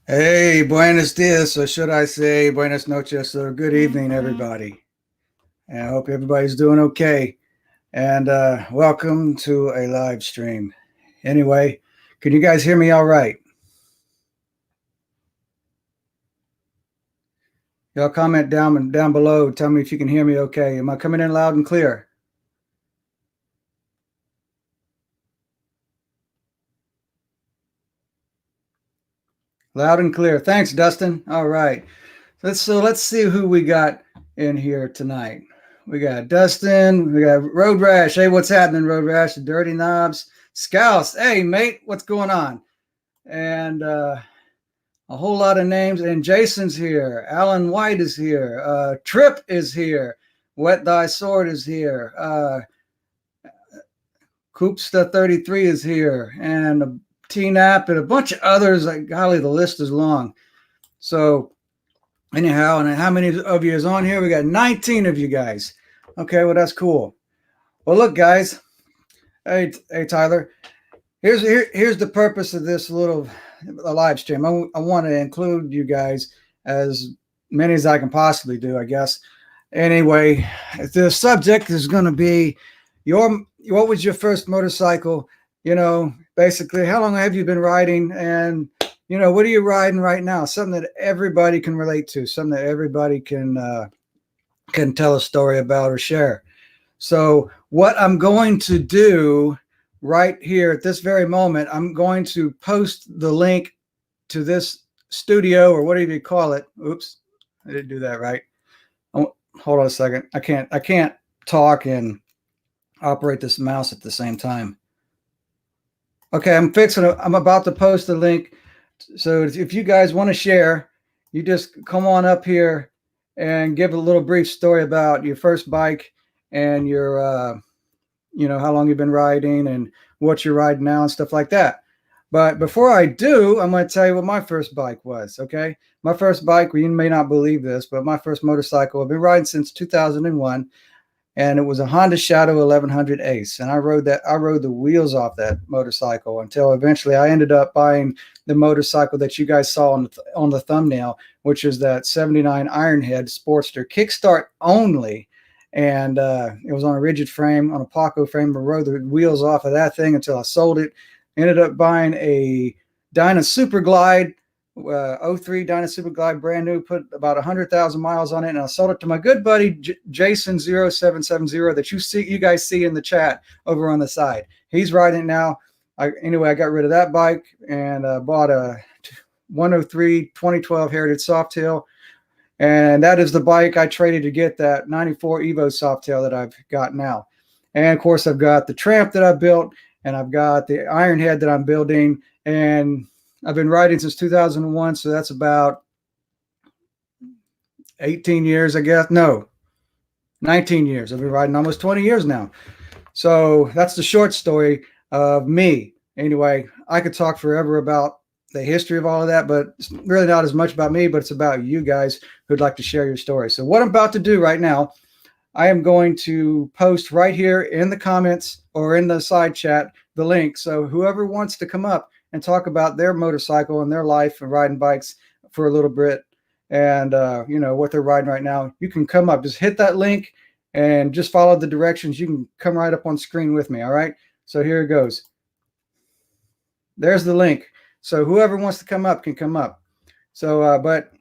Hey, buenos dias, or should I say buenas noches, or good evening, everybody. And I hope everybody's doing okay. And welcome to a live stream. Anyway, can you guys hear me all right? Y'all comment down below. Tell me if you can hear me okay. Am I coming in loud and clear? Loud and clear. Thanks, Dustin. All right. Let's see who we got in here tonight. We got Dustin. We got Road Rash. Hey, what's happening, Road Rash? The Dirty Knobs. Scouse. Hey, mate, what's going on? And a whole lot of names. And Jason's here. Alan White is here. Trip is here. Wet Thy Sword is here. Koopsta 33 is here. And T-Nap and a bunch of others. Like, golly, the list is long. So anyhow, and how many of you is on here? We got 19 of you guys. Okay, well, that's cool. Well, look, guys. Hey, Tyler. Here's the purpose of this little live stream. I want to include you guys as many as I can possibly do, I guess. Anyway, the subject is going to be what was your first motorcycle? You know, basically, how long have you been riding? And, you know, what are you riding right now? Something that everybody can relate to, something that everybody can tell a story about or share. So what I'm going to do right here at this very moment, I'm going to post the link to this studio or whatever you call it. Oops, I didn't do that right. Oh, hold on a second. I can't talk and operate this mouse at the same time. Okay, I'm about to post the link. So if you guys want to share, you just come on up here and give a little brief story about your first bike and your, you know, how long you've been riding and what you're riding now and stuff like that. But before I do, I'm going to tell you what my first bike was. Okay. My first bike, well, you may not believe this, but my first motorcycle, I've been riding since 2001. And it was a Honda Shadow 1100 Ace. And I rode the wheels off that motorcycle until eventually I ended up buying the motorcycle that you guys saw on the thumbnail, which is that 79 Ironhead Sportster kickstart only. And it was on a rigid frame, on a Paco frame. I rode the wheels off of that thing until I sold it. Ended up buying a Dyna Super Glide, 03 Dyna Super Glide, brand new, put about 100,000 miles on it, and I sold it to my good buddy Jason0770 that you guys see in the chat over on the side. He's riding it now. Anyway, I got rid of that bike and bought a 103 2012 Heritage Softail. And that is the bike I traded to get that 94 Evo Softail that I've got now. And of course, I've got the Tramp that I built, and I've got the Ironhead that I'm building. And I've been riding since 2001. So that's about 18 years, I guess. No, 19 years. I've been riding almost 20 years now. So that's the short story of me. Anyway, I could talk forever about the history of all of that, but it's really not as much about me, but it's about you guys who'd like to share your story. So what I'm about to do right now, I am going to post right here in the comments or in the side chat the link. So whoever wants to come up and talk about their motorcycle and their life and riding bikes for a little bit and, you know, what they're riding right now, you can come up. Just hit that link and just follow the directions. You can come right up on screen with me, all right? So here it goes. There's the link. So whoever wants to come up can come up. So, but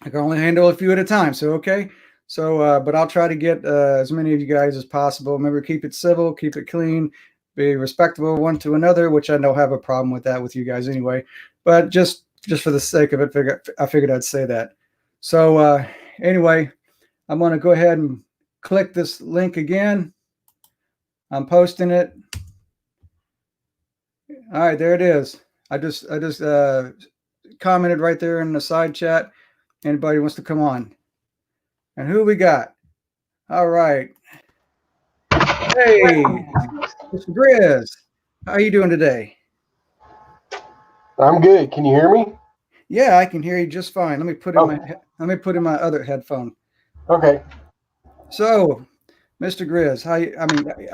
I can only handle a few at a time. So, okay. So, but I'll try to get as many of you guys as possible. Remember, keep it civil, keep it clean, be respectful one to another, which I don't have a problem with that with you guys anyway. But just for the sake of it, I figured I'd say that. So anyway, I'm going to go ahead and click this link again. I'm posting it. All right, there it is. I just commented right there in the side chat. Anybody wants to come on? And who we got? All right. Hey, Mr. Grizz, how are you doing today? I'm good. Can you hear me? Yeah, I can hear you just fine. Let me put in my other headphone. Okay. So, Mr. Grizz,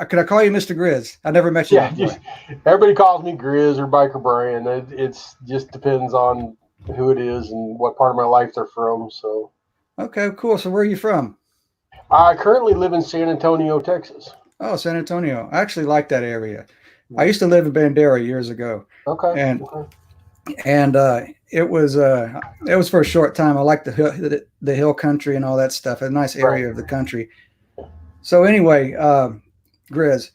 could I call you Mr. Grizz? I never met you. Yeah, everybody calls me Grizz or Biker Brand. It just depends on who it is and what part of my life they're from. So. Okay, cool. So where are you from? I currently live in San Antonio, Texas. Oh, San Antonio. I actually like that area. I used to live in Bandera years ago. Okay. And it was for a short time. I like the hill country and all that stuff. A nice area of the country. So anyway, Grizz,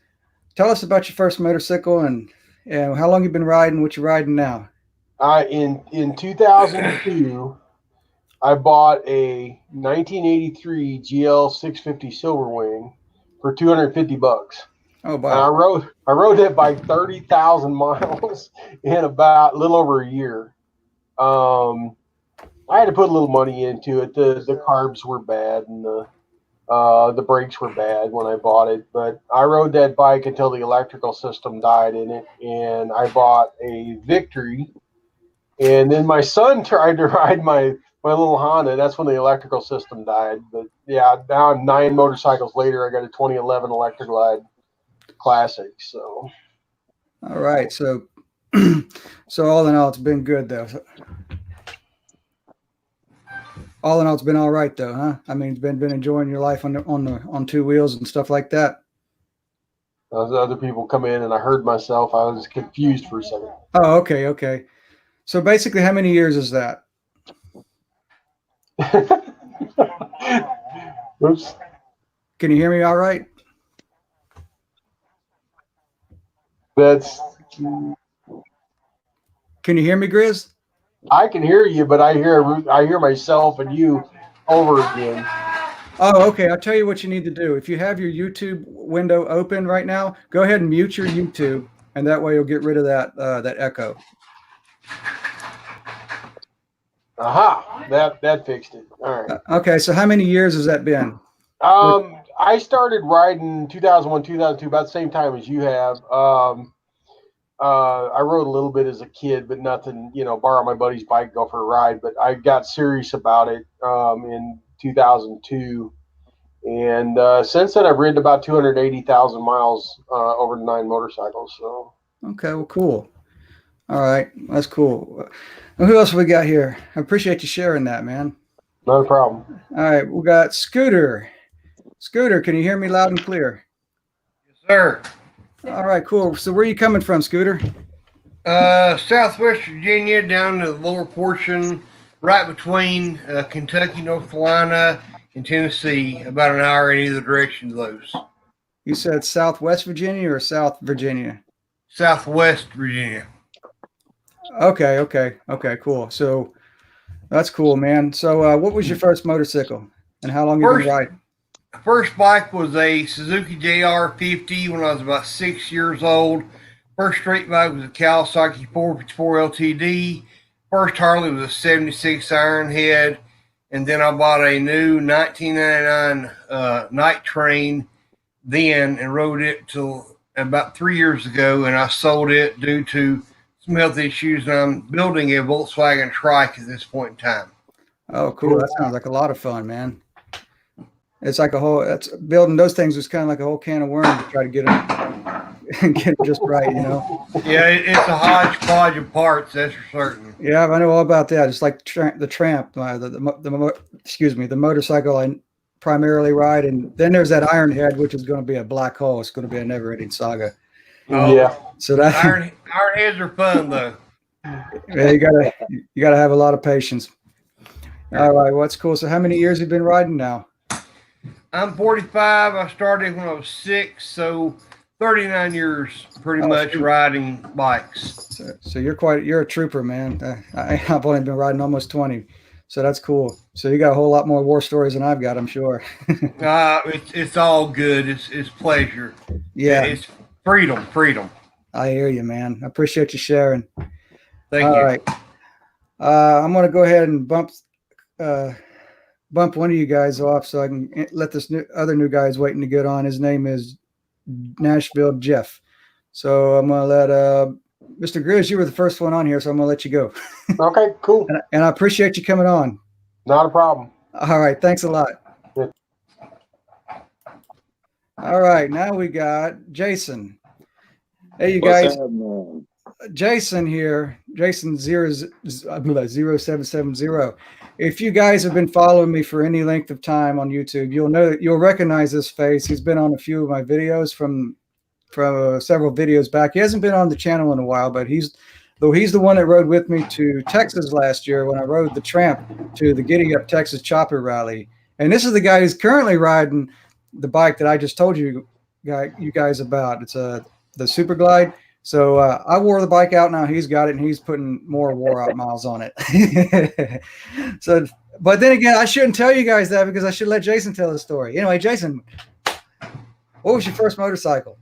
tell us about your first motorcycle and how long you've been riding, what you're riding now. In 2002, I bought a 1983 GL 650 Silverwing for $250. Oh, wow. And I rode that bike 30,000 miles in about a little over a year. I had to put a little money into it. The carbs were bad and the brakes were bad when I bought it, but I rode that bike until the electrical system died in it, and I bought a Victory. And then my son tried to ride my little Honda. That's when the electrical system died. But yeah, now 9 motorcycles later, I got a 2011 Electric Glide Classic. So, all right. So, so all in all, it's been good though. All in all, it's been all right though, huh? I mean, been enjoying your life on two wheels and stuff like that. As other people come in, and I heard myself, I was confused for a second. Oh, okay. So basically, how many years is that? Oops. Can you hear me all right? That's. Can you hear me, Grizz? I can hear you, but I hear myself and you over again. Oh, okay. I'll tell you what you need to do. If you have your YouTube window open right now, go ahead and mute your YouTube, and that way you'll get rid of that echo. Aha! That fixed it. All right. Okay. So how many years has that been? I started riding 2001, 2002, about the same time as you have. I rode a little bit as a kid, but nothing, borrow my buddy's bike, go for a ride. But I got serious about it in 2002. And since then, I've ridden about 280,000 miles over 9 motorcycles. So. Okay, well, cool. All right, that's cool. Well, who else we got here? I appreciate you sharing that, man. No problem. All right, we got Scooter. Scooter, can you hear me loud and clear? Yes, sir. All right, cool. So where are you coming from, Scooter? Southwest Virginia, down to the lower portion, right between Kentucky, North Carolina, and Tennessee, about an hour in either direction of those. You said Southwest Virginia or South Virginia? Southwest Virginia. Okay, cool. So that's cool, man. So what was your first motorcycle and how long you been riding? First bike was a Suzuki JR50 when I was about 6 years old. First street bike was a Kawasaki 454 LTD. First Harley was a 76 Ironhead. And then I bought a new 1999 Night Train then and rode it till about 3 years ago. And I sold it due to some health issues. And I'm building a Volkswagen Trike at this point in time. Oh, cool. That sounds like a lot of fun, man. It's like building those things was kind of like a whole can of worms to try to get it just right, Yeah, it's a hodgepodge of parts, that's for certain. Yeah, I know all about that. It's like the Tramp, the motorcycle I primarily ride, and then there's that Ironhead, which is going to be a black hole. It's going to be a never-ending saga. Oh yeah. So that Ironheads are fun though. Yeah, you gotta have a lot of patience. All right, well, that's cool. So how many years have you been riding now? I'm 45. I started when I was 6, so 39 years pretty much riding bikes. So you're a trooper, man. I've only been riding almost 20, so that's cool. So you got a whole lot more war stories than I've got, I'm sure. It's all good. It's pleasure. Yeah, it's freedom. I hear you, man. I appreciate you sharing. Thank you. All right, I'm gonna go ahead and bump one of you guys off so I can let this other new guy is waiting to get on. His name is Nashville Jeff. So I'm going to let Mr. Grizz, you were the first one on here, so I'm going to let you go. Okay, cool. And I appreciate you coming on. Not a problem. All right. Thanks a lot. Yeah. All right. Now we got Jason. Hey, you What's guys. up, man? Jason here, Jason 0770. If you guys have been following me for any length of time on YouTube, you'll recognize this face. He's been on a few of my videos from several videos back. He hasn't been on the channel in a while, but he's the one that rode with me to Texas last year when I rode the Tramp to the Giddy Up Texas Chopper Rally. And this is the guy who's currently riding the bike that I just told you guys about. It's the Super Glide. So I wore the bike out now. He's got it, and he's putting more wore out miles on it. So, but then again, I shouldn't tell you guys that because I should let Jason tell the story. Anyway, Jason, what was your first motorcycle?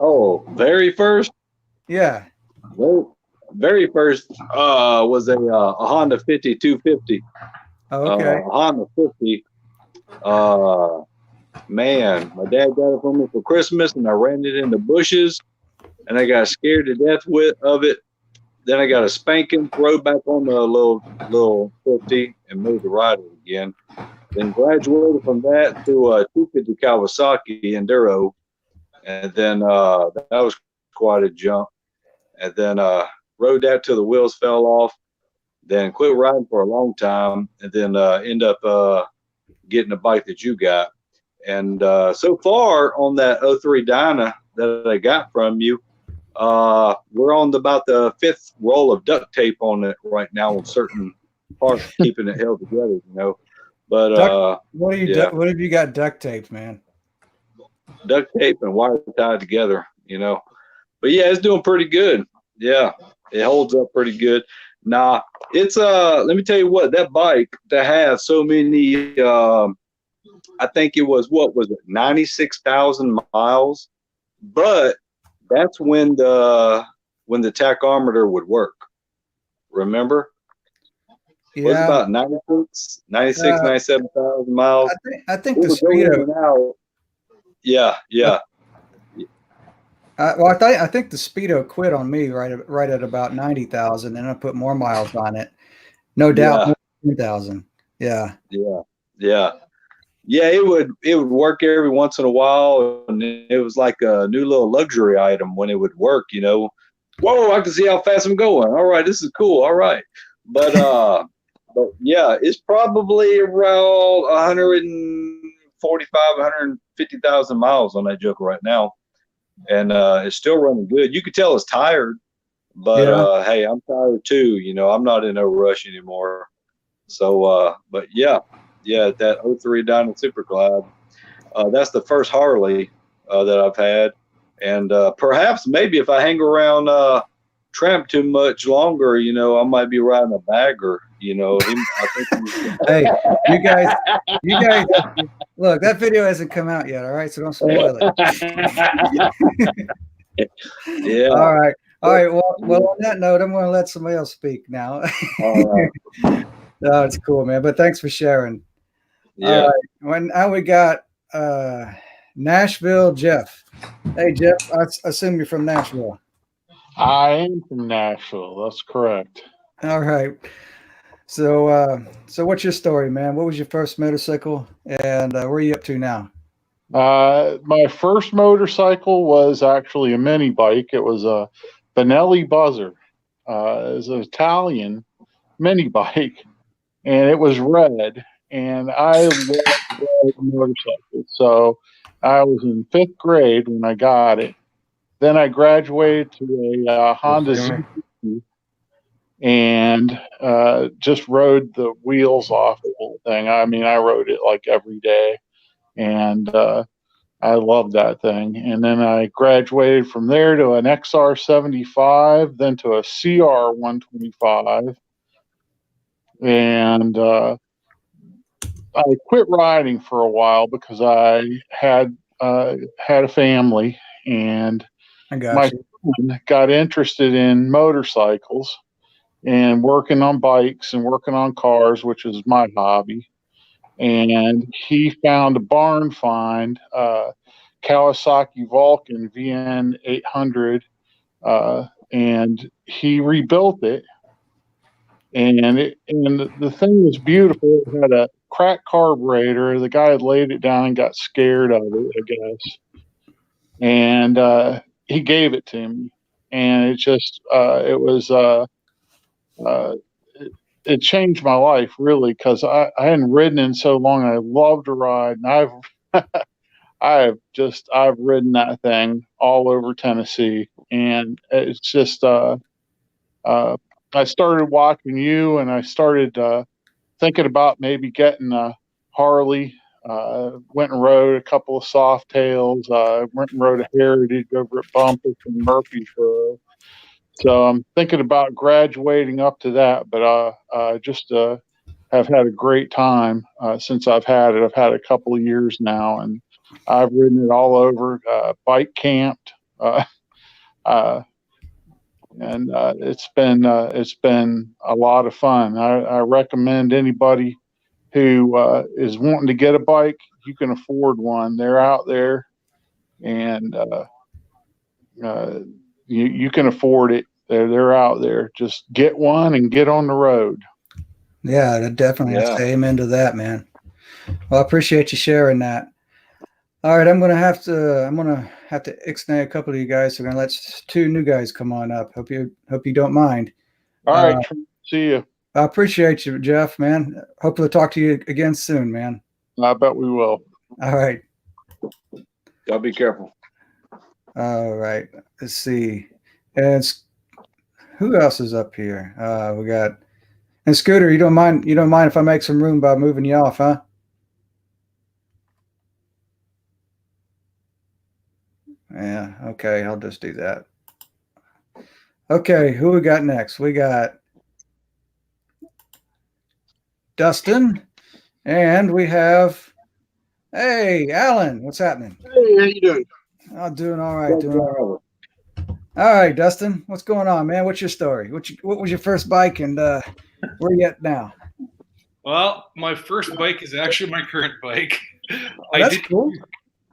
Oh, very first? Yeah. Well, very first was a Honda 5250. Oh, okay. Honda 50. Man, my dad got it for me for Christmas, and I ran it in the bushes, and I got scared to death of it. Then I got a spanking, rode back on the little 50, and moved to ride it again. Then graduated from that to a 250 Kawasaki Enduro, and then that was quite a jump. And then rode that till the wheels fell off. Then quit riding for a long time, and then end up getting a bike that you got. And so far on that 03 Dyna that I got from you, we're on about the 5th roll of duct tape on it right now on certain parts, keeping it held together, you know. But what have you got duct taped, man? Duct tape and wire tied together, you know. But yeah, it's doing pretty good. Yeah, it holds up pretty good. Nah, it's let me tell you what, that bike to have so many I think it was 96,000 miles, but that's when the tachometer would work. Remember? Yeah. It was about 97,000 miles. I think the Speedo. Yeah. Well, I think the Speedo quit on me right at about 90,000, and I put more miles on it. No doubt, 2,000. Yeah. It would work every once in a while, and it was like a new little luxury item when it would work. You know, whoa! I can see how fast I'm going. All right, this is cool. All right, but yeah, it's probably around 150,000 miles on that joker right now. And it's still running good. You could tell it's tired, but hey, I'm tired too. You know, I'm not in no rush anymore. So, but yeah, that 03 Dyna Super Glide, that's the first Harley that I've had. And perhaps maybe if I hang around Tramp too much longer, you know, I might be riding a bagger. You know, hey, you guys, look, that video hasn't come out yet. All right, so don't spoil it. Yeah. All right. Well, on that note, I'm going to let somebody else speak now. All right. No, it's cool, man. But thanks for sharing. Yeah. All right. Now we got Nashville Jeff. Hey, Jeff, I assume you're from Nashville. I am from Nashville. That's correct. All right. So what's your story, man? What was your first motorcycle, and where are you up to now? My first motorcycle was actually a mini bike. It was a Benelli Buzzer. It was an Italian mini bike, and it was red. And I love red motorcycles. So I was in 5th grade when I got it. Then I graduated to a Honda Z and just rode the wheels off the whole thing. I mean, I rode it like every day, and I loved that thing. And then I graduated from there to an XR75, then to a CR125, and I quit riding for a while because I had a family, and my son got interested in motorcycles and working on bikes and working on cars, which is my hobby. And he found a barn find, Kawasaki Vulcan VN 800, and he rebuilt it. And the thing was beautiful. It had a cracked carburetor. The guy had laid it down and got scared of it, I guess. And he gave it to me. and it changed my life really, because I hadn't ridden in so long. I love to ride, and I've ridden that thing all over Tennessee, and it's just I started watching you, and I started thinking about maybe getting a Harley. Went and rode a couple of soft tails. Went and rode a Heritage over at Bumpus and Murfreesboro. So I'm thinking about graduating up to that, but just have had a great time since I've had it. I've had a couple of years now, and I've ridden it all over, bike camped, and it's been a lot of fun. I recommend anybody who is wanting to get a bike, you can afford one. They're out there, and you can afford it. They're out there. Just get one and get on the road. Yeah, definitely. I say amen to that, man. Well, I appreciate you sharing that. All right, I'm gonna have to ixnay a couple of you guys. So we're gonna let 2 new guys come on up. Hope you don't mind. All right, see you. I appreciate you, Jeff, man. Hopefully talk to you again soon, man. I bet we will. All right. Y'all be careful. All right. Let's see. And who else is up here? We got, and Scooter, you don't mind if I make some room by moving you off, huh? Yeah, okay, I'll just do that. Okay, who we got next? We got Dustin, and we have, hey, Alan, what's happening? Hey, how you doing? I'm doing all right. All right, Dustin, what's going on, man? What's your story? What was your first bike, and where you at now? Well, my first bike is actually my current bike. That's cool.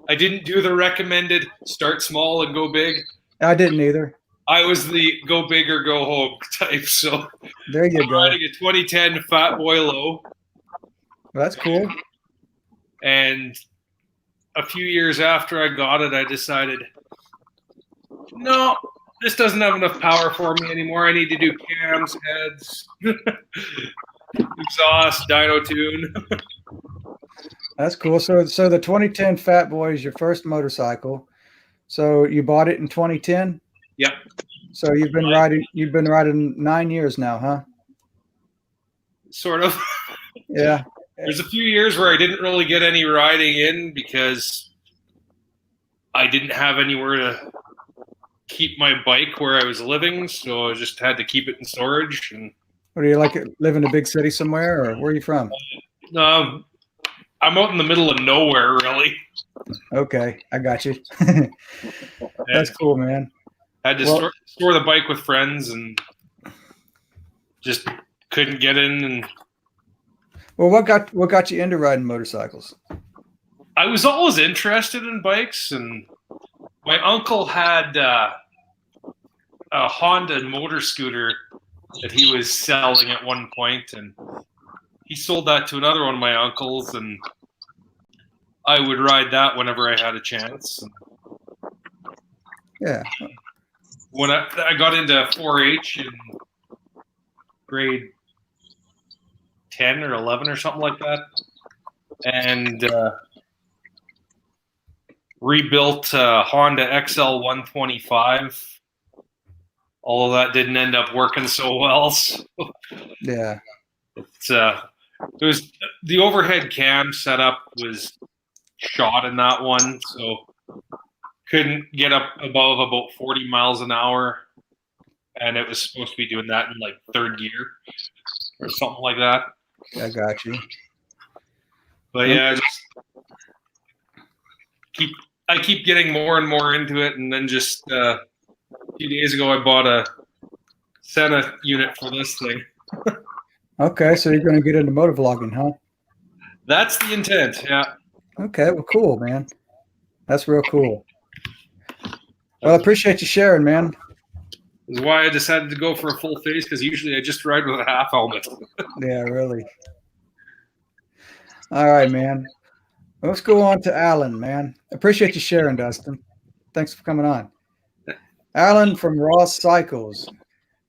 I didn't do the recommended start small and go big. I didn't either. I was the go big or go home type. So there you go. Riding a 2010 Fat Boy Low. Well, that's cool. And a few years after I got it, I decided, no, this doesn't have enough power for me anymore. I need to do cams, heads, exhaust, dyno tune. That's cool. So the 2010 Fat Boy is your first motorcycle. So you bought it in 2010? Yep. So you've been riding 9 years now, huh? Sort of. Yeah. There's a few years where I didn't really get any riding in because I didn't have anywhere to keep my bike where I was living, so I just had to keep it in storage. And what do you like? Live in a big city somewhere, or where are you from? I'm out in the middle of nowhere, really. Okay, I got you. That's cool, man. Had to store the bike with friends and just couldn't get in. And well, what got you into riding motorcycles? I was always interested in bikes, and my uncle had a Honda motor scooter that he was selling at one point, and he sold that to another one of my uncles, and I would ride that whenever I had a chance. Yeah. When I got into 4-H in grade 10 or 11 or something like that, and rebuilt Honda XL 125. Although that didn't end up working so well. So yeah. It was the overhead cam setup was shot in that one, so couldn't get up above about 40 miles an hour, and it was supposed to be doing that in like third gear or something like that. I got you. But yeah, I keep getting more and more into it, and then just a few days ago I bought a Senna unit for this thing. Okay, so you're going to get into motovlogging, huh? That's the intent, yeah. Okay, well, cool, man. That's real cool. Well, I appreciate you sharing, man. That's why I decided to go for a full face, because usually I just ride with a half helmet. Yeah, really. All right, man. Let's go on to Alan, man. Appreciate you sharing, Dustin. Thanks for coming on. Alan from Ross Cycles.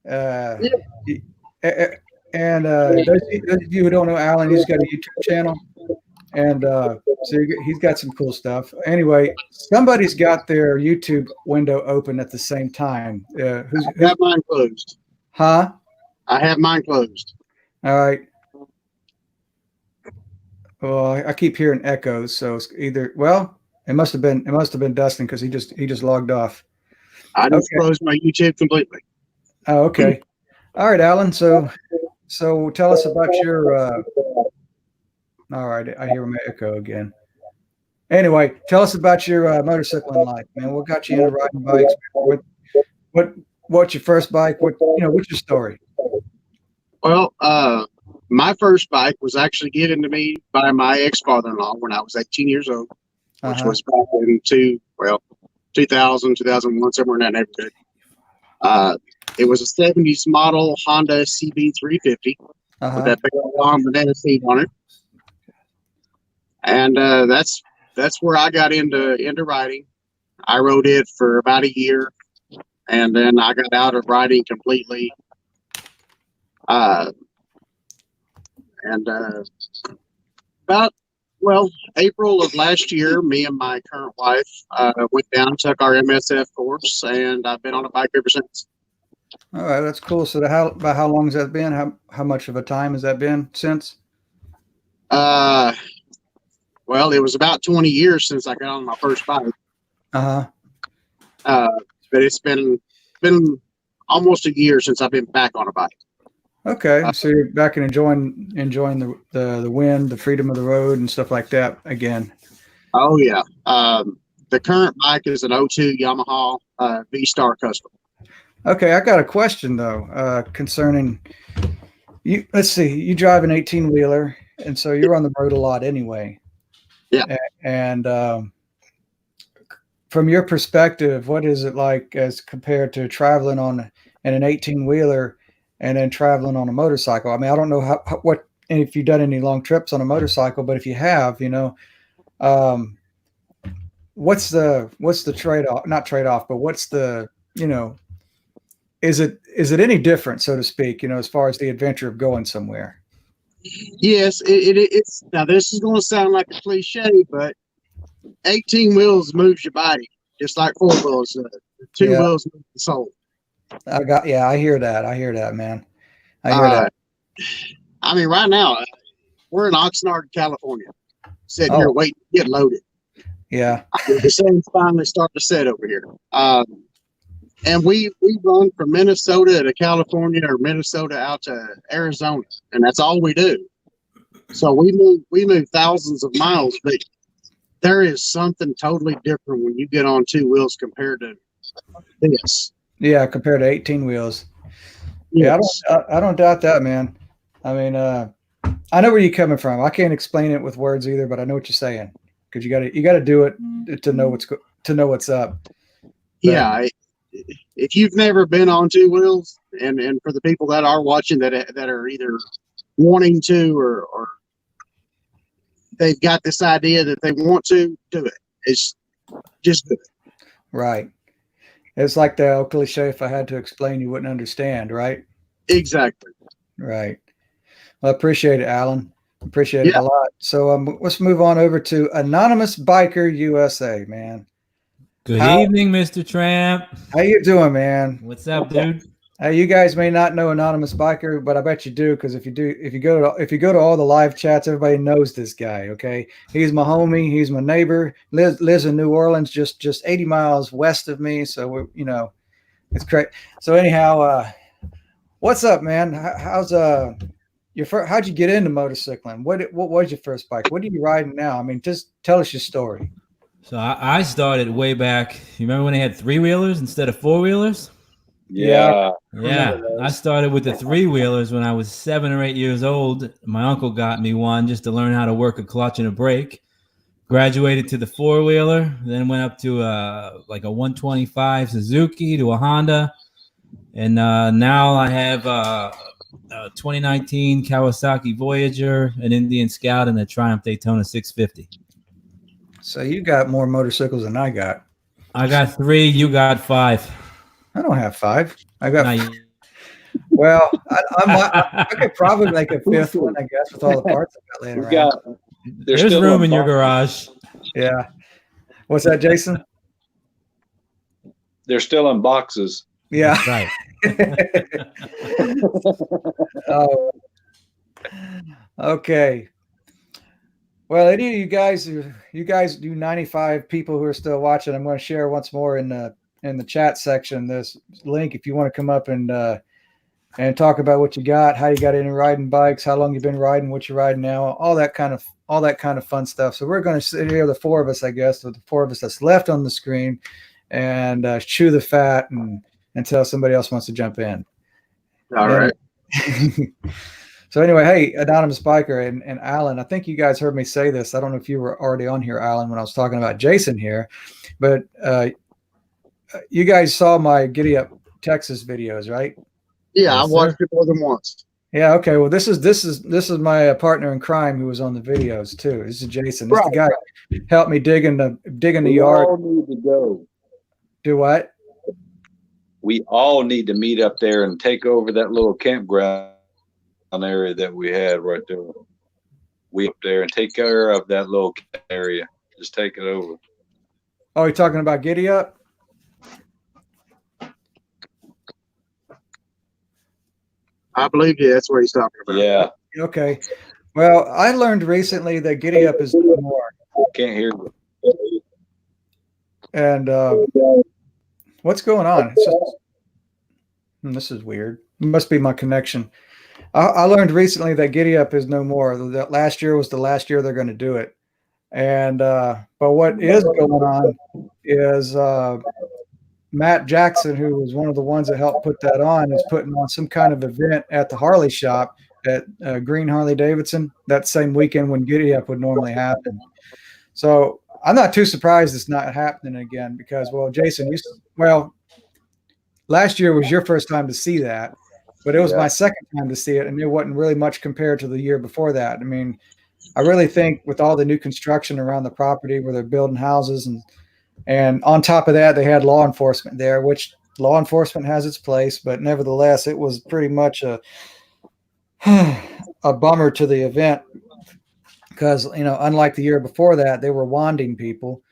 And those of you who don't know Alan, he's got a YouTube channel. And so he's got some cool stuff. Anyway, somebody's got their YouTube window open at the same time. I have mine closed. Huh? I have mine closed. All right. Well, I keep hearing echoes, so it's either it must have been Dustin because he just logged off. I just closed my YouTube completely. Oh, okay. All right, Alan. So tell us about your. All right, I hear my echo again. Anyway, tell us about your motorcycling life, man. What got you into riding bikes? What's your first bike? What's your story? Well, my first bike was actually given to me by my ex-father-in-law when I was 18 years old, which was back in 2000, 2001, somewhere in that neighborhood. It was a 70s model Honda CB350 with that big long banana seat on it. And that's where I got into riding. I rode it for about a year, and then I got out of riding completely. April of last year, me and my current wife went down and took our MSF course, and I've been on a bike ever since. All right, that's cool. So about how long has that been? How much of a time has that been since? Well, it was about 20 years since I got on my first bike. But it's been almost a year since I've been back on a bike. Okay, so you're back and enjoying the wind, the freedom of the road, and stuff like that again. Oh yeah. The current bike is an 02 Yamaha V-Star Custom. Okay, I got a question though concerning you. Let's see, you drive an 18-wheeler, and so you're on the road a lot anyway. Yeah. And from your perspective, what is it like as compared to traveling in an 18-wheeler and then traveling on a motorcycle? I mean, I don't know if you've done any long trips on a motorcycle, but if you have, what's the trade-off? Not trade-off, but what's the, is it any different, so to speak, as far as the adventure of going somewhere? Yes, it's now this is going to sound like a cliche, but 18 wheels moves your body just like 4 wheels does. 2 wheels move the soul. I hear that, man. I hear that. I mean, right now we're in Oxnard, California, sitting here waiting to get loaded. Yeah, the sun's finally starting to set over here. And we run from Minnesota to California or Minnesota out to Arizona, and that's all we do. So we move thousands of miles, but there is something totally different when you get on 2 wheels compared to this. Yeah, compared to 18 wheels. Yes. Yeah, I don't doubt that, man. I mean, I know where you're coming from. I can't explain it with words either, but I know what you're saying because you got to do it to know what's up. But, yeah. If you've never been on 2 wheels, and for the people that are watching that are either wanting to or they've got this idea that they want to do it, it's just good. Right. It's like the old cliche, if I had to explain, you wouldn't understand, right? Exactly. Right. Well, I appreciate it, Alan. Appreciate it a lot. So let's move on over to Anonymous Biker USA, man. Good evening, Mr. Tramp. How you doing, man? What's up, dude? You guys may not know Anonymous Biker, but I bet you do, because if you go to all the live chats, everybody knows this guy. Okay, he's my homie. He's my neighbor. Lives in New Orleans, just 80 miles west of me. So it's great. So anyhow, what's up, man? How's how'd you get into motorcycling? What was your first bike? What are you riding now? I mean, just tell us your story. So I started way back. You remember when they had 3-wheelers instead of 4-wheelers? Yeah. I started with the 3-wheelers when I was 7 or 8 years old. My uncle got me one just to learn how to work a clutch and a brake. Graduated to the 4-wheeler, then went up to like a 125 Suzuki to a Honda. And now I have a 2019 Kawasaki Voyager, an Indian Scout, and a Triumph Daytona 650. So you got more motorcycles than I got. I got 3. You got 5. I don't have 5. I got. Now you- Well, I could probably make a 5th one, I guess, with all the parts I got laying We around. got, There's still room in on your box- garage. Yeah. What's that, Jason? They're still in boxes. Yeah. Right. Oh, okay. Well, any of you guys do 95 people who are still watching, I'm going to share once more in the chat section this link if you want to come up and talk about what you got, how you got into riding bikes, how long you've been riding, what you're riding now, all that kind of fun stuff. So we're going to sit here, the 4 of us, I guess, the 4 of us that's left on the screen, and chew the fat and until somebody else wants to jump in. All right. So anyway, hey, Anonymous Biker and Alan, I think you guys heard me say this. I don't know if you were already on here, Alan, when I was talking about Jason here, but you guys saw my Giddy Up Texas videos, right? Yeah, Yes, I've watched sir. it more than once. Yeah. Okay. Well, this is my partner in crime who was on the videos too. This is Jason. This is the guy who helped me dig in the We yard. all need to go. Do what? We all need to meet up there and take over that little campground area that we had right there. We up there and take care of that little area. Just take it over. Oh, you're talking about Giddy Up? I believe that's what he's talking about. Yeah, Okay. Well, I learned recently that Giddy Up is no more. can't hear you. And what's going on? It's just, this is weird. It must be my connection. I learned recently that Giddy Up is no more. That last year was the last year they're going to do it. And but what is going on is Matt Jackson, who was one of the ones that helped put that on, is putting on some kind of event at the Harley shop at Green Harley Davidson that same weekend when Giddy Up would normally happen. So I'm not too surprised it's not happening again because, well, Jason, last year was your first time to see that, but it was my second time to see it, and it wasn't really much compared to the year before that. I mean, I really think with all the new construction around the property where they're building houses and on top of that, they had law enforcement there, which law enforcement has its place, but nevertheless, it was pretty much a bummer to the event because, unlike the year before that, they were wanding people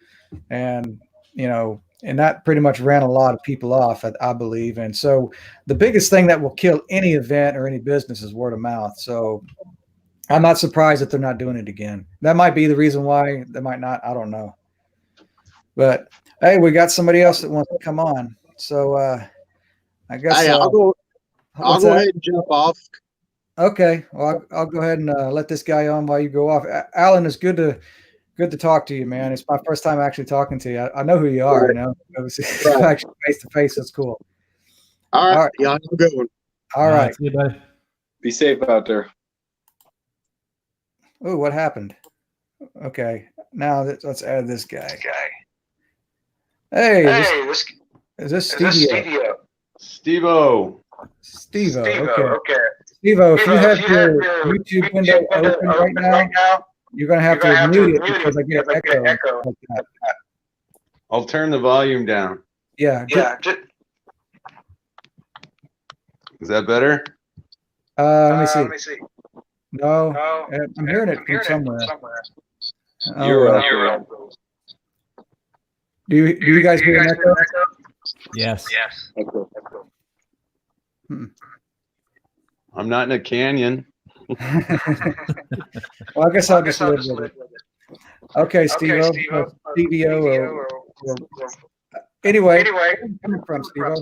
and that pretty much ran a lot of people off, I believe. And so the biggest thing that will kill any event or any business is word of mouth. So I'm not surprised that they're not doing it again. That might be the reason why. They might not. I don't know. But hey, we got somebody else that wants to come on. So I guess Hey, I'll go ahead and jump off. Okay. Well, I'll go ahead and let this guy on while you go off. Alan, it's good to talk to you, man. It's my first time actually talking to you. I know who you are. Right. Actually face to face. It's cool. All right. All right. Y'all have a good one. All right. See you, bud. Be safe out there. Oh, what happened? Okay. Now let's add this guy. Hey, is this Stevie-O? Steve-O. Steve-O. Okay. Steve-O, if you have your YouTube window open right now, you're going to have to mute it because I get an echo. Like that. I'll turn the volume down. Yeah. Is that better? Let me see. No, I'm hearing it from somewhere. You're up. Do you guys hear an echo? Yes. Okay. I'm not in a canyon. Well, I guess I'll just live with it. Okay, Steve-O. Stevie-O. Anyway, where are you coming from, Steve-O?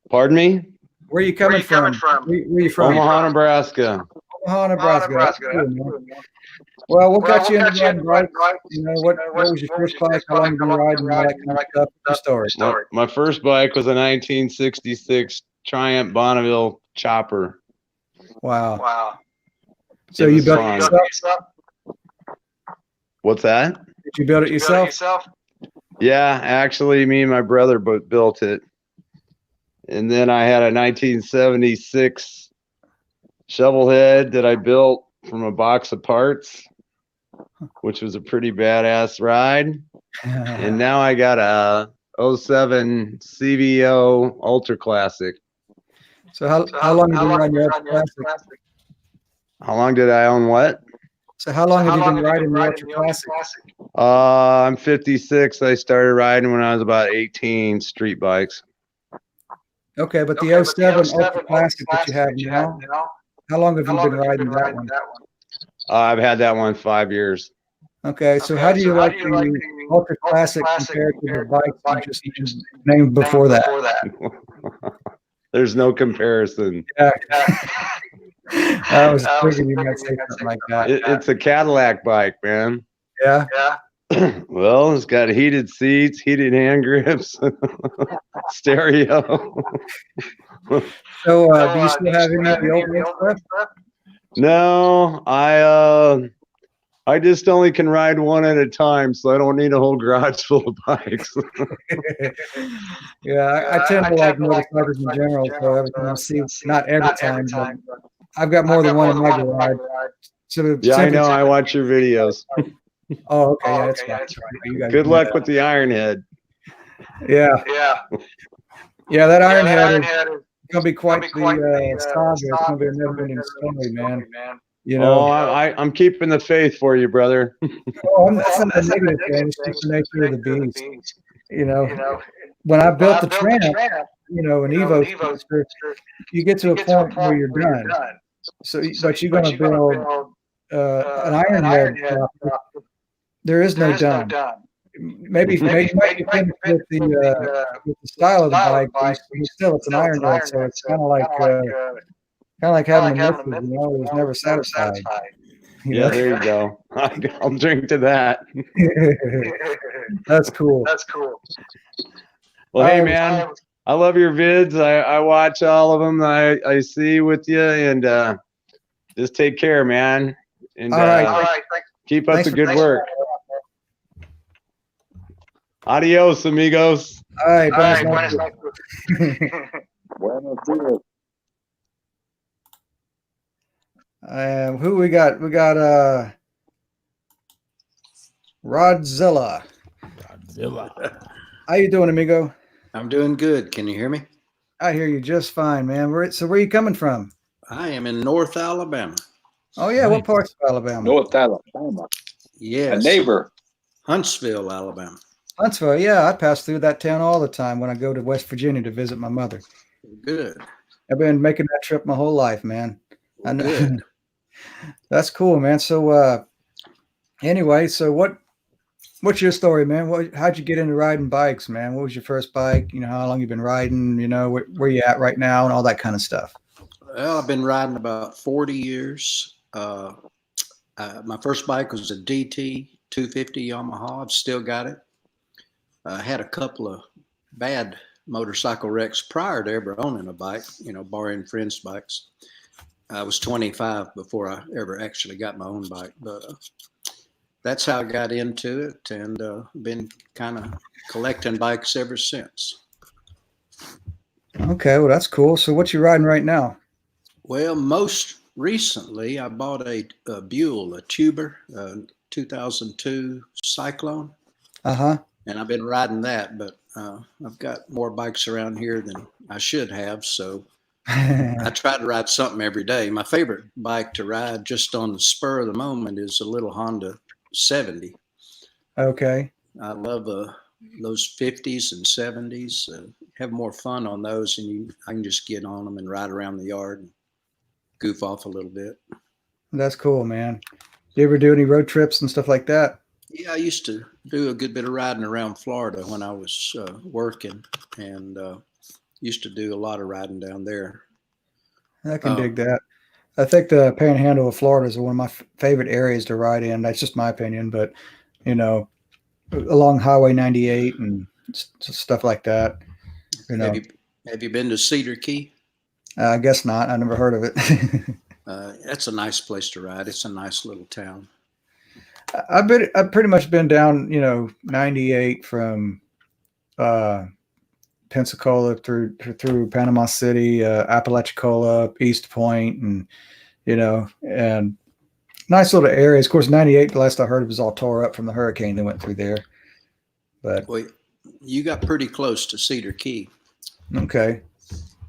Pardon me? Where are you coming from? Where are you from? Omaha, Nebraska. Omaha, Nebraska. That's cool, man. Well, what got you into riding bikes? What was your first bike? How long have you been riding? All that kind of stuff. Your story. My first bike was a 1966 Triumph Bonneville chopper. Wow. So you built it yourself? What's that? Did you build it yourself? Yeah, actually, me and my brother built it. And then I had a 1976 shovel head that I built from a box of parts, which was a pretty badass ride. And now I got a '07 CVO Ultra Classic. So how long have you been riding your Ultra Classic? How long did I own what? So how long have you been riding the Ultra Classic? I'm 56. I started riding when I was about 18, street bikes. Okay, but the '07 Ultra Classic that you have now, how long have you been riding that one? I've had that one 5 years. Okay, so how do you like the Ultra Classic compared to the bike you just named before that? There's no comparison. Yeah. I was thinking you might say something like that. It's a Cadillac bike, man. Yeah. Well, it's got heated seats, heated hand grips, stereo. So, do you still have any of the old stuff? No, I just only can ride one at a time, so I don't need a whole garage full of bikes. Yeah, I tend to like motorcycles in general, so everything I see, not every time, but I've got more than one in my garage. So yeah, I know. I watch your videos. Oh, okay. Yeah, that's right. You guys Good luck with the iron head. Yeah. Yeah, that iron head is gonna be quite the saga. It's gonna be a never-ending story, man. You know, I'm keeping the faith for you, brother. That's not a negative thing. It's just the nature of the beast. You know, when I built the Tramp, you know, an Evo, you get to a point where you're done. So, but you're gonna build an iron head. There is no done. Maybe you might be finished with the style of the bike, but still it's an iron head, so it's kind of like having a missus, you know, who's never satisfied. Yeah, there you go. I'll drink to that. That's cool. Well, hey, man, I love your vids. I watch all of them. I see with you, and just take care, man. And all right. Keep up the good work. Adios, amigos. All right. Buenos who we got? We got Zilla. How you doing, amigo? I'm doing good. Can you hear me? I hear you just fine, man. Where are you coming from? I am in North Alabama. Oh yeah, what parts of Alabama? North Alabama. Yes. A neighbor. Huntsville, Alabama. Huntsville, yeah. I pass through that town all the time when I go to West Virginia to visit my mother. Good. I've been making that trip my whole life, man. I know. Good. That's cool, man. So anyway, so what's your story, man? How'd you get into riding bikes, man? What was your first bike? You know, how long you been riding, you know, where you at right now and all that kind of stuff? Well, I've been riding about 40 years. My first bike was a DT 250 Yamaha. I've still got it. I had a couple of bad motorcycle wrecks prior to ever owning a bike, you know, borrowing friends' bikes. I was 25 before I ever actually got my own bike, but that's how I got into it, and been kind of collecting bikes ever since. Okay, well, that's cool. So what you riding right now? Well, most recently, I bought a Buell, a Tuber, 2002 Cyclone. Uh-huh. And I've been riding that, but I've got more bikes around here than I should have, so I try to ride something every day. My favorite bike to ride just on the spur of the moment is a little Honda 70. Okay. I love those 50s and 70s. Have more fun on those, and I can just get on them and ride around the yard and goof off a little bit. That's cool, man. You ever do any road trips and stuff like that? Yeah, I used to do a good bit of riding around Florida when I was working, and used to do a lot of riding down there. I can dig that. I think the Panhandle of Florida is one of my favorite areas to ride in. That's just my opinion, but you know, along Highway 98 and stuff like that. You know, have you been to Cedar Key? I guess not. I never heard of it. That's a nice place to ride. It's a nice little town. I've pretty much been down, you know, 98 from Pensacola through Panama City, Apalachicola, East Point, and you know, and nice little areas. Of course, 98, the last I heard, it was all tore up from the hurricane that went through there. But well, you got pretty close to Cedar Key. Okay.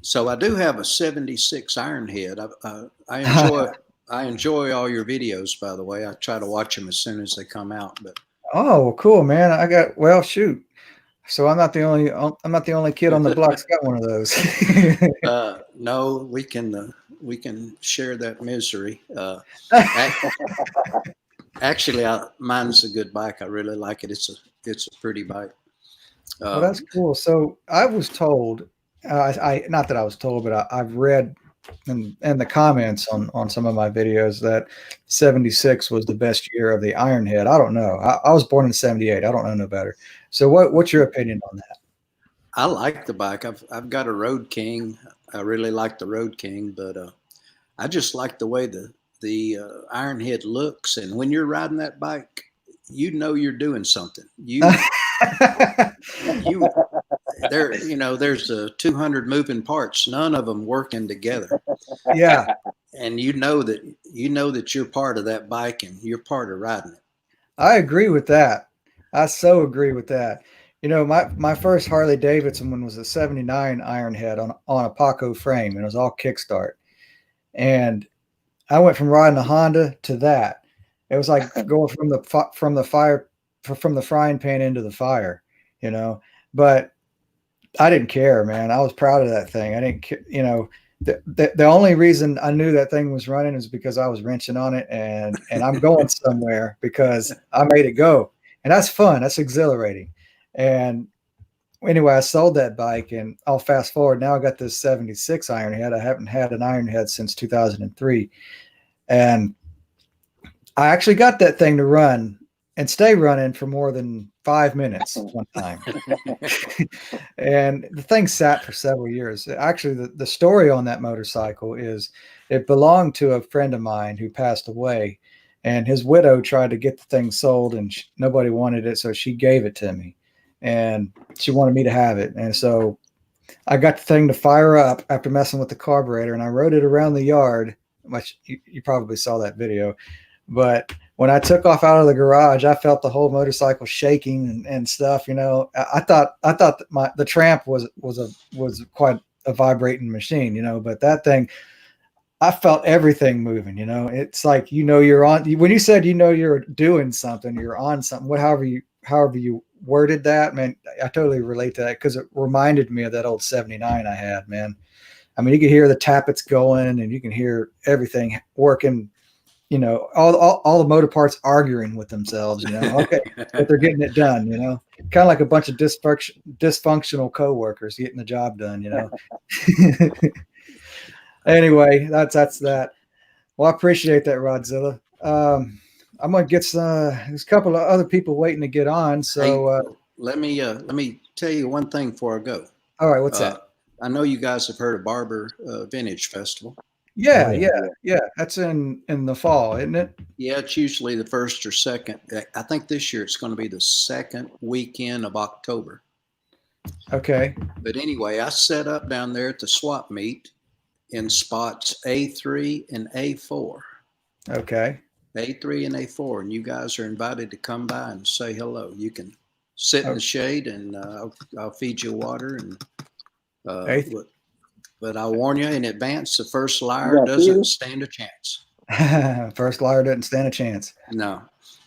So I do have a 76 Ironhead. I enjoy all your videos, by the way. I try to watch them as soon as they come out. But Oh, cool, man. Shoot. So I'm not the only kid on the block that's got one of those. no, we can share that misery. Actually, mine's a good bike. I really like it. It's a pretty bike. Well, that's cool. So I was told, not that I was told, but I've read in the comments on some of my videos that 76 was the best year of the Ironhead. I don't know. I was born in 78. I don't know no better. So what's your opinion on that? I like the bike. I've got a Road King. I really like the Road King, but I just like the way the Ironhead looks. And when you're riding that bike, you know you're doing something. There's 200 moving parts, none of them working together. Yeah. And you know that you're part of that bike and you're part of riding it. I agree with that. I so agree with that. My first Harley Davidson one was a 79 Ironhead on a Paco frame, and it was all kickstart. And I went from riding a Honda to that. It was like going from the frying pan into the fire, But I didn't care, man. I was proud of that thing. I didn't care, The only reason I knew that thing was running is because I was wrenching on it, and I'm going somewhere because I made it go, and that's fun. That's exhilarating. And anyway, I sold that bike, and I'll fast forward. Now I got this 76 Ironhead. I haven't had an Ironhead since 2003, and I actually got that thing to run and stay running for more than 5 minutes one time. And the thing sat for several years. Actually, the story on that motorcycle is it belonged to a friend of mine who passed away, and his widow tried to get the thing sold, and nobody wanted it. So she gave it to me, and she wanted me to have it. And so I got the thing to fire up after messing with the carburetor, and I rode it around the yard, which you probably saw that video. But when I took off out of the garage, I felt the whole motorcycle shaking and stuff. I thought that the Tramp was quite a vibrating machine, but that thing, I felt everything moving. It's like you're on. When you said you're doing something, you're on something. However you worded that, man, I totally relate to that because it reminded me of that old 79 I had, man. I mean, you could hear the tappets going, and you can hear everything working. All the motor parts arguing with themselves, okay, but they're getting it done, kind of like a bunch of dysfunctional coworkers getting the job done, Anyway, that's that. Well, I appreciate that, Rodzilla. I'm going to get there's a couple of other people waiting to get on. So hey, let me tell you one thing before I go. All right. What's that? I know you guys have heard of Barber Vintage Festival. Yeah. That's in the fall, isn't it? Yeah, it's usually the first or second. I think this year it's going to be the second weekend of October. Okay. But anyway, I set up down there at the swap meet in spots A3 and A4. Okay. A3 and A4, and you guys are invited to come by and say hello. You can sit in the shade, and I'll feed you water. And but I'll warn you in advance: the first liar doesn't stand a chance. First liar doesn't stand a chance. No.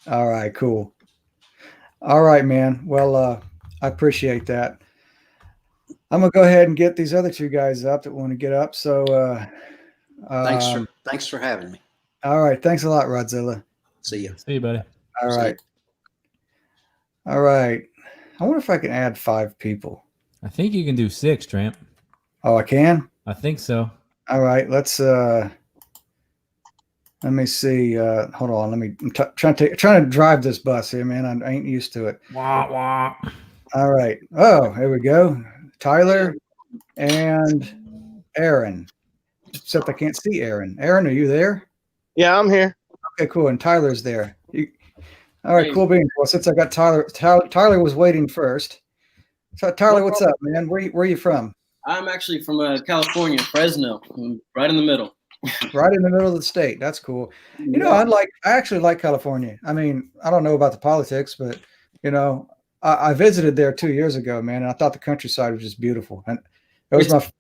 All right, cool. All right, man. Well, I appreciate that. I'm gonna go ahead and get these other two guys up that want to get up. So thanks for having me. All right, thanks a lot, Rodzilla. See you. See you, buddy. All right. All right. I wonder if I can add 5 people. I think you can do 6, Tramp. Oh, I can? I think so. All right, let's let me see. Hold on. I'm trying to drive this bus here, man. I ain't used to it. Wah, wah. All right. Oh, here we go. Tyler and Aaron. Except I can't see Aaron. Aaron, are you there? Yeah, I'm here. Okay, cool. And Tyler's there. All right, cool beans. Well, since I got Tyler was waiting first. So Tyler, what's up, man? Where are you from? I'm actually from California, Fresno, right in the middle. Right in the middle of the state. That's cool. I actually like California. I mean, I don't know about the politics, but I visited there 2 years ago, man, and I thought the countryside was just beautiful. And it was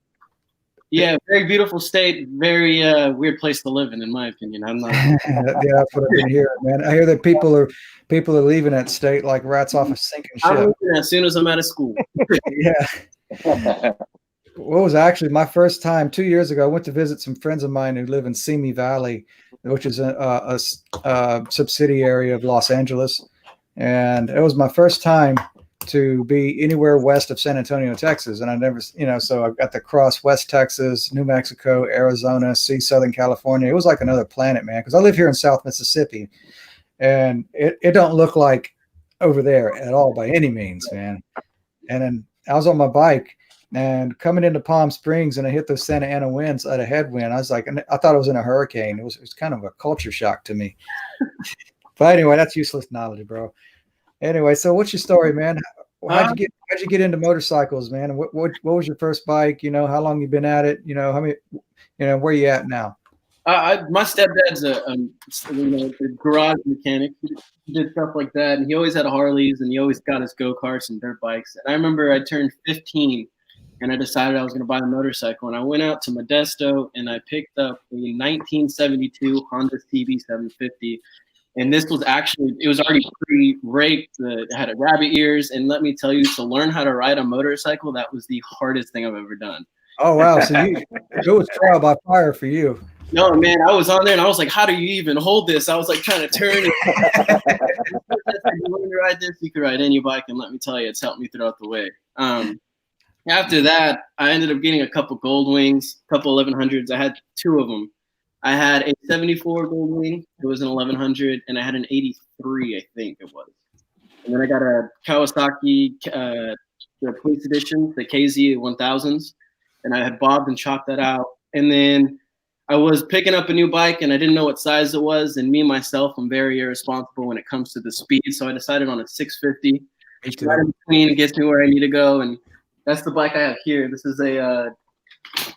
Yeah, very beautiful state. Very weird place to live in my opinion. I'm not. Yeah, that's what I've been hearing, man. I hear that people are leaving that state like rats off a sinking ship. I'm leaving as soon as I'm out of school. Yeah. What was actually my first time 2 years ago? I went to visit some friends of mine who live in Simi Valley, which is a subsidiary of Los Angeles, and it was my first time to be anywhere west of San Antonio, Texas. And I never, so I got to cross West Texas, New Mexico, Arizona, see Southern California. It was like another planet, man, because I live here in South Mississippi, and it don't look like over there at all by any means, man. And then I was on my bike and coming into Palm Springs, and I hit those Santa Ana winds at a headwind. I was like, I thought I was in a hurricane. It was kind of a culture shock to me. But anyway, that's useless knowledge, bro. Anyway, so what's your story, man? How'd you get into motorcycles, man? And what was your first bike? How long you been at it? How many? Where you at now? My stepdad's a garage mechanic. He did stuff like that, and he always had Harleys, and he always got his go-karts and dirt bikes. And I remember I turned 15, and I decided I was going to buy a motorcycle. And I went out to Modesto, and I picked up a 1972 Honda CB 750. And this was it was already pre-raked. It had rabbit ears. And let me tell you, to learn how to ride a motorcycle, that was the hardest thing I've ever done. Oh, wow. So it was trial by fire for you. No, man, I was on there and I was like, how do you even hold this? I was like trying to turn it. You want to ride this? You could ride any bike. And let me tell you, it's helped me throughout the way. After that, I ended up getting a couple Gold Wings, a couple 1100s. I had two of them. I had a 74 Gold Wing. It was an 1100, and I had an 83, I think it was. And then I got a Kawasaki, the police edition, the KZ 1000s, and I had bobbed and chopped that out. And then I was picking up a new bike, and I didn't know what size it was. And me, myself, I'm very irresponsible when it comes to the speed. So I decided on a 650. It's right in between. It gets me where I need to go. And that's the bike I have here. This is a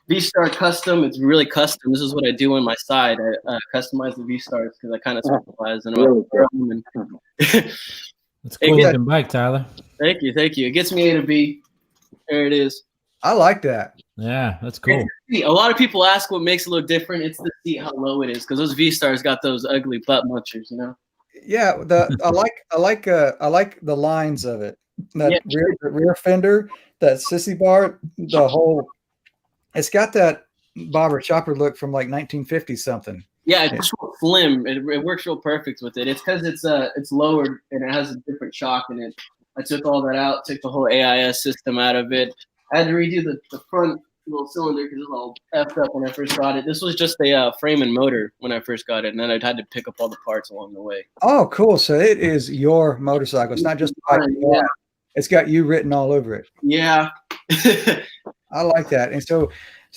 V-Star Custom. It's really custom. This is what I do on my side. I customize the V-Stars because I kind of specialize in them. It's a cool looking bike, Tyler. Thank you. It gets me A to B. There it is. I like that. Yeah, that's cool. A lot of people ask what makes it look different. It's the seat, how low it is, because those V-Stars got those ugly butt munchers, Yeah, I like the lines of it. That rear fender, that sissy bar, it's got that bobber chopper look from like 1950 something. Yeah, it's real slim. It works real perfect with it. It's because it's lowered and it has a different shock in it. I took all that out, took the whole AIS system out of it. I had to redo the front little cylinder because it was all effed up when I first got it. This was just a frame and motor when I first got it, and then I had to pick up all the parts along the way. Oh, cool. So it is your motorcycle. It's not just a bike. Yeah. It's got you written all over it. Yeah. I like that. And so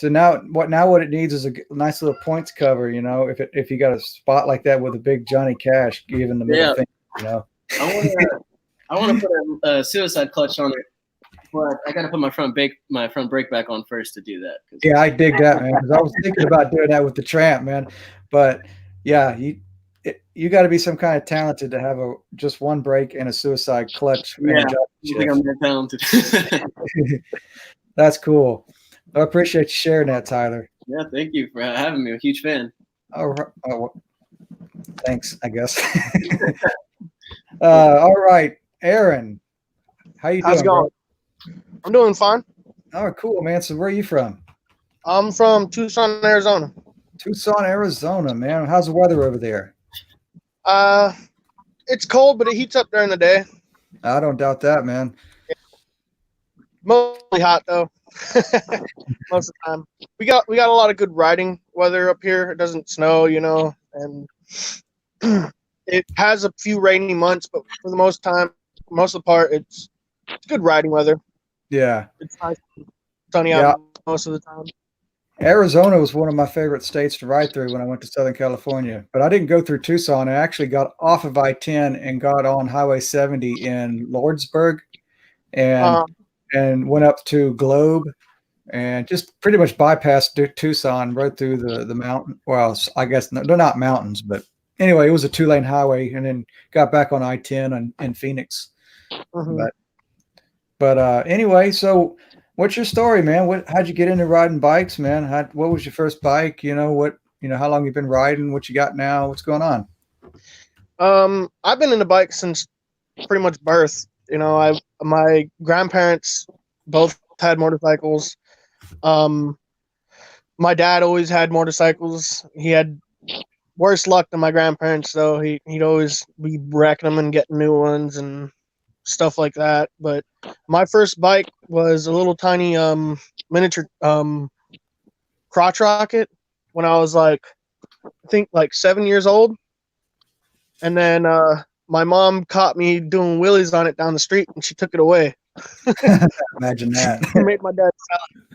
now what it needs is a nice little points cover, if you got a spot like that with a big Johnny Cash giving the middle finger, I want to put a suicide clutch on it, but I got to put my front brake back on first to do that. Yeah, I dig that, man, because I was thinking about doing that with the Tramp, man. But yeah, you got to be some kind of talented to have just one brake and a suicide clutch. Yeah, I think I'm that talented. That's cool. I appreciate you sharing that, Tyler. Yeah, thank you for having me. I'm a huge fan. Oh, thanks, I guess. All right, Aaron, how you doing? How's it going? Bro? I'm doing fine. Oh, cool, man. So where are you from? I'm from Tucson, Arizona. Tucson, Arizona, man. How's the weather over there? It's cold, but it heats up during the day. I don't doubt that, man. Mostly hot though. Most of the time. We got a lot of good riding weather up here. It doesn't snow, and it has a few rainy months, but for the most of the part, it's good riding weather. Yeah. It's nice, sunny out most of the time. Arizona was one of my favorite states to ride through when I went to Southern California, but I didn't go through Tucson. I actually got off of I-10 and got on Highway 70 in Lordsburg and went up to Globe and just pretty much bypassed Tucson, rode through the mountain. Well, I guess they're not mountains, but anyway, it was a 2-lane highway, and then got back on I-10 in Phoenix. Mm-hmm. But But anyway, so what's your story, man? How'd you get into riding bikes, man? What was your first bike? How long you been riding? What you got now? What's going on? I've been into bikes since pretty much birth. My grandparents both had motorcycles. My dad always had motorcycles. He had worse luck than my grandparents, though. He'd always be wrecking them and getting new ones and stuff like that. But my first bike was a little tiny miniature crotch rocket when I was I think 7 years old. And then my mom caught me doing wheelies on it down the street, and she took it away. Imagine that. Made my dad sell it.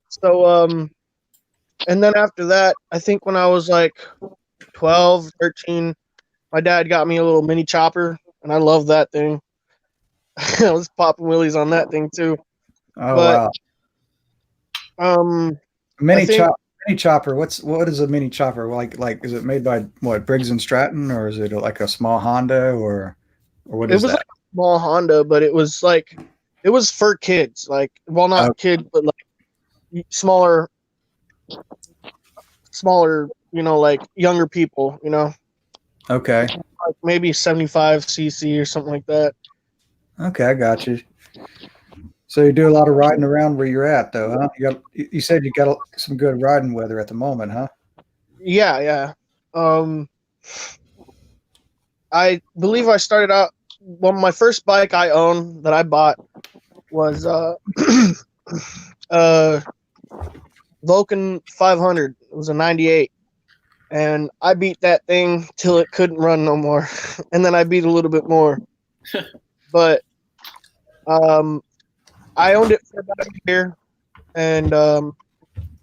So and then after that, I think when I was 12, 13, my dad got me a little mini chopper, and I love that thing. I was popping wheelies on that thing too. Oh, wow. Mini chopper. What is a mini chopper? Like is it made by what, Briggs and Stratton, or is it like a small Honda, or what is that? It was like a small Honda, but it was for kids. Not kids, but smaller, younger people, Okay. Maybe 75 cc or something like that. Okay, I got you. So you do a lot of riding around where you're at, though, huh? You said you got some good riding weather at the moment, huh? Yeah. I believe I started out. Well, my first bike I owned that I bought was Vulcan 500. It was a 98. And I beat that thing till it couldn't run no more. And then I beat a little bit more. But I owned it for about a year. And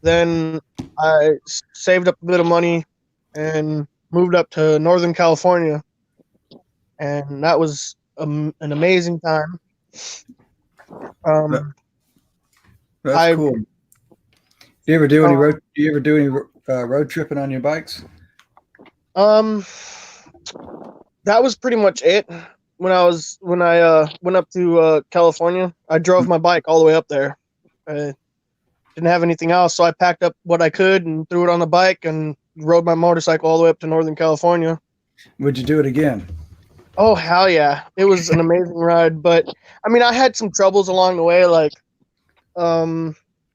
then I saved up a bit of money and moved up to Northern California. And that was an amazing time. That's cool. Do you ever do any road tripping on your bikes? That was pretty much it. When I went up to California, I drove my bike all the way up there. I didn't have anything else, so I packed up what I could and threw it on the bike and rode my motorcycle all the way up to Northern California. Would you do it again? Oh, hell yeah. It was an amazing ride. But, I had some troubles along the way,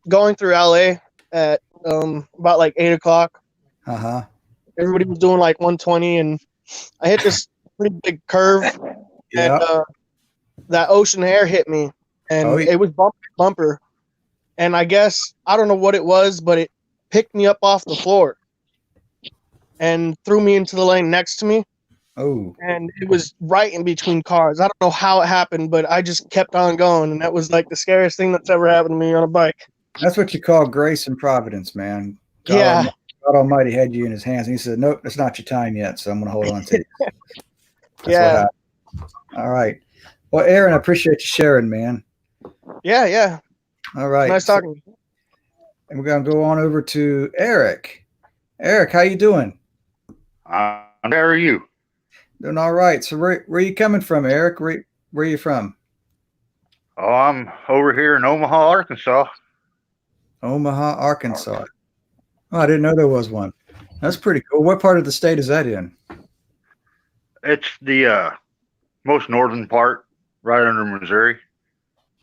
going through LA at about 8 o'clock. Uh-huh. Everybody was doing 120, and I hit this pretty big curve, and that ocean air hit me, and it was bumper. And I guess, I don't know what it was, but it picked me up off the floor and threw me into the lane next to me. Oh. And it was right in between cars. I don't know how it happened, but I just kept on going, and that was the scariest thing that's ever happened to me on a bike. That's what you call grace and providence, man. God Almighty had you in his hands, and he said, nope, it's not your time yet, so I'm going to hold on to you. Yeah. All right. Well, Aaron, I appreciate you sharing, man. Yeah. All right. Nice talking to you. And we're going to go on over to Eric. Eric, how you doing? How are you? Doing all right. So where are you coming from, Eric? Where are you from? Oh, I'm over here in Omaha, Arkansas. Omaha, Arkansas. Oh, I didn't know there was one. That's pretty cool. What part of the state is that in? It's the most northern part, right under Missouri.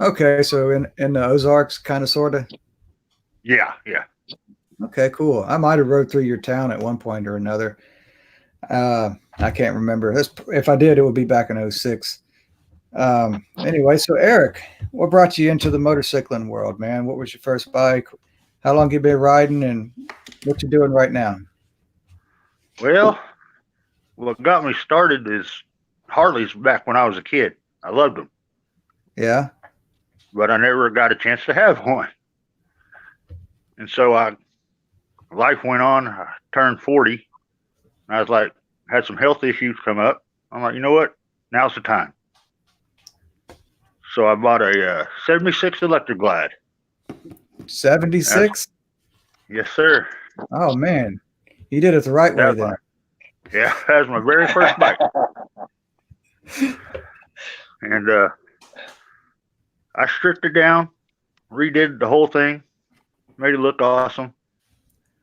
Okay, so in the Ozarks, kind of, sort of? Yeah. Okay, cool. I might have rode through your town at one point or another. I can't remember. If I did, it would be back in 06. Anyway, so Eric, what brought you into the motorcycling world, man? What was your first bike? How long you been riding, and what you doing right now? Well, what got me started is Harleys back when I was a kid. I loved them. Yeah. But I never got a chance to have one. And so life went on. I turned 40. And I was had some health issues come up. I'm like, you know what? Now's the time. So I bought a 76 Electric Glide. 76? Yes, sir. Oh, man. You did it the right way then. Yeah, that was my very first bike. And I stripped it down, redid the whole thing, made it look awesome.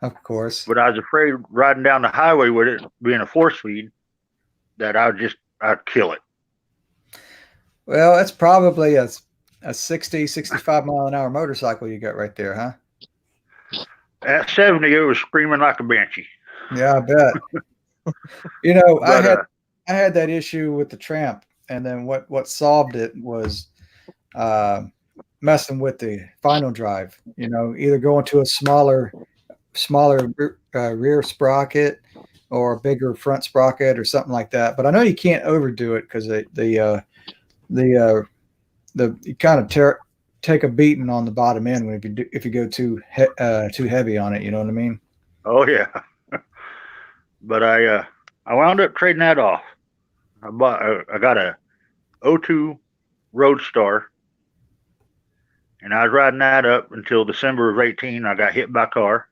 Of course. But I was afraid riding down the highway with it being a 4-speed that I'd kill it. Well, it's probably a 60, 65 mile an hour motorcycle you got right there, huh? At 70, it was screaming like a banshee. Yeah, I bet. You know, But, I had that issue with the Tramp, and then what solved it was messing with the final drive. You know, either going to a smaller rear sprocket or a bigger front sprocket or something like that. But I know you can't overdo it because you kind of take a beating on the bottom end if you go too heavy on it. You know what I mean? oh yeah. But I wound up trading that off. I got a 02 Roadstar, and I was riding that up until December of 18. I got hit by a car.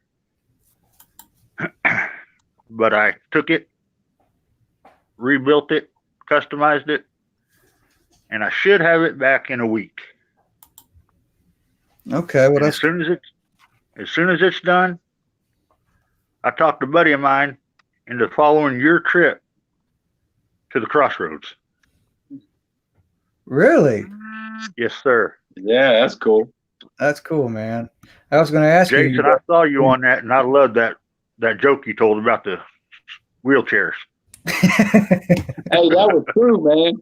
But I took it, rebuilt it, customized it, and I should have it back in a week. Okay, well, as soon as it's done, I talked to a buddy of mine into following your trip to the Crossroads. Really? Yes, sir. Yeah, that's cool. That's cool, man. I was going to ask Jason, you. I saw you on that, and I loved that joke you told about the wheelchairs. Hey, that was true, man.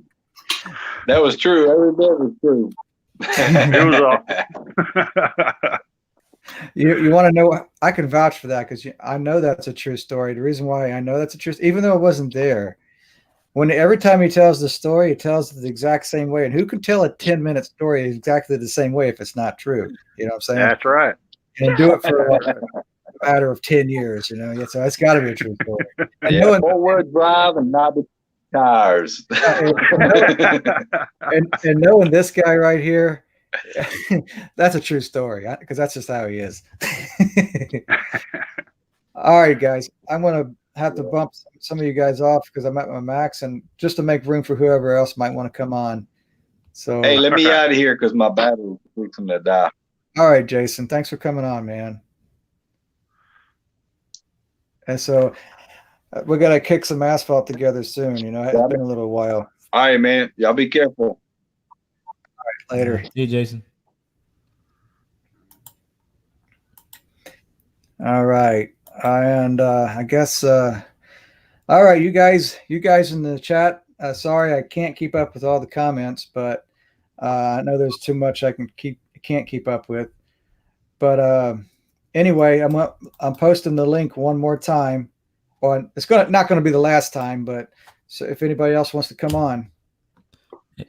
That was true. Every bit was true. It was awesome. You want to know? I can vouch for that because I know that's a true story. The reason why I know that's a true, even though it wasn't there, every time he tells the story, he tells it the exact same way. And who can tell a 10-minute story exactly the same way if it's not true? You know what I'm saying? That's right. And do it for a matter of 10 years. You know, so it's got to be a true story. And yeah, four-wheel drive and not the tires. and knowing this guy right here, that's a true story because that's just how he is. All right, guys, I'm going to have to bump some of you guys off because I'm at my max, and just to make room for whoever else might want to come on. So, hey, let me out of here because my battery's fixing to die. All right, Jason, thanks for coming on, man. And so we got to kick some asphalt together soon. You know, it's been a little while. All right, man. Y'all be careful. All right, later. See you, Jason. All right. And I guess, all right, you guys in the chat, sorry, I can't keep up with all the comments, but I know there's too much I can't keep up with. But anyway, I'm posting the link one more time. Well, it's not going to be the last time, but so if anybody else wants to come on.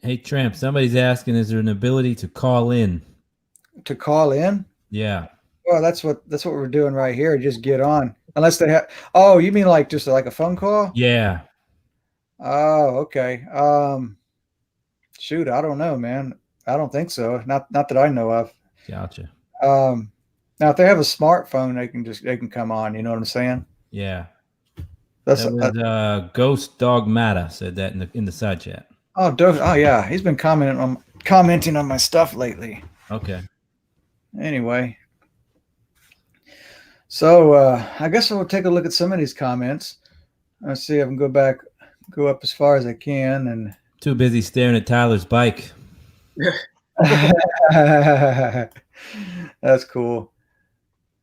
Hey, Tramp, somebody's asking, is there an ability to call in? To call in? Yeah. Well, that's what we're doing right here. Just get on. Unless they have. Oh, you mean like just like a phone call? Yeah. Oh, okay. Shoot, I don't know, man. I don't think so. Not that I know of. Gotcha. Now, if they have a smartphone, they can come on. You know what I'm saying? Yeah. That's Ghost Dog Matta said that in the side chat. Oh, yeah. He's been commenting on my stuff lately. Okay. Anyway. So I guess I'll take a look at some of these comments. Let's see if I can go up as far as I can. And too busy staring at Tyler's bike. That's cool.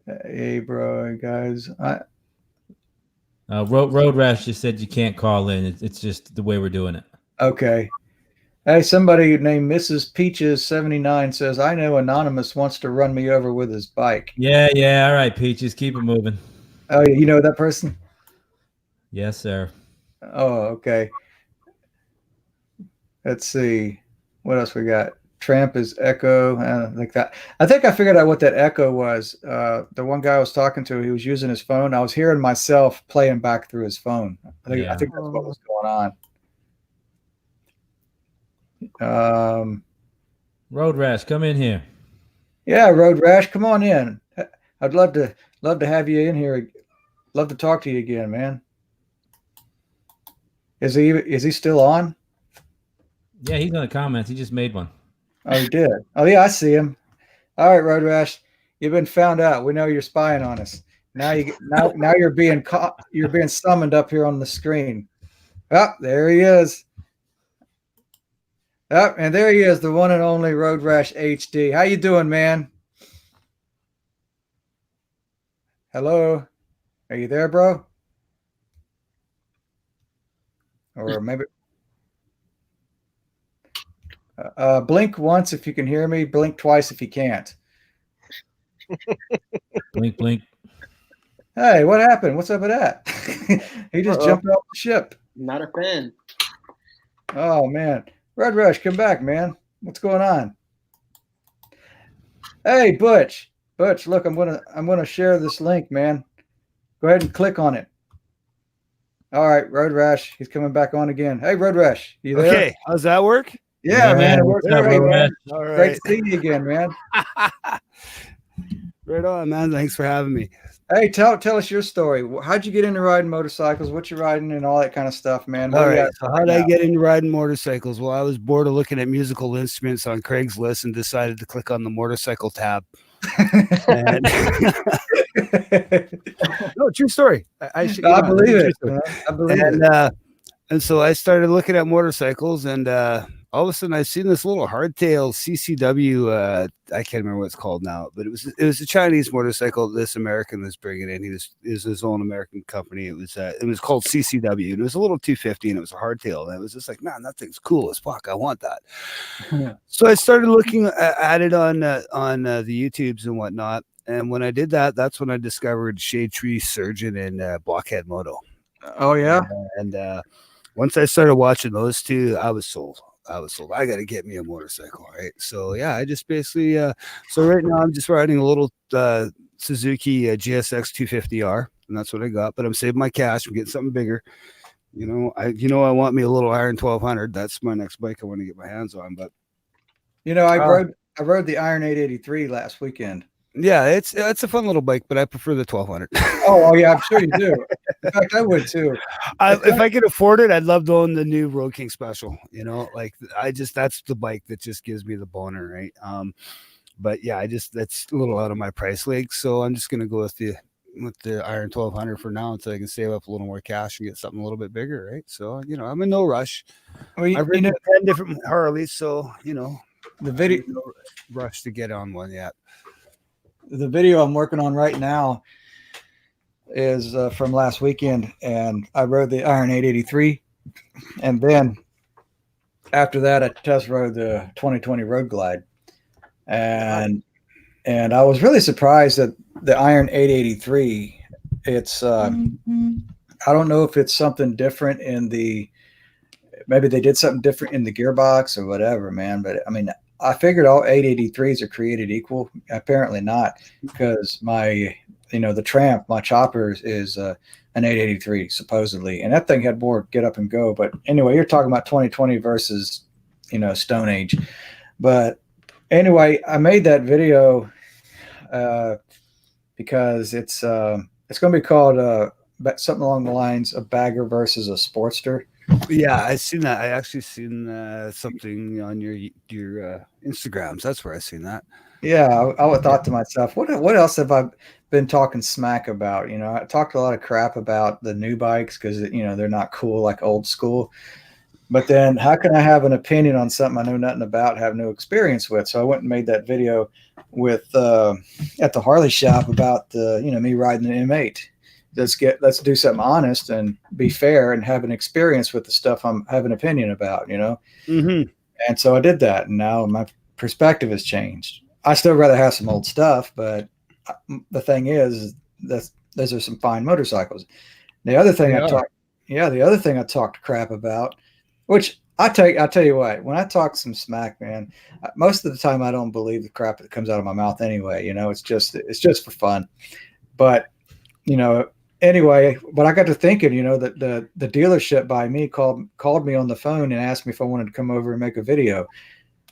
Hey, bro, guys. Road Rash just said you can't call in. It's just the way we're doing it. Okay. Hey, somebody named Mrs. Peaches 79 says, I know Anonymous wants to run me over with his bike. Yeah. All right, Peaches, keep it moving. Oh, you know that person? Yes, sir. Oh, okay. Let's see. What else we got? Tramp is Echo. Like that. I think I figured out what that Echo was. The one guy I was talking to, he was using his phone. I was hearing myself playing back through his phone. I think that's what was going on. Road Rash, come in here. Yeah, Road Rash, come on in. I'd love to have you in here. Love to talk to you again, man. Is he still on? Yeah, he's on the comments. He just made one. Oh, he did. Oh, yeah, I see him. All right, Road Rash, you've been found out. We know you're spying on us. Now you're being caught. You're being summoned up here on the screen. Oh, there he is. Oh, and there he is, the one and only Road Rash HD. How you doing, man? Hello? Are you there, bro? Or maybe blink once if you can hear me. Blink twice if you can't. Blink, blink. Hey, what happened? What's up with that? He just jumped off the ship. Not a fan. Oh, man. Red Rush, come back, man. What's going on? Hey, Butch. Butch, look, I'm gonna share this link, man. Go ahead and click on it. All right, Road Rash, he's coming back on again. Hey, Road Rash, you there? Okay, how's that work? Yeah, man, it works great, man. All right. Great to see you again, man. Right on, man. Thanks for having me. Hey, tell us your story. How'd you get into riding motorcycles? What you riding and all that kind of stuff, man? All right. So how did I get into riding motorcycles? Well, I was bored of looking at musical instruments on Craigslist and decided to click on the motorcycle tab. And no, true story. I believe it. I believe it. And so I started looking at motorcycles, and all of a sudden I seen this little hardtail CCW. I can't remember what it's called now, but it was a Chinese motorcycle this American was bringing in. He was his own American company. It was called CCW, and it was a little 250, and it was a hardtail. And it was just like, man, that thing's cool as fuck. I want that. So I started looking at it on the YouTubes and whatnot. And when I did that, that's when I discovered Shade Tree Surgeon and Blockhead Moto. Oh yeah. And once I started watching those two, I was sold. I got to get me a motorcycle, right? So yeah, I just basically so right now I'm just riding a little Suzuki GSX 250R, and that's what I got. But I'm saving my cash. I'm getting something bigger. I want me a little Iron 1200. That's my next bike I want to get my hands on. But I rode the Iron 883 last weekend. Yeah, it's a fun little bike, but I prefer the 1200. Oh yeah, I'm sure you do. In fact, I would too. If I could afford it, I'd love to own the new Road King Special. That's the bike that just gives me the boner, right? But yeah, that's a little out of my price league, so I'm just gonna go with the Iron 1200 for now until I can save up a little more cash and get something a little bit bigger, right? So I'm in no rush. I've ridden 10 different Harleys, so the video no rush to get on one yet. The video I'm working on right now is from last weekend, and I rode the Iron 883, and then after that I test rode the 2020 Road Glide, and I was really surprised that the Iron 883, it's I don't know if it's something different maybe they did something different in the gearbox or whatever, man, but I mean, I figured all 883s are created equal. Apparently not, because the Tramp, my chopper is an 883 supposedly, and that thing had more get up and go. But anyway, you're talking about 2020 versus Stone Age. But anyway, I made that video because it's going to be called something along the lines of Bagger versus a Sportster. Yeah, I seen that. I actually seen something on your Instagrams. That's where I seen that. Yeah, I thought to myself, what else have I been talking smack about? I talked a lot of crap about the new bikes because they're not cool like old school. But then how can I have an opinion on something I know nothing about, have no experience with? So I went and made that video with at the Harley shop about me riding an M8. Let's do something honest and be fair and have an experience with the stuff I have an opinion about, Mm-hmm. And so I did that, and now my perspective has changed. I still rather have some old stuff, but the thing is that those are some fine motorcycles. The other thing I talked crap about, which I tell you what, when I talk some smack, man, most of the time I don't believe the crap that comes out of my mouth anyway. It's just for fun, but anyway, but I got to thinking, that the dealership by me called me on the phone and asked me if I wanted to come over and make a video.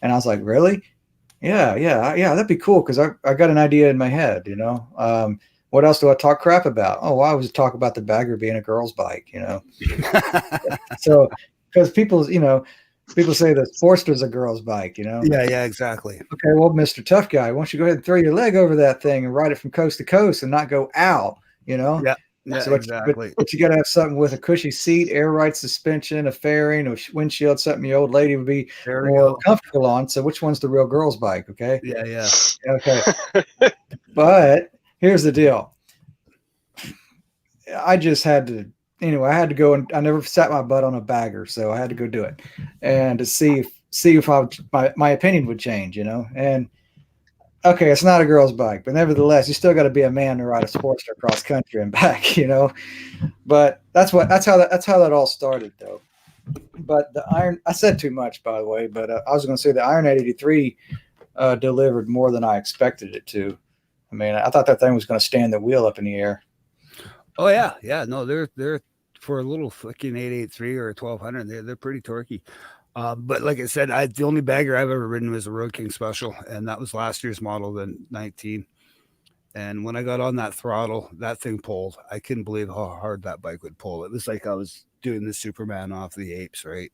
And I was like, really? Yeah, that'd be cool. Cause I got an idea in my head, what else do I talk crap about? Oh, well, I was talking about the Bagger being a girl's bike, So, cause people, people say the Sportster's a girl's bike, you know? Yeah, exactly. Okay, well, Mr. Tough Guy, why don't you go ahead and throw your leg over that thing and ride it from coast to coast and not go ow, you know? Yeah, So exactly. But you got to have something with a cushy seat, air ride suspension, a fairing, a windshield, something your old lady would be more comfortable on. So which one's the real girl's bike? Okay. Yeah. Okay. But here's the deal. I just had to, anyway, I had to go, and I never sat my butt on a bagger, so I had to go do it and to see if my opinion would change, you know. And okay, it's not a girl's bike, but nevertheless, you still got to be a man to ride a Sportster across country and back, you know. But that's how that all started, though. But the iron, I said too much, by the way. But I was going to say the Iron 883 delivered more than I expected it to. I mean, I thought that thing was going to stand the wheel up in the air. Oh yeah. No, they're for a little fucking 883 or a 1200. They're pretty torquey. But like I said, the only bagger I've ever ridden was a Road King Special, and that was last year's model, the 19. And when I got on that throttle, that thing pulled. I couldn't believe how hard that bike would pull. It was like I was doing the Superman off the apes, right?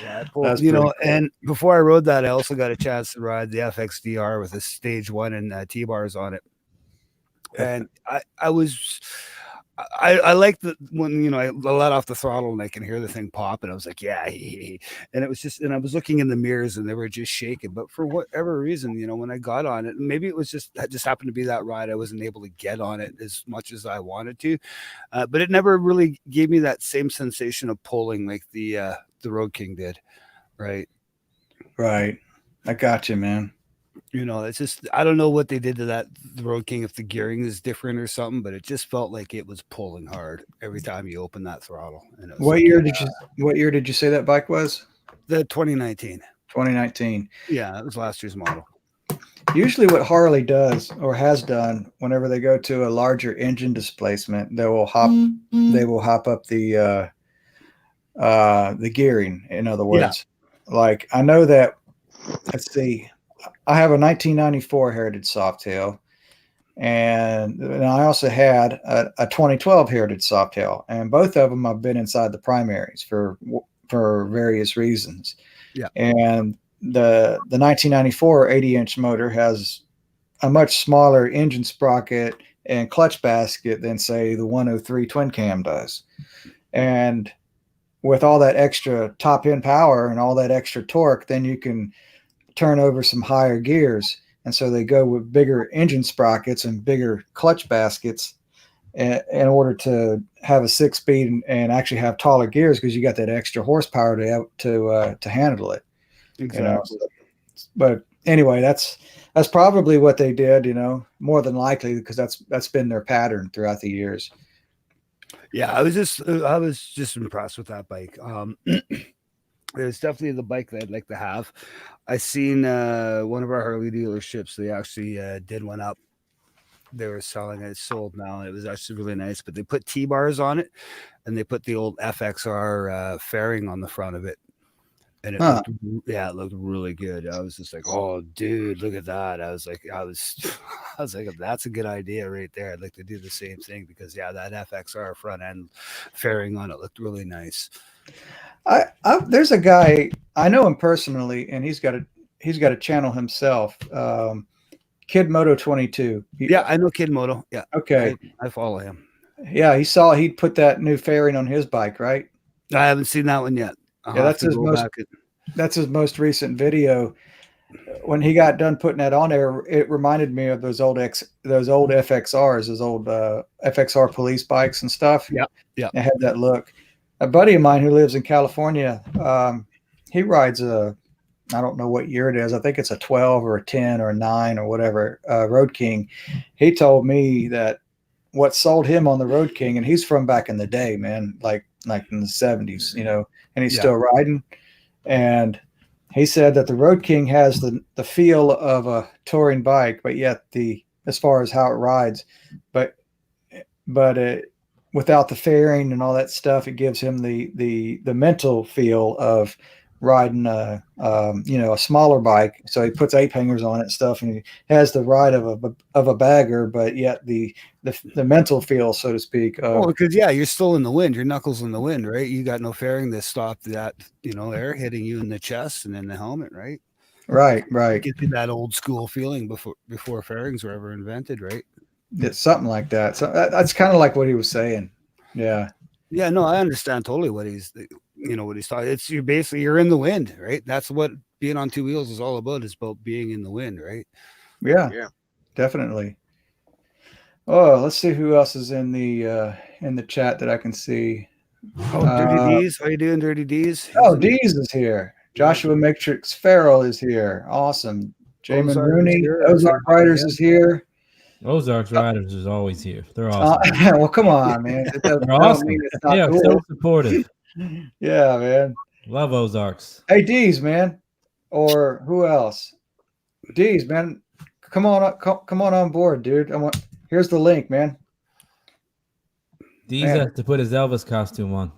Yeah, it pulled, you know. Cool. And before I rode that, I also got a chance to ride the FXDR with a stage 1 and T-bars on it. And I like the when, you know, I let off the throttle and I can hear the thing pop, and I was like, yeah. And it was just, and I was looking in the mirrors and they were just shaking. But for whatever reason, you know, when I got on it, maybe it was just happened to be that ride, I wasn't able to get on it as much as I wanted to. But it never really gave me that same sensation of pulling like the Road King did. Right. I got you, man. You know, it's just, I don't know what they did to the Road King, if the gearing is different or something, but it just felt like it was pulling hard every time you open that throttle. And it was what year did you say that bike was? The 2019. 2019. Yeah, that was last year's model. Usually what Harley does or has done whenever they go to a larger engine displacement, they will hop up the gearing, in other words. Yeah. Like, I know that, let's see, I have a 1994 Heritage Softail, and I also had a 2012 Heritage Softail, and both of them I've been inside the primaries for various reasons. Yeah. And the 1994 80-inch motor has a much smaller engine sprocket and clutch basket than, say, the 103 twin cam does. And with all that extra top end power and all that extra torque, then you can turn over some higher gears. And so they go with bigger engine sprockets and bigger clutch baskets in order to have a 6-speed and actually have taller gears, because you got that extra horsepower to handle it. Exactly. You know? But anyway, that's probably what they did, you know, more than likely, because that's been their pattern throughout the years. Yeah, I was just impressed with that bike. It's definitely the bike that I'd like to have. I seen one of our Harley dealerships, they actually did one up. They were selling it. It's sold now. It was actually really nice, but they put T-bars on it, and they put the old FXR fairing on the front of it. And it looked really good. I was just like, oh, dude, look at that. I was like, that's a good idea right there. I'd like to do the same thing, because that FXR front end fairing on it looked really nice. There's a guy, I know him personally, and he's got a channel himself, Kid Moto 22. Yeah, I know Kid Moto. Yeah. Okay. I follow him. Yeah, he'd put that new fairing on his bike, right? I haven't seen that one yet. That's his most recent video. When he got done putting that on there, it reminded me of those old FXRs, those old FXR police bikes and stuff. Yeah. It had that look. A buddy of mine who lives in California, he rides I don't know what year it is. I think it's a 12 or a 10 or a 9 or whatever, Road King. He told me that what sold him on the Road King, and he's from back in the day, man, like in the 70s, you know, and he's still riding. And he said that the Road King has the feel of a touring bike, but yet as far as how it rides, but without the fairing and all that stuff, it gives him the mental feel of riding a smaller bike. So he puts ape hangers on it and stuff, and he has the ride of a bagger, but yet the mental feel, so to speak. Well, because you're still in the wind. Your knuckles in the wind, right? You got no fairing to stop that, air hitting you in the chest and in the helmet, right? Right. Gives you that old school feeling before fairings were ever invented, right? It's something like that. So that's kind of like what he was saying. Yeah. Yeah, no, I understand totally what he's talking. It's you're in the wind, right? That's what being on two wheels is all about. Is about being in the wind, right? Yeah. Definitely. Oh, let's see who else is in the chat that I can see. Oh, Dirty D's. How you doing, Dirty D's? Oh, D's is here. Joshua Matrix Farrell is here. Awesome. Jamin Rooney, Ozark Riders is here. Ozark's Riders is always here. They're awesome. Well, come on, man. They're awesome. Yeah, cool. so supportive. Yeah, man. Love Ozarks. Hey, D's, man. Or who else? D's, man. Come on board, dude. Here's the link, man. D's has to put his Elvis costume on.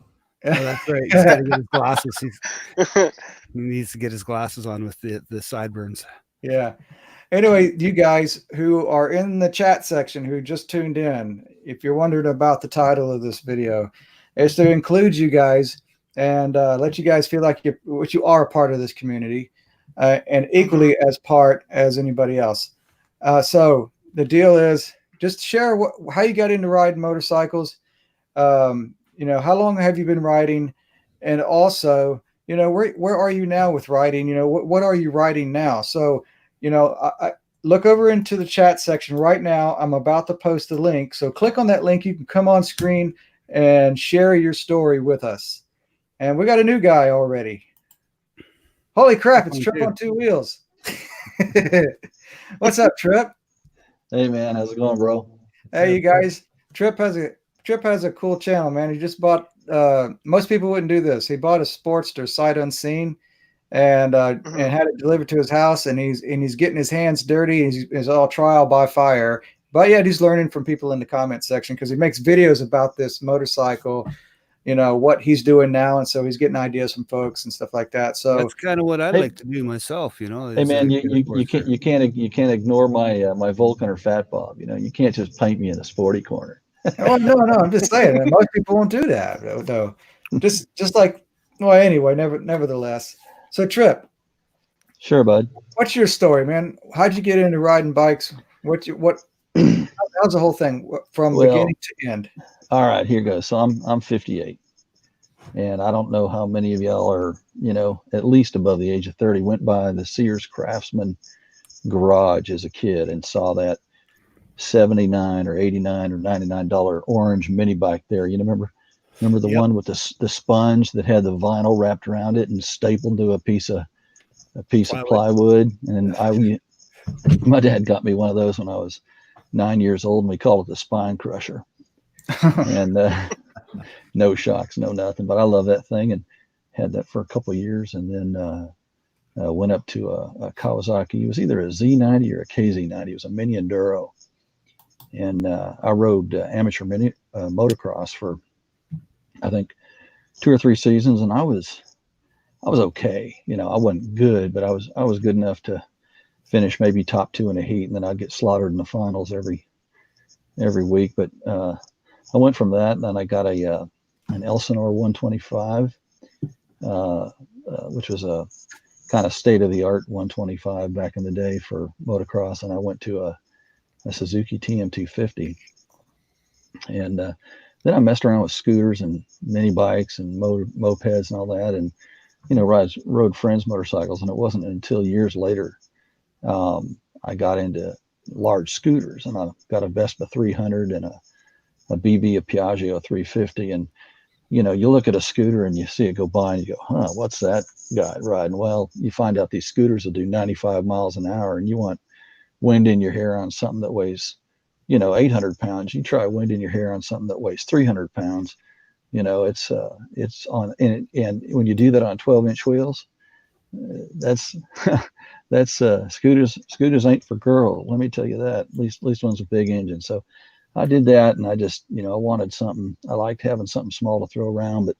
Oh, that's right. He's got to get his glasses. He needs to get his glasses on with the sideburns. Yeah. Anyway, you guys who are in the chat section who just tuned in, if you're wondering about the title of this video, is to include you guys and let you guys feel like you are a part of this community and equally as part as anybody else. So the deal is just share how you got into riding motorcycles. How long have you been riding? And also, where are you now with riding? What are you riding now? So, I look over into the chat section right now. I'm about to post the link. So click on that link. You can come on screen and share your story with us. And we got a new guy already. Holy crap. It's Trip on Two Wheels. What's up, Trip? Hey, man. How's it going, bro? Hey, you guys. Trip has a cool channel, man. He just bought, most people wouldn't do this. He bought a Sportster sight unseen and had it delivered to his house, and he's getting his hands dirty. And he's all trial by fire, but yet he's learning from people in the comment section because he makes videos about this motorcycle, what he's doing now, and so he's getting ideas from folks and stuff like that. So that's kind of what I'd like to do myself. Hey, man, you can't ignore my Vulcan or Fat Bob. You can't just paint me in a sporty corner. Oh no, I'm just saying that most people won't do that though. Just like, well, anyway, nevertheless. So Trip. Sure, bud. What's your story, man? How'd you get into riding bikes? How's the whole thing from beginning to end? All right, here goes. So I'm 58, and I don't know how many of y'all are, at least above the age of 30, went by the Sears Craftsman garage as a kid and saw that $79 or $89 or $99 orange mini bike there. Remember the one with the sponge that had the vinyl wrapped around it and stapled to a piece of plywood. And my dad got me one of those when I was 9 years old, and we called it the Spine Crusher. And no shocks, no nothing. But I love that thing and had that for a couple of years, and then went up to a Kawasaki. It was either a Z90 or a KZ90. It was a mini enduro. And I rode amateur motocross for, I think, 2 or 3 seasons, and I was okay. I wasn't good, but I was good enough to finish maybe top 2 in a heat, and then I'd get slaughtered in the finals every week. But I went from that, and then I got an Elsinore 125, which was a kind of state-of-the-art 125 back in the day for motocross, and I went to a Suzuki TM250, and then I messed around with scooters and mini bikes and mopeds and all that, and rode friends' motorcycles. And it wasn't until years later I got into large scooters, and I got a Vespa 300 and a BB, a Piaggio 350. And you look at a scooter and you see it go by and you go, what's that guy riding? Well, you find out these scooters will do 95 miles an hour, and you want wind in your hair on something that weighs 800 pounds. You try wind in your hair on something that weighs 300 pounds. It's on, and when you do that on 12-inch wheels, that's scooters ain't for girls. Let me tell you that. At least ones with big engines. So I did that, and I just I wanted something. I liked having something small to throw around, but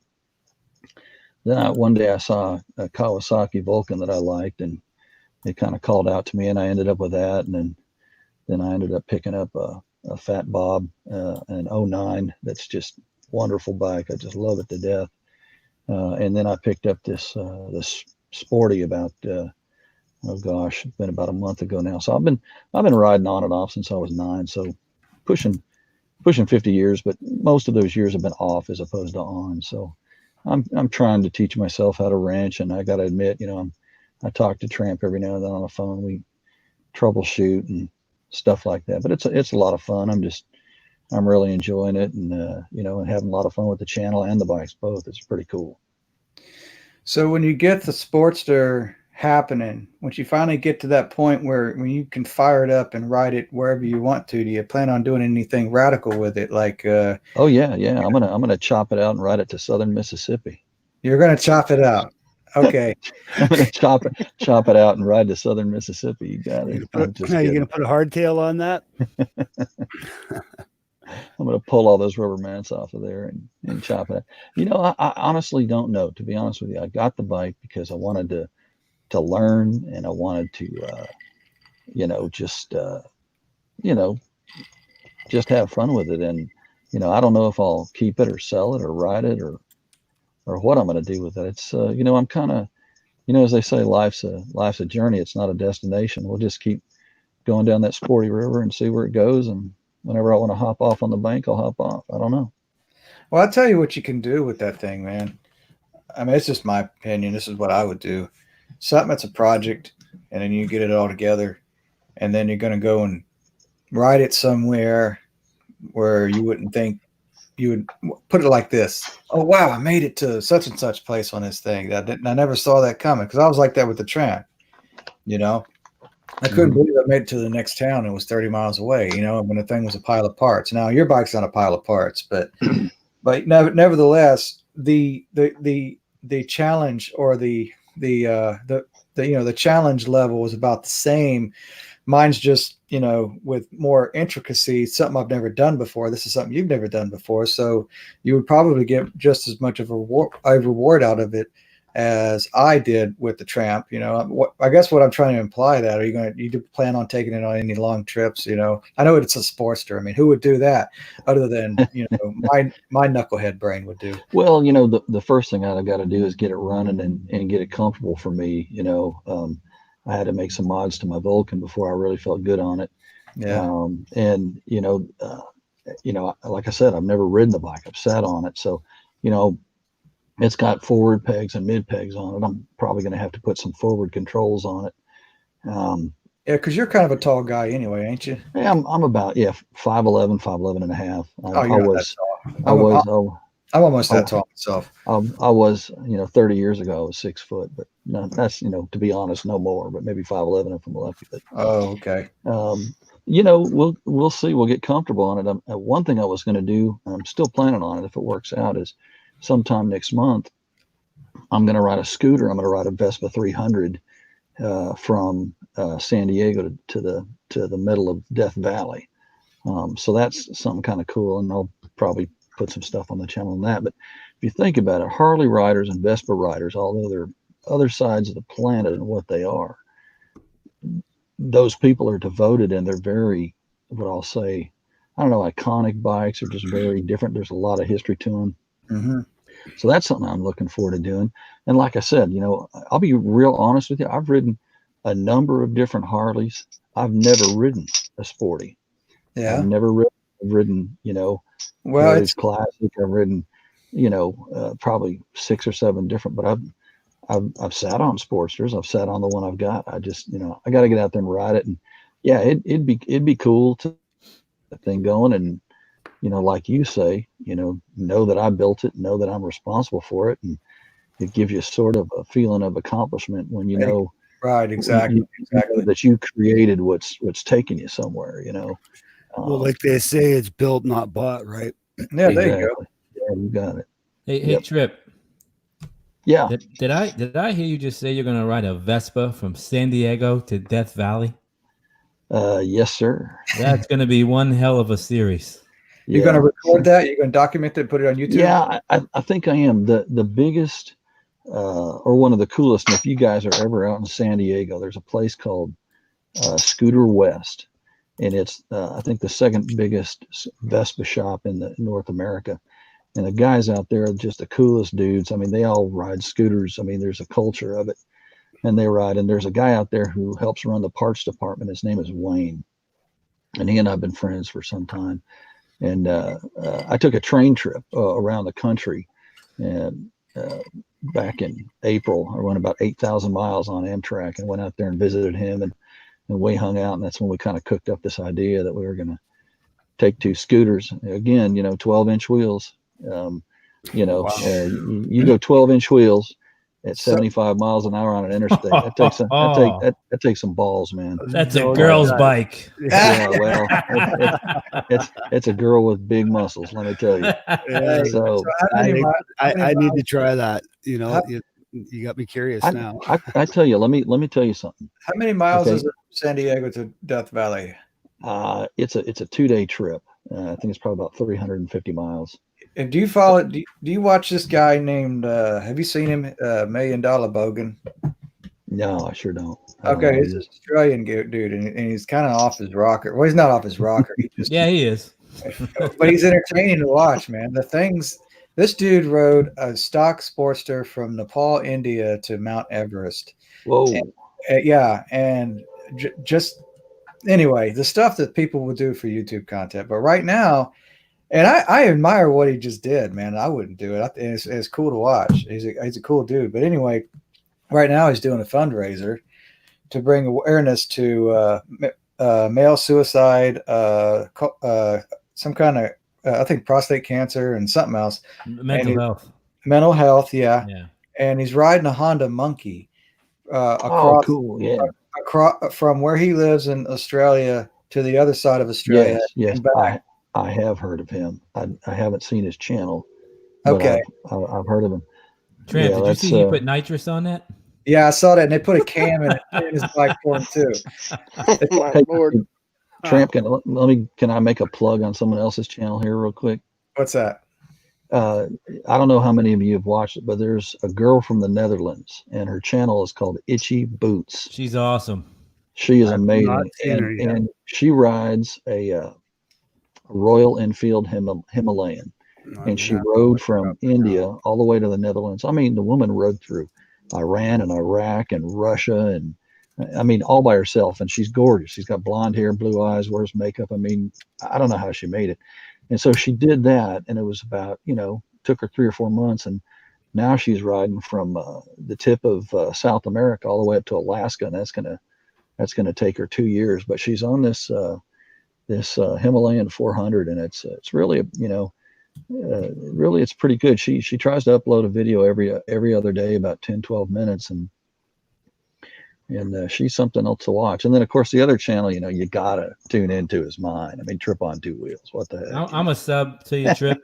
one day I saw a Kawasaki Vulcan that I liked, and it kind of called out to me, and I ended up with that. And then I ended up picking up a Fat Bob, an 09. That's just wonderful bike. I just love it to death. And then I picked up this Sporty about oh gosh, it's been about a month ago now. So I've been riding on and off since I was 9. So pushing 50 years, but most of those years have been off as opposed to on. So I'm trying to teach myself how to wrench, and I got to admit, I talk to Tramp every now and then on the phone. We troubleshoot and stuff like that, but it's a lot of fun. I'm really enjoying it, and and having a lot of fun with the channel and the bikes both. It's pretty cool. So when you get the Sportster happening, once you finally get to that point when you can fire it up and ride it wherever you want to, do you plan on doing anything radical with it? Like oh yeah, I'm gonna chop it out and ride it to southern Mississippi. You're gonna chop it out. Okay. I'm gonna chop it out and ride to southern Mississippi. You got it. Are you gonna put a hardtail on that? I'm going to pull all those rubber mats off of there and chop it out. I honestly don't know, to be honest with you. I got the bike because I wanted to learn, and I wanted to, just have fun with it. And, I don't know if I'll keep it or sell it or ride it or what I'm going to do with it. It's, I'm kind of, as they say, life's a journey. It's not a destination. We'll just keep going down that sporty river and see where it goes. And whenever I want to hop off on the bank, I'll hop off. I don't know. Well, I'll tell you what you can do with that thing, man. I mean, it's just my opinion. This is what I would do. Something that's a project, and then you get it all together, and then you're going to go and ride it somewhere where you wouldn't think you would. Put it like this. Oh, wow, I made it to such and such place on this thing. I never saw that coming, because I was like that with the Tramp, I couldn't believe I made it to the next town. It was 30 miles away, when the thing was a pile of parts. Now your bike's not a pile of parts, but nevertheless, the challenge, or the challenge level was about the same. Mine's just, with more intricacy, something I've never done before. This is something you've never done before. So you would probably get just as much of a reward out of it as I did with the Tramp. I guess what I'm trying to imply, that you plan on taking it on any long trips? I know it's a Sportster. I mean, who would do that other than my knucklehead brain would do? Well, the first thing I got to do is get it running and get it comfortable for me. I had to make some mods to my Vulcan before I really felt good on it. Yeah. Like I said, I've never ridden the bike. I've sat on it, so it's got forward pegs and mid pegs on it. I'm probably going to have to put some forward controls on it. Yeah, because you're kind of a tall guy anyway, ain't you? Yeah, I'm about 5'11" and a half. You're not that tall. I'm almost that tall myself. I was, 30 years ago, I was 6 foot, but no, that's, to be honest, no more, but maybe 5'11" if I'm lucky. But, okay. We'll see. We'll get comfortable on it. One thing I was going to do, I'm still planning on it if it works out, is sometime next month, I'm going to ride a scooter. I'm going to ride a Vespa 300 from San Diego to the middle of Death Valley. So that's something kind of cool, and I'll probably put some stuff on the channel on that. But if you think about it, Harley riders and Vespa riders, although they're other sides of the planet and what they are, those people are devoted, and they're very, what I'll say, I don't know, iconic bikes are just very different. There's a lot of history to them. Mm-hmm. So that's something I'm looking forward to doing. And like I said, I'll be real honest with you. I've ridden a number of different Harleys. I've never ridden a Sporty. Yeah. I've never ridden, well, it's classic. I've ridden, probably 6 or 7 different, but I've sat on Sportsters. I've sat on the one I've got. I just, I got to get out there and ride it. And yeah, it'd be cool to get the thing going. And, like you say, know that I built it, know that I'm responsible for it. And it gives you sort of a feeling of accomplishment when right, exactly. That you created what's taking you somewhere, Well, like they say, it's built, not bought, right? Yeah, there you go. Yeah, you got it. Hey, Trip. Yeah. Did I hear you just say you're going to ride a Vespa from San Diego to Death Valley? Yes, sir. That's going to be one hell of a series. You're going to record that? You're going to document it, put it on YouTube? Yeah, I think I am. The biggest or one of the coolest. And if you guys are ever out in San Diego, there's a place called Scooter West, and it's I think the second biggest Vespa shop in North America. And the guys out there are just the coolest dudes. I mean, they all ride scooters. I mean, there's a culture of it, and they ride. And there's a guy out there who helps run the parts department. His name is Wayne, and he and I've been friends for some time. And I took a train trip around the country, and back in April, I went about 8,000 miles on Amtrak and went out there and visited him, and we hung out. And that's when we kind of cooked up this idea that we were going to take 2 scooters. Again, 12-inch wheels. Wow. You go 12-inch wheels at 75 miles an hour on an interstate. That takes some balls, man. That's a girl's bike. Yeah, well, it's a girl with big muscles, let me tell you. So I need to try that. You got me curious now. I tell you, let me tell you something. How many miles is it from San Diego to Death Valley? It's a 2-day trip. I think it's probably about 350 miles. And do you follow? Do you watch this guy named? Have you seen him? $1 Million Bogan. No, I sure don't. Okay, he's an Australian dude, and he's kind of off his rocker. Well, he's not off his rocker. He is. But he's entertaining to watch, man. The things this dude rode a stock Sportster from Nepal, India, to Mount Everest. Whoa. And just anyway, the stuff that people would do for YouTube content. But right now. And I admire what he just did, man. I wouldn't do it. It's cool to watch. He's a cool dude. But anyway, right now he's doing a fundraiser to bring awareness to male suicide, some kind of I think prostate cancer and something else. Mental health. Mental health, yeah. And he's riding a Honda Monkey across, cool, yeah. Across from where he lives in Australia to the other side of Australia. Yes. I have heard of him. I haven't seen his channel. Okay. I've heard of him. Tramp, did you see he put nitrous on that? Yeah, I saw that. And they put a cam in his bike for him too. My Lord. Tramp, can I make a plug on someone else's channel here real quick? What's that? I don't know how many of you have watched it, but there's a girl from the Netherlands, and her channel is called Itchy Boots. She's awesome. She is amazing. And she rides a Royal Enfield Himalayan, and she rode from India all the way to the Netherlands. I mean, the woman rode through Iran and Iraq and Russia, and I mean, all by herself. And she's gorgeous. She's got blonde hair, blue eyes, wears makeup. I mean, I don't know how she made it. And so she did that, and it was about, took her 3 or 4 months, and now she's riding from the tip of South America all the way up to Alaska, and that's gonna take her 2 years. But she's on this Himalayan 400, and it's really really it's pretty good. She tries to upload a video every other day, about 10-12 minutes, and she's something else to watch. And then of course the other channel you gotta tune into is mine. I mean, Trip on 2 Wheels. What the heck? I'm a sub to you, Trip.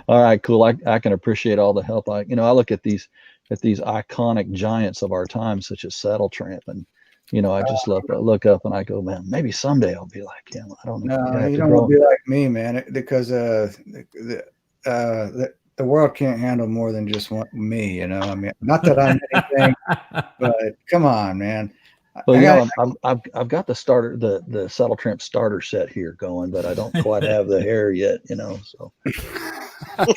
All right, cool. I can appreciate all the help. I look at these iconic giants of our time, such as SaddleTramp, and I just look up and I go, man, maybe someday I'll be like him. I don't know. No, you don't want to be like me, man, because the world can't handle more than just me. I mean, not that I'm anything, but come on, man. Well, I've got the starter, the SaddleTramp starter set here going, but I don't quite have the hair yet. So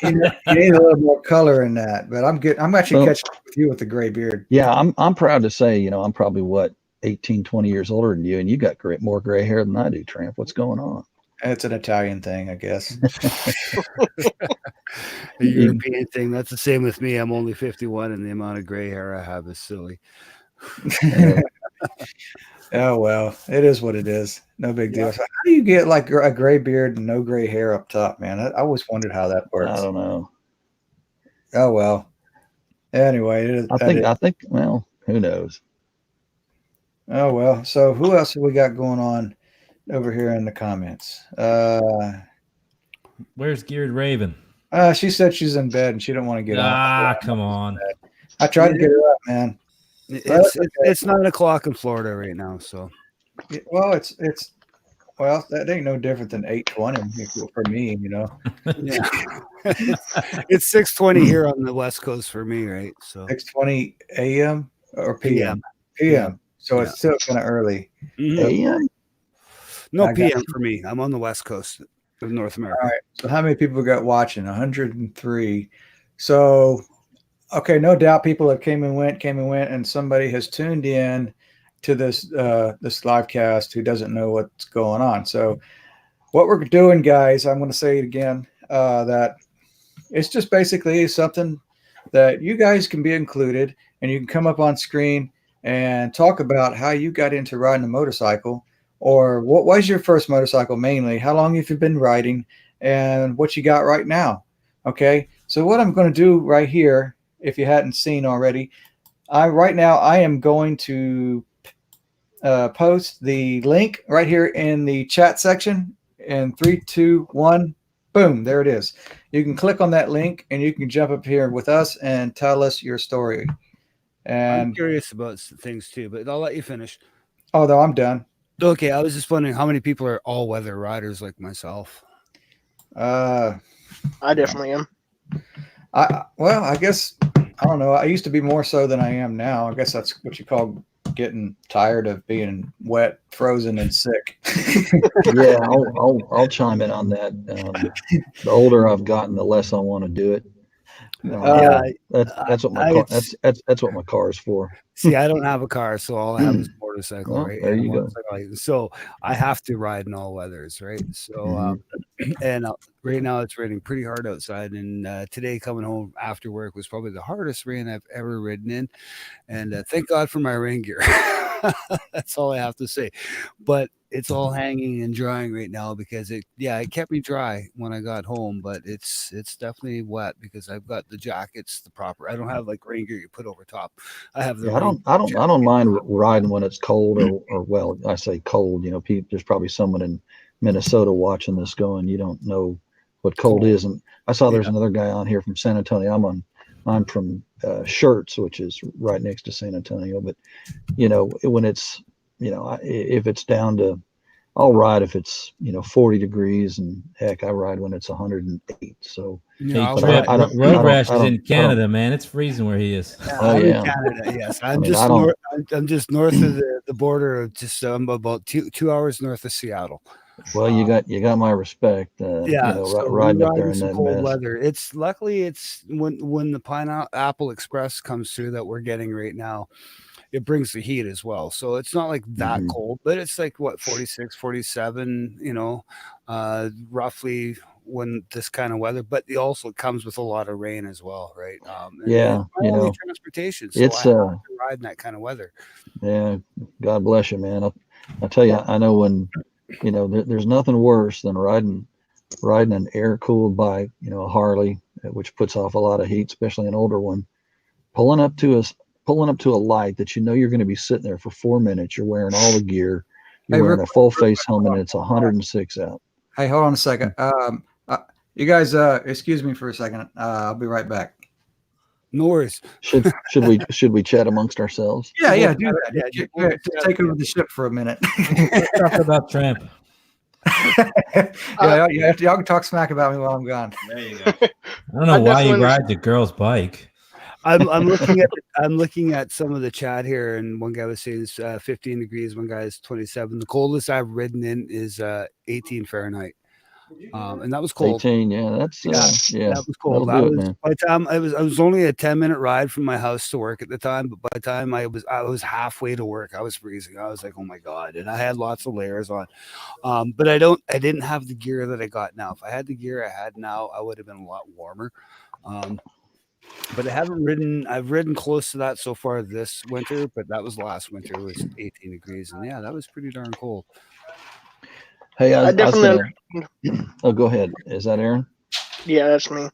you need a little more color in that. But I'm good. I'm actually catching up with you with the gray beard. Yeah, I'm proud to say, I'm probably 18, 20 years older than you, and you got more gray hair than I do, Tramp. What's going on? It's an Italian thing, I guess. A European thing. That's the same with me. I'm only 51, and the amount of gray hair I have is silly. Oh, well, it is what it is. No big deal. So how do you get like a gray beard and no gray hair up top, man? I always wondered how that works. I don't know. Oh, well. Anyway, I think, well, who knows? Oh, well. So who else have we got going on over here in the comments? Where's Geared Raven? She said she's in bed and she don't want to get up. Come on. I tried to get her up, man. It's 9 o'clock in Florida right now, so. Well, Well, that ain't no different than 8:20 for me, you know. Yeah. It's 6:20 here on the West Coast for me, right? So 6:20 a.m. or PM. PM. So it's still kind of early. AM? No, PM for me. I'm on the West Coast of North America. All right. So how many people got watching? 103. So, okay, no doubt people have came and went, and somebody has tuned in to this live cast who doesn't know what's going on. So what we're doing, guys, I'm going to say it again, that it's just basically something that you guys can be included, and you can come up on screen and talk about how you got into riding a motorcycle, or what was your first motorcycle mainly, how long have you been riding, and what you got right now. Okay, so what I'm going to do right here, if you hadn't seen already, right now I am going to post the link right here in the chat section in 3, 2, 1. Boom, there it is. You can click on that link and you can jump up here with us and tell us your story. And I'm curious about things too, but I'll let you finish. Oh, no, I'm done. Okay, I was just wondering how many people are all-weather riders like myself. I definitely am. Well, I guess, I don't know. I used to be more so than I am now. I guess that's what you call getting tired of being wet, frozen, and sick. Yeah, I'll chime in on that. The older I've gotten, the less I want to do it. That's what my car is for. See, I don't have a car, so all I have is a motorcycle, Well, right? there And you go. So I have to ride in all weathers, right? So and right now it's raining pretty hard outside, and today coming home after work was probably the hardest rain I've ever ridden in, and thank God for my rain gear. That's all I have to say. But it's all hanging and drying right now because it kept me dry when I got home, but it's definitely wet because I've got the jackets, I don't have like rain gear you put over top. I have the I don't mind riding when it's cold or well, I say cold, you know, there's probably someone in Minnesota watching this going, you don't know what cold is. And I saw there's another guy on here from San Antonio. I'm from Shirts, which is right next to San Antonio, but you know, when it's, you know, if it's down to, I'll ride if it's, you know, 40 degrees, and heck, I ride when it's 108. So Road Rash is in Canada, man. It's freezing where he is. I'm in Canada, yes. I'm just north of the border of I'm about two hours north of Seattle. Well, you got my respect. You know, so riding up there in that cold mess. weather. It's luckily when the Pineapple Express comes through that we're getting right now, it brings the heat as well. So it's not like that cold, but it's like what, 46, 47, you know, roughly when this kind of weather, but it also comes with a lot of rain as well, right? Yeah, you know, transportation. So it's I have to ride in that kind of weather. Yeah, God bless you, man. I'll tell you, I know when, you know, there's nothing worse than riding an air-cooled bike, you know, a Harley, which puts off a lot of heat, especially an older one, pulling up to a light that you know you're going to be sitting there for 4 minutes. You're wearing all the gear. You're wearing a full face helmet, and it's 106 out. Hey, hold on a second. You guys, excuse me for a second. I'll be right back. No worries. Should we chat amongst ourselves? Yeah, do that. Take over the ship for a minute. Talk about Tramp. Y'all can talk smack about me while I'm gone. There you go. I don't know why you ride the girl's bike. I'm looking at some of the chat here, and one guy was saying it's 15 degrees, one guy is 27. The coldest I've ridden in is 18 Fahrenheit. And that was cold. 18, yeah, that's that was cold. By the time I was only a 10-minute ride from my house to work at the time, but by the time I was halfway to work, I was freezing. I was like, oh my God. And I had lots of layers on. But I didn't have the gear that I got now. If I had the gear I had now, I would have been a lot warmer. But I've ridden close to that so far this winter, but that was last winter. It was 18 degrees, and yeah, that was pretty darn cold. Hey, I definitely. Oh, go ahead. Is that Aaron? Yeah, that's me.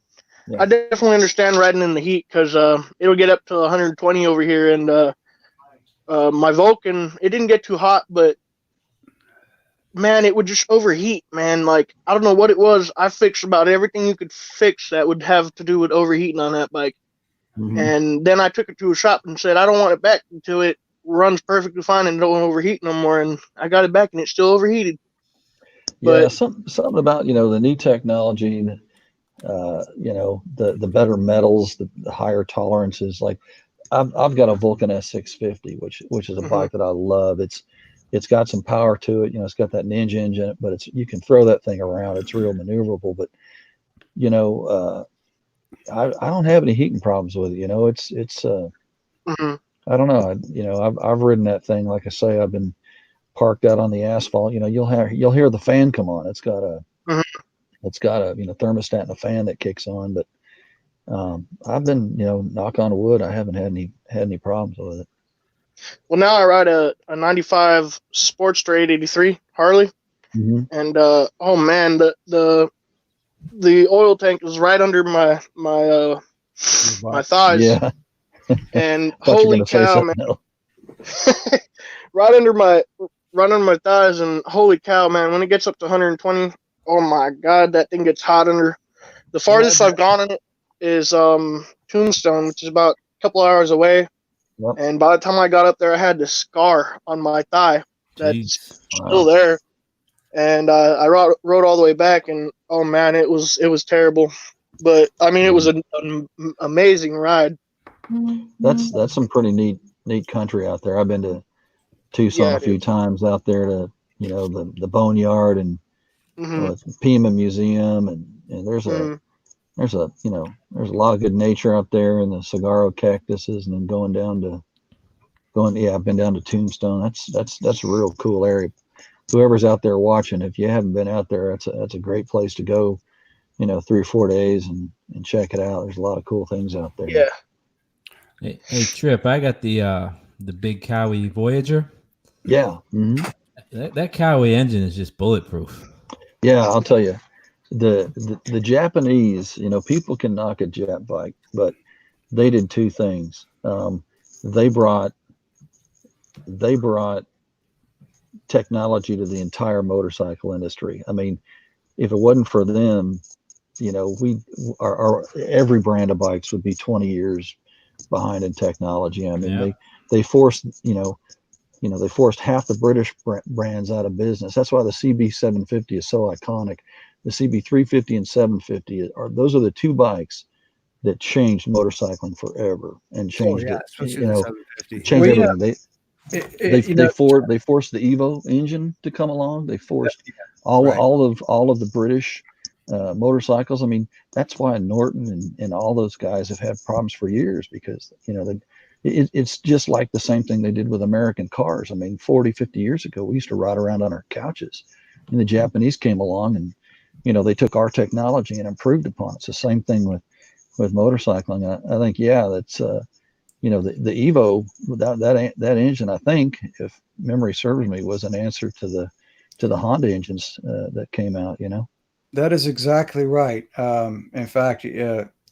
Yeah. I definitely understand riding in the heat because it'll get up to 120 over here, and my Vulcan, it didn't get too hot, but man, it would just overheat, man. Like, I don't know what it was. I fixed about everything you could fix that would have to do with overheating on that bike. Mm-hmm. And then I took it to a shop and said, I don't want it back until it runs perfectly fine and don't overheat no more. And I got it back and it's still overheated. Yeah, something about the new technology, the better metals, the higher tolerances. Like I've got a Vulcan S650, which is a bike that I love. It's got some power to it. It's got that Ninja engine in it, but you can throw that thing around. It's real maneuverable. But I don't have any heating problems with it. It's I don't know. I've ridden that thing. Like I say, I've been parked out on the asphalt. You'll hear the fan come on. It's got a thermostat and a fan that kicks on. But I've been knock on wood, I haven't had any problems with it. Well, now I ride a 95 Sportster 883 Harley, and oh man, the oil tank is right under my thighs. Yeah. And holy cow, man! right under my thighs, and holy cow, man! When it gets up to 120, oh my god, that thing gets hot under. The farthest I've gone in it is Tombstone, which is about a couple hours away. Yep. And by the time I got up there, I had this scar on my thigh that's still there. And I rode all the way back, and oh man, it was terrible. But I mean, it was an amazing ride. That's some pretty neat country out there. I've been to Tucson a few times out there to the Boneyard and Pima Museum, and there's a lot of good nature out there in the saguaro cactuses, and then I've been down to Tombstone. That's a real cool area. Whoever's out there watching, if you haven't been out there, that's a great place to go, 3 or 4 days and check it out. There's a lot of cool things out there. Yeah. Hey Trip, I got the big Cowie Voyager. Yeah. That Cowie engine is just bulletproof. Yeah, I'll tell you. The Japanese, people can knock a Jap bike, but they did two things. They brought technology to the entire motorcycle industry. I mean, if it wasn't for them, every brand of bikes would be 20 years behind in technology. I mean, they forced they forced half the British brands out of business. That's why the CB750 is so iconic. The CB350 and 750 those are the two bikes that changed motorcycling forever and changed changed everything. They forced the Evo engine to come along. They forced all of the British motorcycles. I mean, that's why Norton and all those guys have had problems for years, because it's just like the same thing they did with American cars. I mean, 40, 50 years ago, we used to ride around on our couches, and the Japanese came along and they took our technology and improved upon it. It's the same thing with motorcycling. I think that's the Evo, that engine, I think, if memory serves me, was an answer to the Honda engines that came out. That is exactly right. In fact,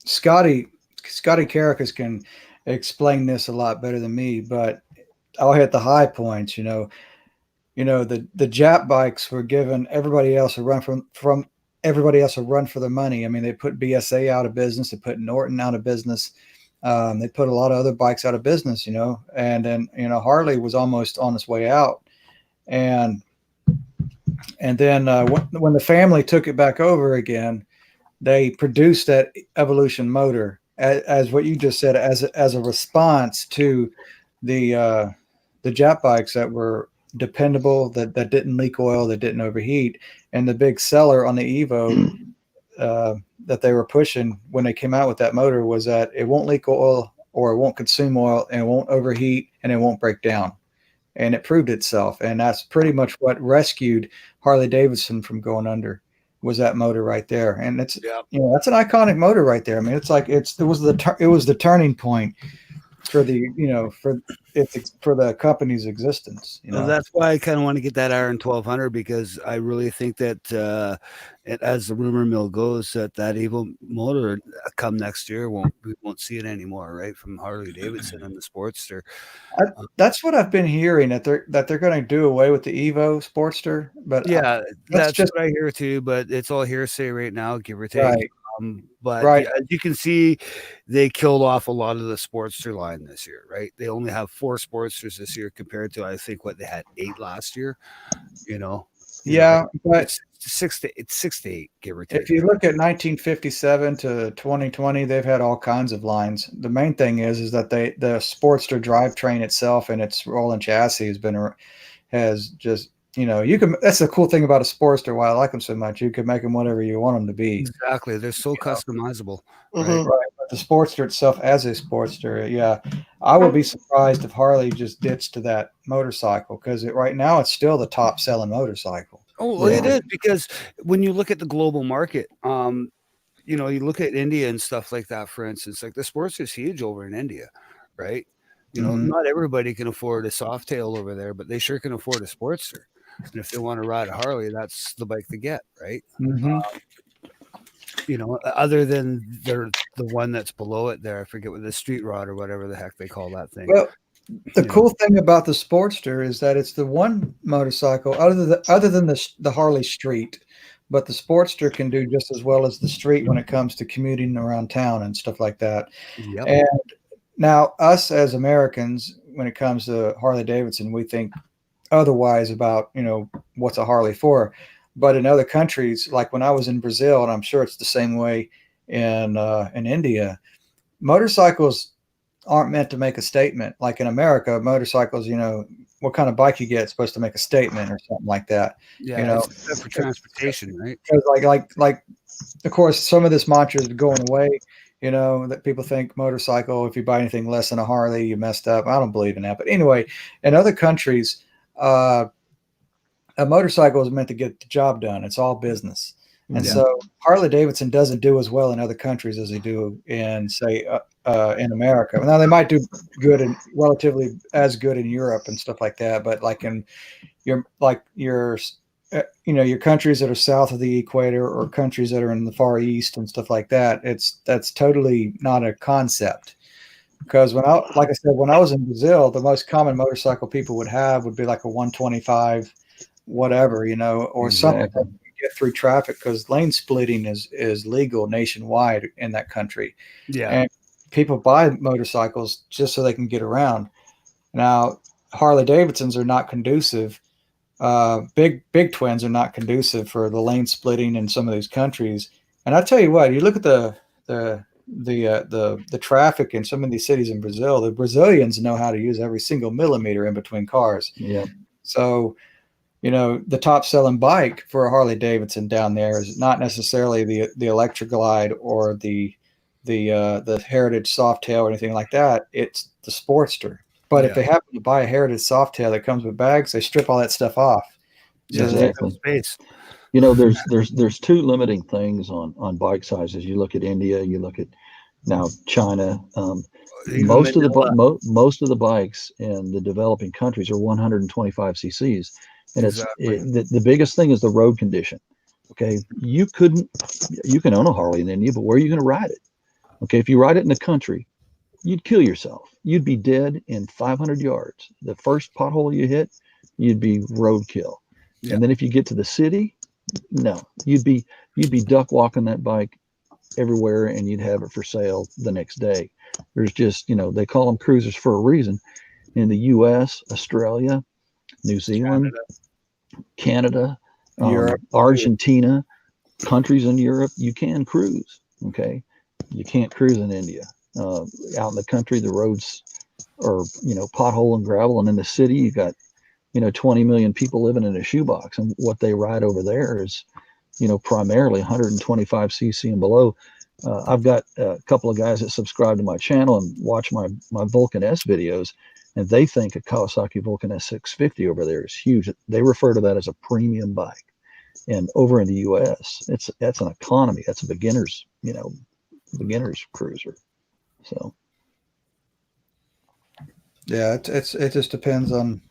Scotty Caracas can explain this a lot better than me, but I'll hit the high points. The Jap bikes were given everybody else a run from everybody else a run for their money. I mean, they put BSA out of business, they put Norton out of business. They put a lot of other bikes out of business, and then, Harley was almost on its way out. And then when the family took it back over again, they produced that Evolution motor as what you just said, as a response to the Jap bikes that were dependable, that didn't leak oil, that didn't overheat. And the big seller on the Evo that they were pushing when they came out with that motor was that it won't leak oil, or it won't consume oil, and it won't overheat, and it won't break down. And it proved itself. And that's pretty much what rescued Harley Davidson from going under, was that motor right there. And it's, that's an iconic motor right there. I mean, it was the turning point for the company's existence. Well, that's why I kind of want to get that Iron 1200, because I really think that as the rumor mill goes, that Evo motor come next year we won't see it anymore, right? From Harley Davidson and the Sportster. That's what I've been hearing, that they're going to do away with the Evo Sportster. But that's just what I hear too. But it's all hearsay right now, give or take. Right. But as you can see, they killed off a lot of the Sportster line this year, right? They only have 4 Sportsters this year compared to, I think, what they had 8 last year, Yeah, but it's 6 to 8, give or take. if you look at 1957 to 2020, they've had all kinds of lines. The main thing is that the Sportster drivetrain itself and its rolling chassis has just, you can. That's the cool thing about a Sportster. Why I like them so much, you can make them whatever you want them to be. Exactly, they're so customizable. Right. But the Sportster itself, as a Sportster, yeah, I would be surprised if Harley just ditched to that motorcycle, because right now it's still the top selling motorcycle. Oh, well, it is, because when you look at the global market, you look at India and stuff like that, for instance, like the Sportster is huge over in India, right? Not everybody can afford a Softail over there, but they sure can afford a Sportster. And if they want to ride a Harley, that's the bike to get, right? Other than the one that's below it there, I forget what, the Street Rod or whatever the heck they call that thing. Well, the cool thing about the Sportster is that it's the one motorcycle other than the Harley Street, but the Sportster can do just as well as the Street when it comes to commuting around town and stuff like that. Yep. And now us as Americans, when it comes to Harley Davidson, we think otherwise about, what's a Harley for. But in other countries, like when I was in Brazil, and I'm sure it's the same way in India, motorcycles aren't meant to make a statement. Like in America, motorcycles, what kind of bike you get is supposed to make a statement or something like that. Yeah, it's for transportation, right? Because like, of course, some of this mantra is going away. That people think motorcycle, if you buy anything less than a Harley, you messed up. I don't believe in that. But anyway, in other countries, a motorcycle is meant to get the job done. It's all business. And so Harley Davidson doesn't do as well in other countries as they do in, say, in America. Now they might do good and relatively as good in Europe and stuff like that. But like in your countries that are south of the equator or countries that are in the Far East and stuff like that, that's totally not a concept. Because when I was in Brazil, the most common motorcycle people would have would be like a 125, whatever, or something that you get through traffic, because lane splitting is legal nationwide in that country. Yeah. And people buy motorcycles just so they can get around. Now, Harley Davidsons are not conducive. Big twins are not conducive for the lane splitting in some of these countries. And I tell you what, you look at the traffic in some of these cities in Brazil. The Brazilians know how to use every single millimeter in between cars. Yeah. So, the top selling bike for a Harley Davidson down there is not necessarily the Electra Glide or the Heritage Softail or anything like that. It's the Sportster. But if they happen to buy a Heritage Softail that comes with bags, they strip all that stuff off. So exactly. Space. There's two limiting things on bike sizes. You look at India, you look at now China. Most of the bikes in the developing countries are 125 cc's, and the biggest thing is the road condition. Okay, you can own a Harley in India, but where are you going to ride it? Okay, if you ride it in the country, you'd kill yourself. You'd be dead in 500 yards. The first pothole you hit, you'd be roadkill. Yeah. And then if you get to the city, no, you'd be duck walking that bike everywhere, and you'd have it for sale the next day. There's just, they call them cruisers for a reason. In the U.S., Australia, New Zealand, Canada, Europe, Argentina, countries in Europe, you can cruise. Okay, you can't cruise in India. Out in the country, the roads are, pothole and gravel, and in the city, you got 20 million people living in a shoebox, and what they ride over there is, primarily 125 cc and below. I've got a couple of guys that subscribe to my channel and watch my Vulcan S videos, and they think a Kawasaki Vulcan S650 over there is huge. They refer to that as a premium bike. And over in the US, that's an economy. That's a beginner's cruiser. So yeah, it just depends on.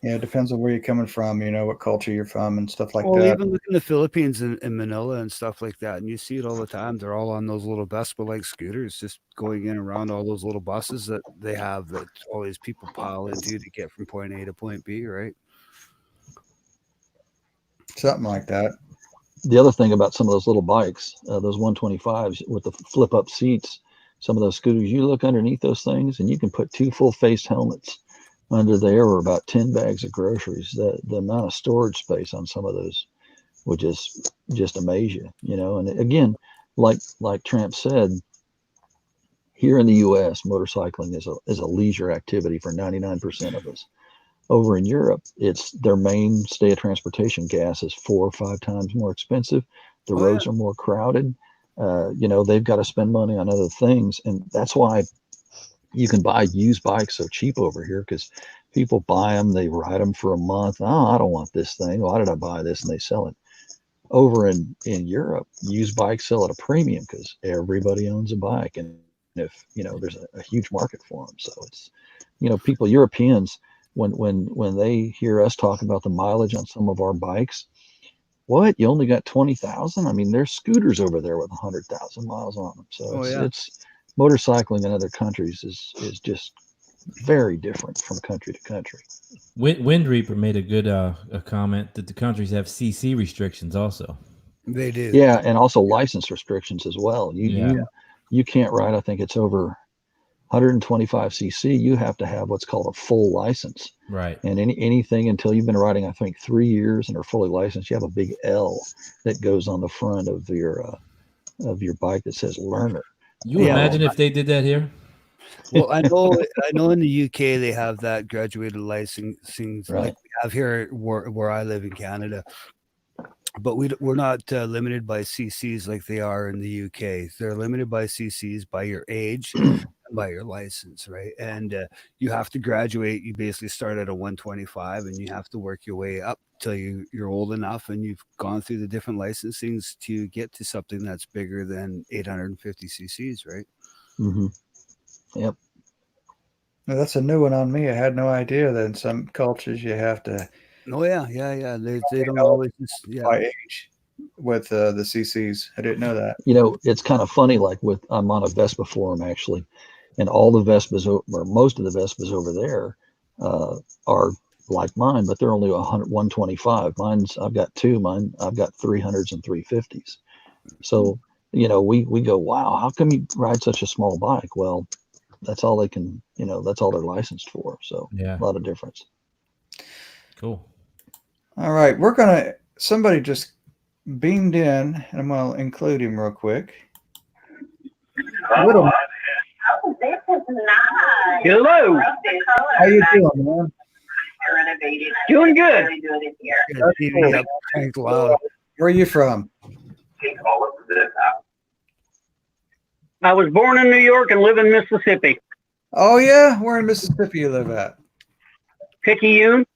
Yeah, it depends on where you're coming from, what culture you're from and stuff like that. Even look in the Philippines and Manila and stuff like that, and you see it all the time. They're all on those little Vespa-like scooters, just going in around all those little buses that they have that all these people pile into to get from point A to point B, right? Something like that. The other thing about some of those little bikes, those 125s with the flip-up seats, some of those scooters, you look underneath those things, and you can put two full-face helmets under there were about 10 bags of groceries. The amount of storage space on some of those would just amaze you, you know. And again, like Tramp said, here in the U.S., motorcycling is a leisure activity for 99% of us. Over in Europe, it's their mainstay of transportation. Gas is 4 or 5 times more expensive. The roads are more crowded. You know, they've got to spend money on other things, and that's why you can buy used bikes so cheap over here, because people buy them, they ride them for a month. Oh, I don't want this thing. Why did I buy this? And they sell it. Over in Europe, used bikes sell at a premium because everybody owns a bike, and if you know, there's a huge market for them. So it's, you know, Europeans, when they hear us talk about the mileage on some of our bikes, what, you only got 20,000? I mean, there's scooters over there with 100,000 miles on them. So it's motorcycling in other countries is just very different from country to country. Wind Reaper made a good a comment that the countries have CC restrictions also. They do. Yeah, and also license restrictions as well. You can't ride, I think it's over 125 cc. You have to have what's called a full license. Right. And anything until you've been riding, I think, 3 years and are fully licensed, you have a big L that goes on the front of your bike that says learner. You imagine if they did that here? Well, I know in the UK they have that graduated licensing like we have here where I live in Canada. But we're not limited by CCs like they are in the UK. They're limited by CCs by your age and by your license, right? And you have to graduate. You basically start at a 125 and you have to work your way up till you're old enough and you've gone through the different licensings to get to something that's bigger than 850 CCs, right? Mm-hmm. Yep. Well, that's a new one on me. I had no idea that in some cultures you have to. Oh yeah. They don't always by age with the CCs. I didn't know that. You know, it's kind of funny. Like I'm on a Vespa forum actually, and all the Vespas or most of the Vespas over there are like mine, but they're only 125. I've got 2. I've got 300s and 350s. So you know, we go, wow, how come you ride such a small bike? Well, that's all they can. You know, that's all they're licensed for. So a lot of difference. Cool. All right, somebody just beamed in, and I'm going to include him real quick. Oh, this is nice. Hello. How you doing, man? Doing good. Where are you from? I was born in New York and live in Mississippi. Oh, yeah? Where in Mississippi you live at? Picayune.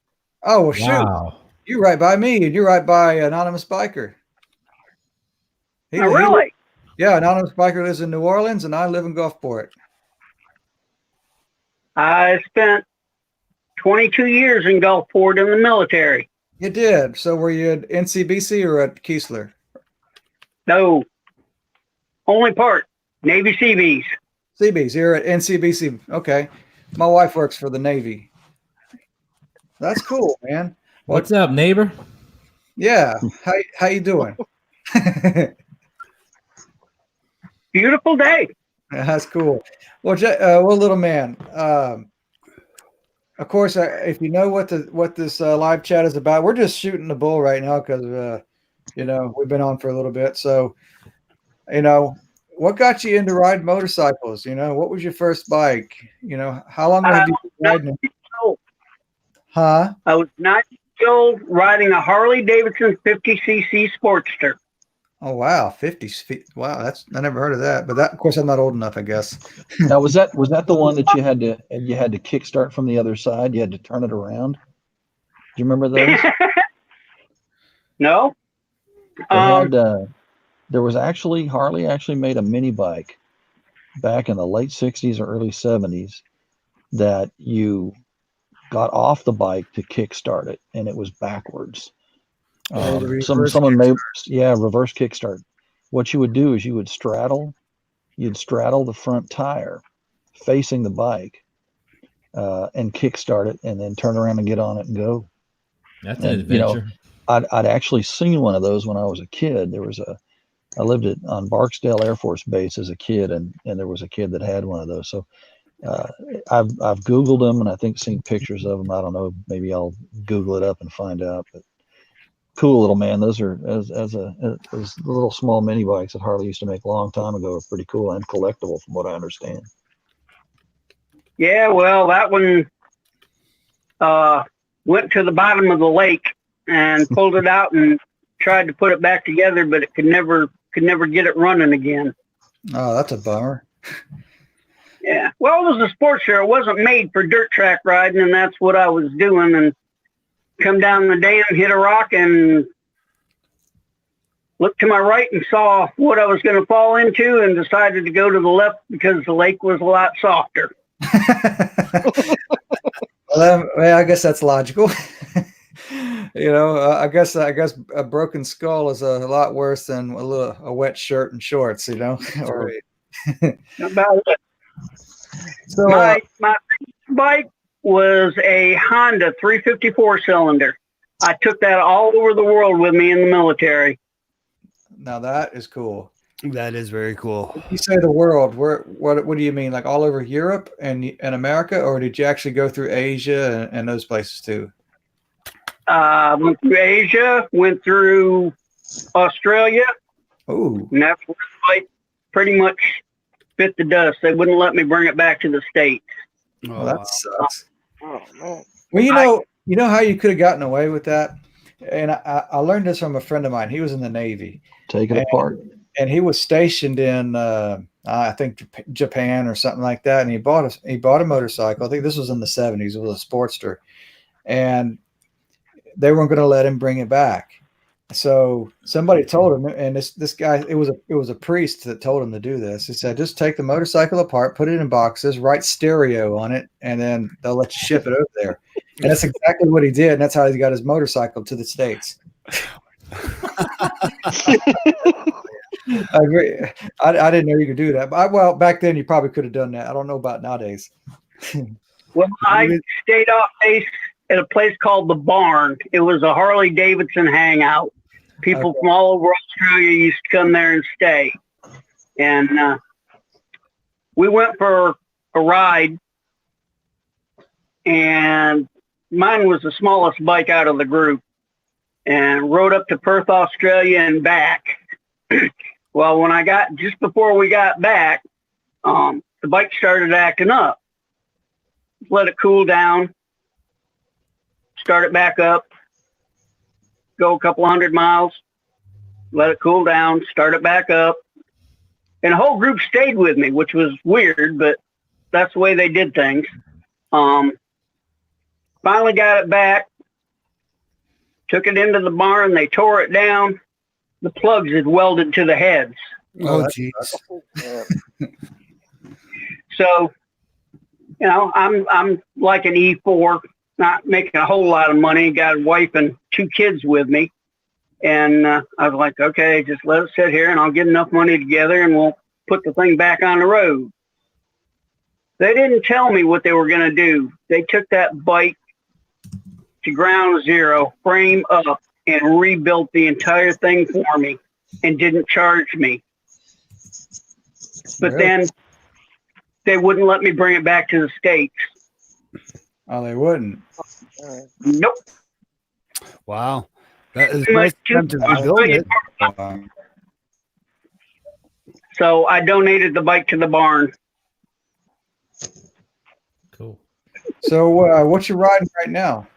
Oh, well, shoot. Wow. You're right by me, and you're right by Anonymous Biker. Really? Yeah, Anonymous Biker lives in New Orleans, and I live in Gulfport. I spent 22 years in Gulfport in the military. You did? So were you at NCBC or at Keesler? No. Only part. Navy Seabees. Seabees. You're at NCBC. Okay. My wife works for the Navy. That's cool, man. What's up, neighbor? Yeah. How you doing? Beautiful day. That's cool. Well, little man. Of course, if you know what this live chat is about, we're just shooting the bull right now because you know, we've been on for a little bit. So, you know, what got you into riding motorcycles? You know, what was your first bike? You know, how long have you been riding? Huh? I was 9 years old riding a Harley Davidson 50cc Sportster. Oh wow, 50 feet! Wow, I never heard of that. But that, of course, I'm not old enough, I guess. Now, was that the one that you had to kickstart from the other side? You had to turn it around. Do you remember those? No. There was Harley actually made a mini bike back in the late 60s or early 70s that you got off the bike to kickstart it, and it was backwards. Someone made reverse kickstart. What you would do is you'd straddle the front tire facing the bike and kickstart it, and then turn around and get on it and go. That's an adventure. You know, I'd actually seen one of those when I was a kid. I lived on Barksdale Air Force Base as a kid, and there was a kid that had one of those. So I've Googled them and I think seen pictures of them. I don't know. Maybe I'll Google it up and find out. But cool little man. Those are as little small mini bikes that Harley used to make a long time ago are pretty cool and collectible from what I understand. Yeah, well, that one went to the bottom of the lake and pulled it out and tried to put it back together, but it could never get it running again. Oh, that's a bummer. Yeah. Well, it was a sports car. It wasn't made for dirt track riding, and that's what I was doing. And come down the dam, hit a rock, and looked to my right and saw what I was going to fall into, and decided to go to the left because the lake was a lot softer. Well, I guess that's logical. I guess a broken skull is a lot worse than a wet shirt and shorts. Or, About it. So my bike was a Honda 354 cylinder. I took that all over the world with me in the military. Now that is cool. That is very cool. You say the world. What do you mean? Like all over Europe and America, or did you actually go through Asia and those places too? Went through Asia, went through Australia. Oh, and that's where the bike pretty much bit the dust. They wouldn't let me bring it back to the States. Oh, that sucks. Oh man. Well, you know how you could have gotten away with that, and I learned this from a friend of mine. He was in the Navy. Take it apart. And he was stationed in, I think Japan or something like that. And he bought a motorcycle. I think this was in the 70s. It was a Sportster, and they weren't going to let him bring it back. So somebody told him, and this guy, it was a priest that told him to do this. He said, just take the motorcycle apart, put it in boxes, write stereo on it, and then they'll let you ship it over there. And that's exactly what he did. And that's how he got his motorcycle to the States. I agree. I didn't know you could do that. But back then you probably could have done that. I don't know about nowadays. Well, I stayed off base at a place called the Barn. It was a Harley Davidson hangout. People from all over Australia used to come there and stay. And we went for a ride, and mine was the smallest bike out of the group, and rode up to Perth, Australia and back. Well, just before we got back, the bike started acting up. Let it cool down, start it back up, go a couple 100 miles, let it cool down, start it back up. And the whole group stayed with me, which was weird, but that's the way they did things. Finally got it back, took it into the barn, they tore it down. The plugs had welded to the heads. Oh, geez. So, I'm like an E4, not making a whole lot of money. Got a wife and 2 kids with me. And I was like, okay, just let it sit here and I'll get enough money together and we'll put the thing back on the road. They didn't tell me what they were going to do. They took that bike to ground zero, frame up, and rebuilt the entire thing for me and didn't charge me. But then they wouldn't let me bring it back to the States. Oh, they wouldn't? Nope. Wow. That is nice of them to rebuild it. So I donated the bike to the barn. Cool. So what you riding right now?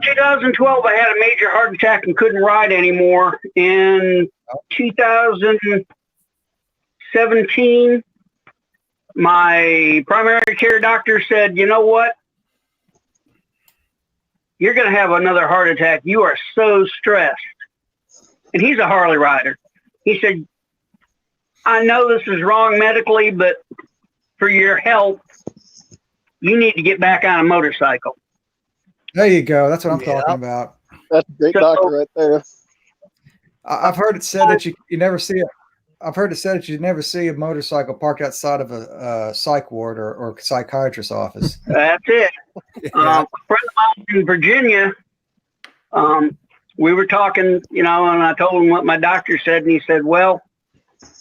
2012, I had a major heart attack and couldn't ride anymore. In 2017, my primary care doctor said, you know what? You're going to have another heart attack. You are so stressed. And he's a Harley rider. He said, I know this is wrong medically, but for your health, you need to get back on a motorcycle. There you go. That's what I'm talking about. That's a great doctor right there. I've heard it said that you never see it. I've heard it said that you never see a motorcycle parked outside of a psych ward or psychiatrist's office. That's it. A friend of mine in Virginia, we were talking, and I told him what my doctor said, and he said, well,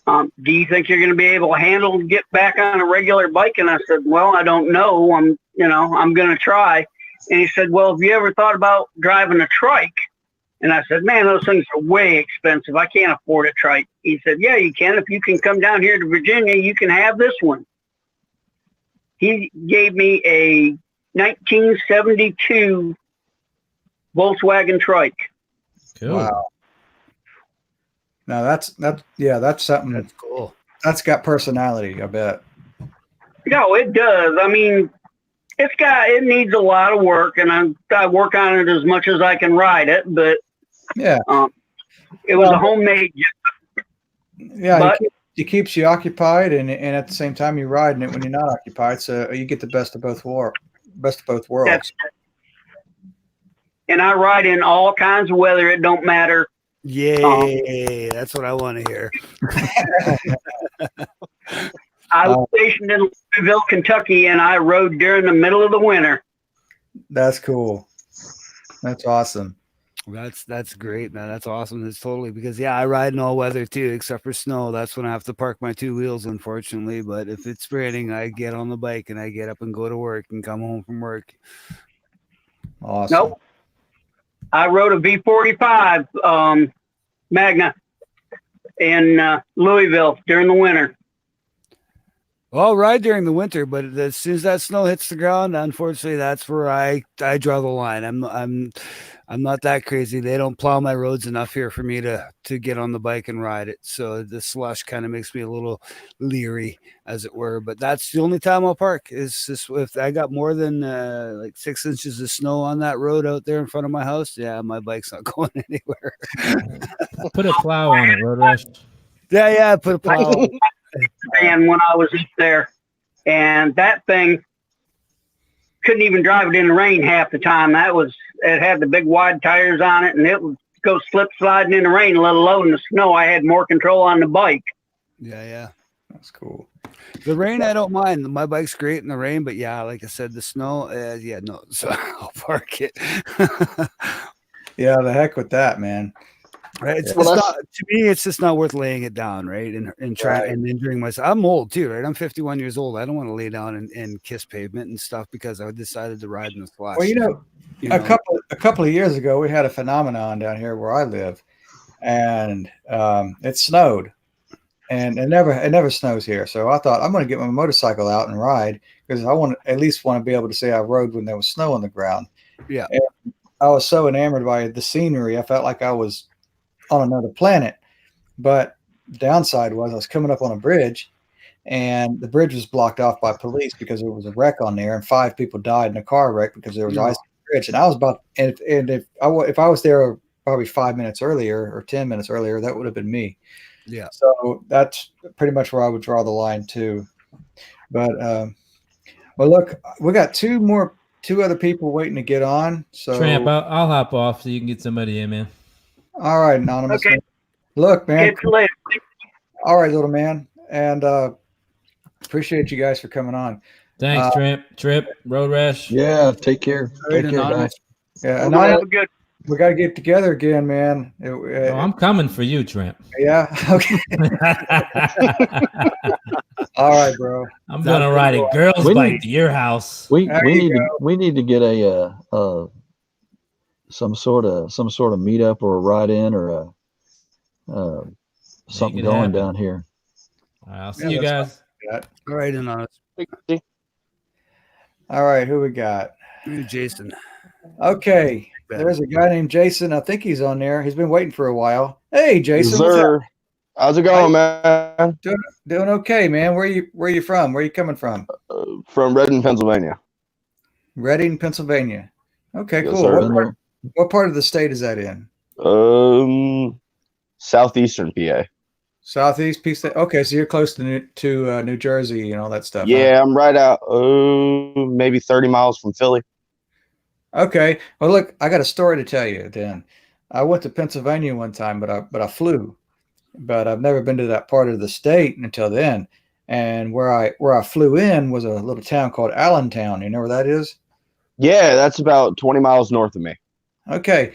Do you think you're going to be able to handle and get back on a regular bike? And I said, well, I don't know. I'm going to try. And he said, well, have you ever thought about driving a trike? And I said, man, those things are way expensive. I can't afford a trike. He said, yeah, you can. If you can come down here to Virginia, you can have this one. He gave me a 1972 Volkswagen trike. Cool. Wow. Now that's something That's cool. that's got personality, I bet. No, it does. I mean, it needs a lot of work, and I work on it as much as I can ride it. But yeah, it was a homemade. Yeah, but it keeps you occupied, and at the same time you're riding it when you're not occupied. So you get the best of both worlds. And I ride in all kinds of weather. It don't matter. Yay! That's what I want to hear. I was stationed in Louisville, Kentucky, and I rode during the middle of the winter. That's cool. That's awesome. That's great, man. That's awesome. That's totally because I ride in all weather too, except for snow. That's when I have to park my two wheels, unfortunately. But if it's raining, I get on the bike and I get up and go to work and come home from work. Awesome. Nope. I rode a V45 Magna in Louisville during the winter. Well, I'll ride during the winter, but as soon as that snow hits the ground, unfortunately, that's where I draw the line. I'm not that crazy. They don't plow my roads enough here for me to get on the bike and ride it. So the slush kind of makes me a little leery, as it were. But that's the only time I'll park is this, if I got more than like 6 inches of snow on that road out there in front of my house. Yeah, my bike's not going anywhere. Put a plow on it, Road Rash. Yeah, put a plow on it. And when I was up there, and that thing couldn't even drive it in the rain half the time. It had the big wide tires on it, and it would go slip sliding in the rain, let alone the snow. I had more control on the bike. Yeah. That's cool. The rain, I don't mind. My bike's great in the rain, but yeah, like I said, the snow, no. So I'll park it. Yeah, the heck with that, man. Right. It's not, to me, it's just not worth laying it down, right? And try and injuring myself. I'm old too, right? I'm 51 years old. I don't want to lay down and kiss pavement and stuff because I decided to ride in the slush. Well, a couple of years ago, we had a phenomenon down here where I live, and it snowed, and it never snows here. So I thought I'm going to get my motorcycle out and ride because I at least want to be able to say I rode when there was snow on the ground. Yeah. And I was so enamored by the scenery, I felt like I was on another planet. But the downside was I was coming up on a bridge, and the bridge was blocked off by police because there was a wreck on there, and 5 people died in a car wreck because there was ice on the bridge. And I was if I was there probably 5 minutes earlier or 10 minutes earlier, that would have been me. Yeah. So that's pretty much where I would draw the line too. But well, look, we got two other people waiting to get on. So Tramp, I'll hop off so you can get somebody in, man. All right, Anonymous. Okay. Look, man. Catch you later. All right, little man. And appreciate you guys for coming on. Thanks, Tramp, Trip, Road Rash. Yeah, take care. Take care, Anonymous. guys. Yeah, Well, have a good. we got to get together again, man. I'm coming for you, Tramp. Yeah. Okay. All right, bro. I'm gonna ride a girl's We bike need- to your house. We There you need to get a some sort of meetup or a ride in or something it going happen. down here. I'll see you guys. All right, Anonymous. All right, who we got? Jason. Okay, there's a guy named Jason. I think he's on there. He's been waiting for a while. Hey, Jason. what's up? Sir, how's it going, man? Doing okay, man. Where you from? Where you coming from? From Reading, Pennsylvania. Reading, Pennsylvania. Okay, Yes, cool. sir. What part of the state is that in? Southeastern PA. Southeast piece. Okay, so you're close to New Jersey and all that stuff. Yeah, I'm right out. Maybe 30 miles from Philly. Okay. Well, look, I got a story to tell you. Then I went to Pennsylvania one time, but I flew. But I've never been to that part of the state until then. And where I flew in was a little town called Allentown. You know where that is? Yeah, that's about 20 miles north of me. Okay.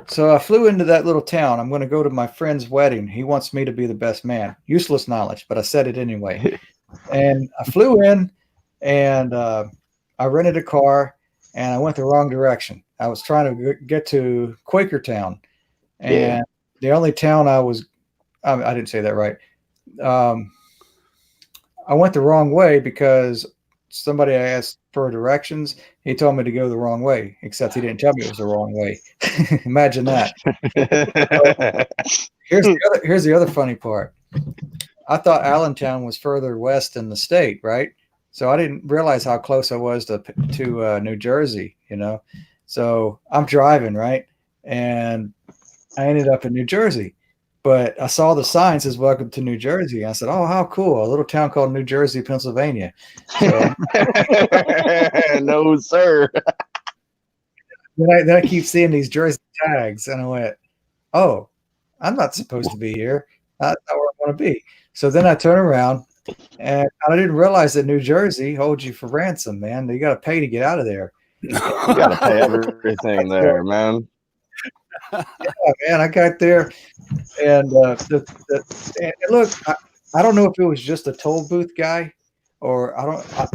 So I flew into that little town. I'm going to go to my friend's wedding. He wants me to be the best man. Useless knowledge, but I said it anyway. And I flew in, and I rented a car, and I went the wrong direction. I was trying to get to Quakertown, and the only town I didn't say that right. I went the wrong way because somebody asked for directions. He told me to go the wrong way, except he didn't tell me it was the wrong way. Imagine that. Here's the other funny part. I thought Allentown was further west in the state, right? So I didn't realize how close I was to New Jersey, you know. So I'm driving, right? And I ended up in New Jersey. But I saw the sign says "Welcome to New Jersey." I said, "Oh, how cool! A little town called New Jersey, Pennsylvania." So, no, sir. then I keep seeing these Jersey tags, and I went, "Oh, I'm not supposed to be here. That's not where I want to be." So then I turn around, and I didn't realize that New Jersey holds you for ransom, man. You got to pay to get out of there. You got to pay everything there, man. Yeah, man, I got there, and and look, I don't know if it was just a toll booth guy, or I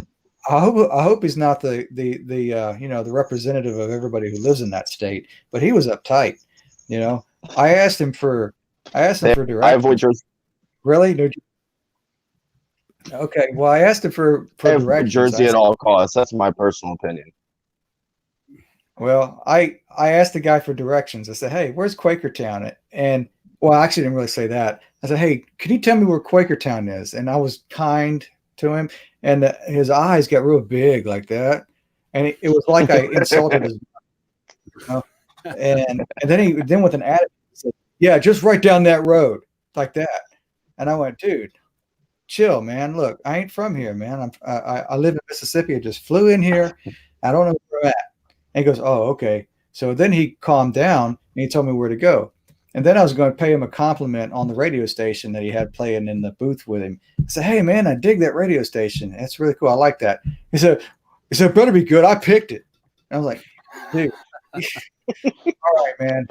hope he's not the the representative of everybody who lives in that state, but he was uptight. You know, I asked him for directions. Really? No. Okay. Well, I asked him for directions. Jersey at all costs. That's my personal opinion. Well, I asked the guy for directions. I said, "Hey, where's Quakertown?" And well, I actually didn't really say that. I said, "Hey, can you tell me where Quakertown is?" And I was kind to him, and his eyes got real big like that, and it was like I insulted his. You know? And then with an attitude, he said, "Yeah, just right down that road, like that." And I went, "Dude, chill, man. Look, I ain't from here, man. I live in Mississippi. I just flew in here. I don't know where I'm at." And he goes, "Oh, okay." So then he calmed down and he told me where to go. And then I was going to pay him a compliment on the radio station that he had playing in the booth with him. I said, "Hey, man, I dig that radio station. That's really cool. I like that." He said, "It better be good. I picked it." And I was like, "Dude, all right, man."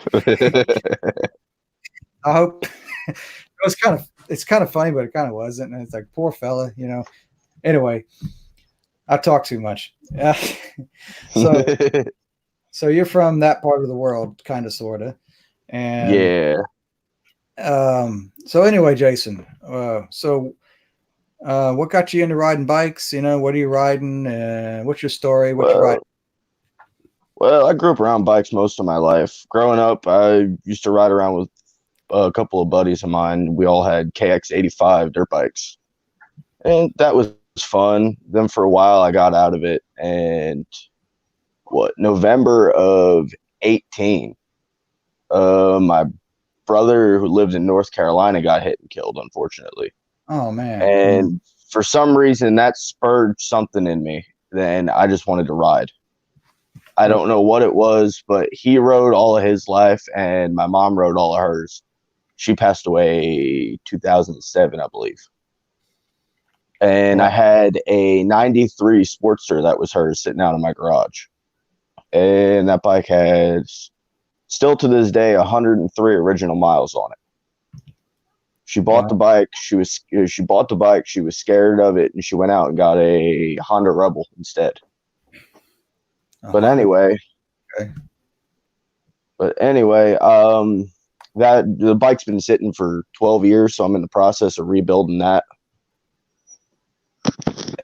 I hope it's kind of funny, but it kind of wasn't. And it's like, poor fella, you know. Anyway, I talk too much. So you're from that part of the world, kind of, sort of. And yeah. So anyway, Jason, what got you into riding bikes? You know, what are you riding? What's your story? What you riding? Well, I grew up around bikes most of my life. Growing up, I used to ride around with a couple of buddies of mine. We all had KX85 dirt bikes, and that was fun. Then for a while, I got out of it, and November of 18, my brother who lived in North Carolina got hit and killed, unfortunately. Oh, man. And for some reason, that spurred something in me. Then I just wanted to ride. I don't know what it was, but he rode all of his life, and my mom rode all of hers. She passed away 2007, I believe. And I had a 93 Sportster that was hers sitting out in my garage. And that bike has, still to this day, 103 original miles on it. She bought the bike. She bought the bike. She was scared of it, and she went out and got a Honda Rebel instead. But anyway, that the bike's been sitting for 12 years, so I'm in the process of rebuilding that.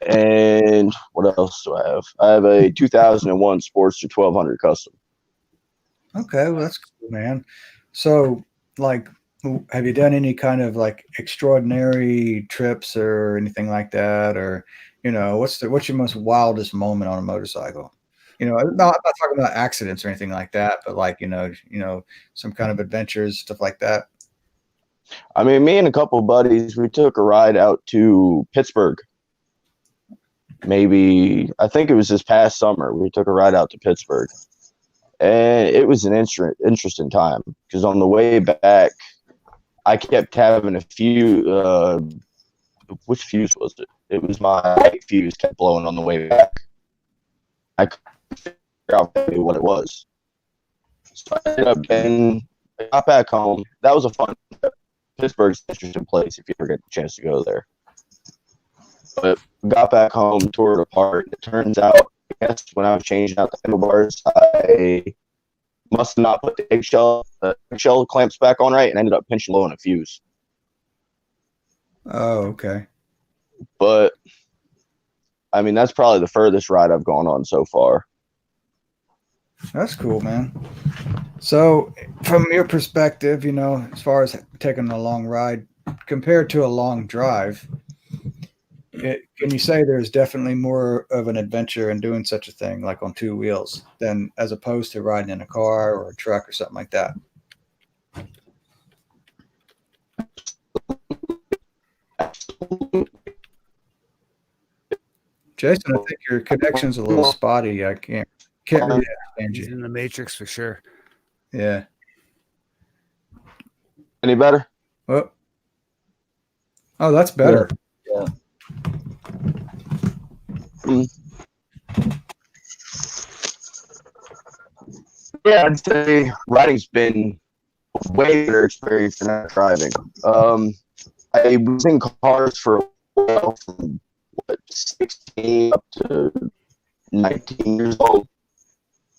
And what else do I have? I have a 2001 Sportster 1200 Custom. Okay, well, that's cool, man. So, like, have you done any kind of like extraordinary trips or anything like that? Or, you know, what's your most wildest moment on a motorcycle? You know, I'm not talking about accidents or anything like that, but like, you know, some kind of adventures, stuff like that. I mean, me and a couple of buddies, we took a ride out to Pittsburgh. I think it was this past summer. We took a ride out to Pittsburgh, and it was an interesting time because on the way back, I kept having a few. Which fuse was it? It was my fuse kept blowing on the way back. I couldn't figure out what it was. So I ended up got back home. That was a fun trip. Pittsburgh's an interesting place if you ever get the chance to go there. But got back home, tore it apart. It turns out, I guess when I was changing out the handlebars, I must have not put the eggshell clamps back on right, and ended up pinching low in a fuse. Oh, okay. But I mean, that's probably the furthest ride I've gone on so far. That's cool, man. So, from your perspective, you know, as far as taking a long ride compared to a long drive, can you say there's definitely more of an adventure in doing such a thing, like on two wheels, than as opposed to riding in a car or a truck or something like that? Jason, I think your connection's a little spotty. I can't really understand He's you. in the Matrix for sure. Yeah. Any better? Well, oh, that's better. Yeah. Yeah, I'd say riding's been a way better experience than not driving. I was in cars for a while, from 16 up to 19 years old,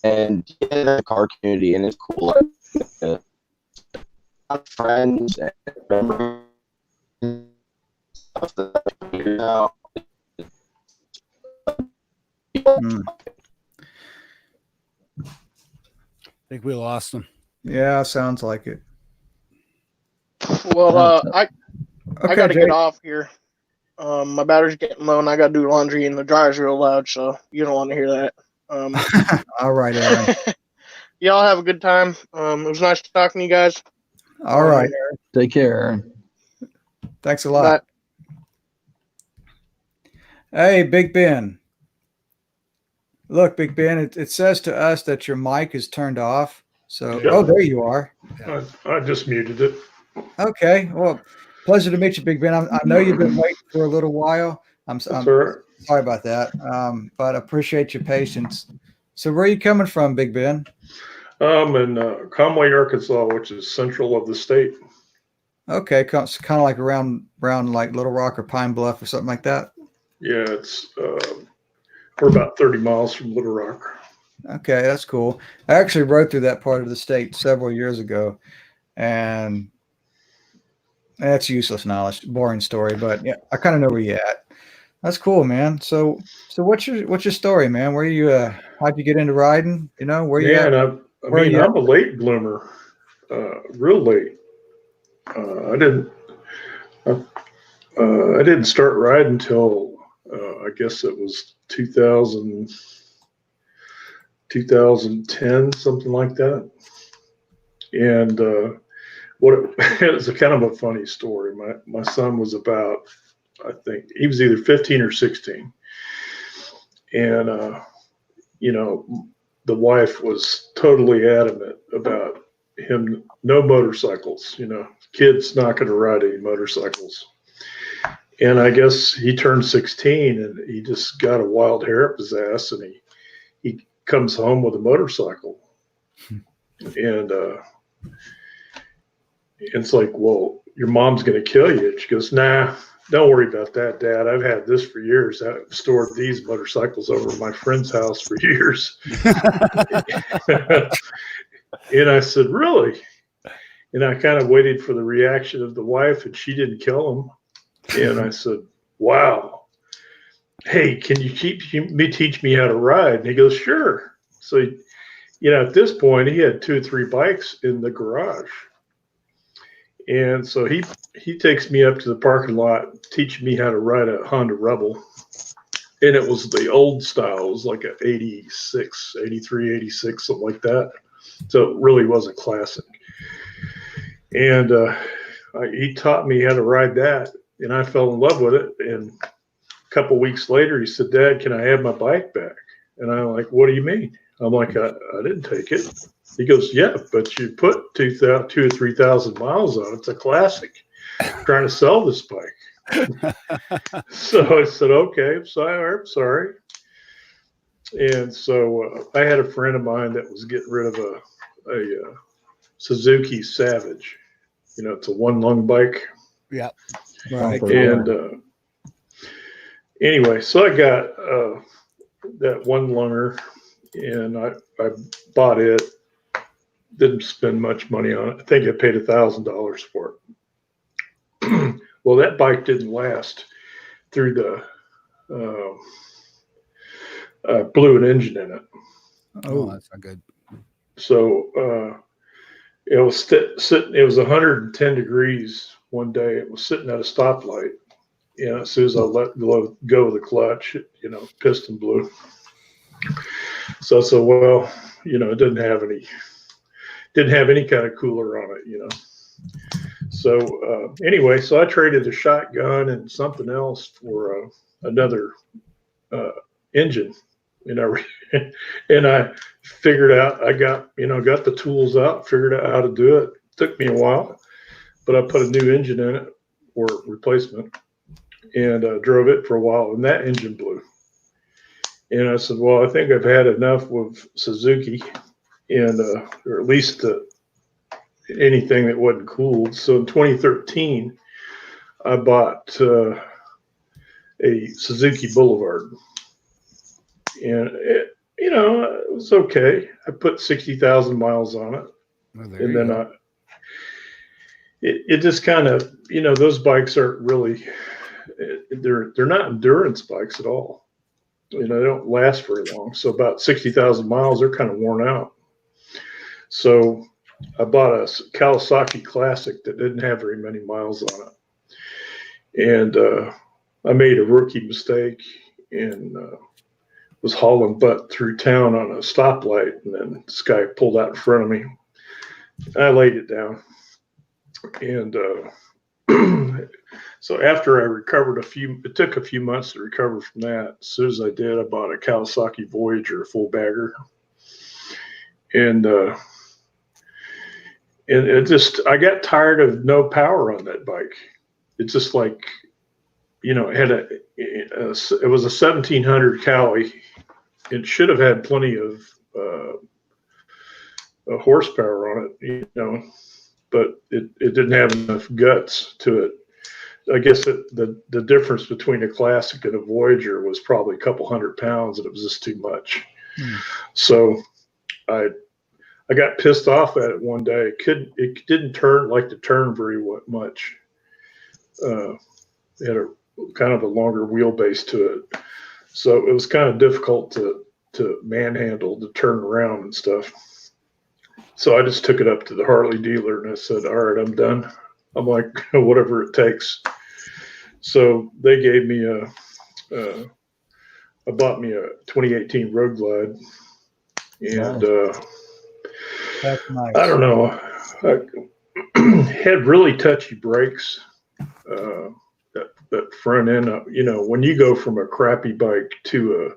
and yeah, the car community, and it's cool. Friends and stuff that I hear now. I think we lost him. Yeah, sounds like it. Well, I got to Jake. get off here. My battery's getting low, and I got to do laundry, and the dryer's real loud, so you don't want to hear that. All right, Aaron. Y'all have a good time. It was nice talking to you guys. All right. Take care, Aaron. Thanks a lot. Hey, Big Ben. Look, Big Ben, it says to us that your mic is turned off. So, Yeah. oh, there you are. I just muted it. Okay. Well, pleasure to meet you, Big Ben. I know you've been waiting for a little while. I'm all right. sorry about that, but I appreciate your patience. So, where are you coming from, Big Ben? I'm in Conway, Arkansas, which is central of the state. Okay, kind of like around like Little Rock or Pine Bluff or something like that. Yeah, it's we're about 30 miles from Little Rock. Okay, that's cool. I actually rode through that part of the state several years ago, and that's useless knowledge, boring story. But yeah, I kind of know where you're at. That's cool, man. So what's your story, man? Where you how'd you get into riding? You know, where you at? I'm a late bloomer, real late. I didn't start riding until I guess it was 2010, something like that. And it was a kind of a funny story. My son was about, I think he was either 15 or 16, and you know, the wife was totally adamant about him no motorcycles. You know, kids not going to ride any motorcycles. And I guess he turned 16 and he just got a wild hair up his ass, and he comes home with a motorcycle. And it's like, well, your mom's going to kill you. She goes, nah, don't worry about that, Dad. I've had this for years. I've stored these motorcycles over at my friend's house for years. And I said, really? And I kind of waited for the reaction of the wife, and she didn't kill him. And I said, wow. Hey, can you teach me how to ride? And he goes, sure. So, you know, at this point, he had 2 or 3 bikes in the garage. And so he takes me up to the parking lot, teaching me how to ride a Honda Rebel. And it was the old style. It was like an 86, 83, 86, something like that. So it really was a classic. And he taught me how to ride that, and I fell in love with it. And a couple of weeks later, he said, Dad, can I have my bike back? And I'm like, what do you mean? I'm like, I didn't take it. He goes, yeah, but you put 2,000 or 3,000 miles on it. It's a classic. I'm trying to sell this bike. So I said, okay, I'm sorry. And so I had a friend of mine that was getting rid of a Suzuki Savage. You know, it's a one lung bike. Yeah. Right. And anyway, so I got that one lunger, and I bought it. Didn't spend much money on it. I think I paid $1,000 for it. Well, that bike didn't last through the blew an engine in it. Oh, that's not good. So it was sitting. It was 110 degrees one day. It was sitting at a stoplight. You know, as soon as I let go of the clutch, you know, piston blew. So I said, well, you know, it didn't have any kind of cooler on it, you know. So anyway, so I traded a shotgun and something else for another engine, you know, and I figured out, I got the tools out, figured out how to do it. Took me a while, but I put a new engine in it for replacement and drove it for a while, and that engine blew. And I said, well, I think I've had enough with Suzuki, and or at least anything that wasn't cooled. So in 2013, I bought a Suzuki Boulevard, and you know, it was okay. I put 60,000 miles on it, and then it just kind of, you know, those bikes aren't really, they're not endurance bikes at all. You know, they don't last very long. So about 60,000 miles, they're kind of worn out. So I bought a Kawasaki Classic that didn't have very many miles on it. And I made a rookie mistake and was hauling butt through town on a stoplight. And then this guy pulled out in front of me. I laid it down. And so after I recovered it took a few months to recover from that. As soon as I did, I bought a Kawasaki Voyager full bagger. And it just, I got tired of no power on that bike. It's just like, you know, it was a 1700 Cowie. It should have had plenty of horsepower on it, you know, but it didn't have enough guts to it. I guess the difference between a Classic and a Voyager was probably a couple 100 pounds, and it was just too much. So I got pissed off at it one day. It didn't turn very much. It had a kind of a longer wheelbase to it, so it was kind of difficult to manhandle, to turn around and stuff. So I just took it up to the Harley dealer and I said, "All right, I'm done. I'm like, whatever it takes." So they gave me I bought me a 2018 Road Glide, and That's nice. I don't know, I had really touchy brakes. That front end, you know, when you go from a crappy bike to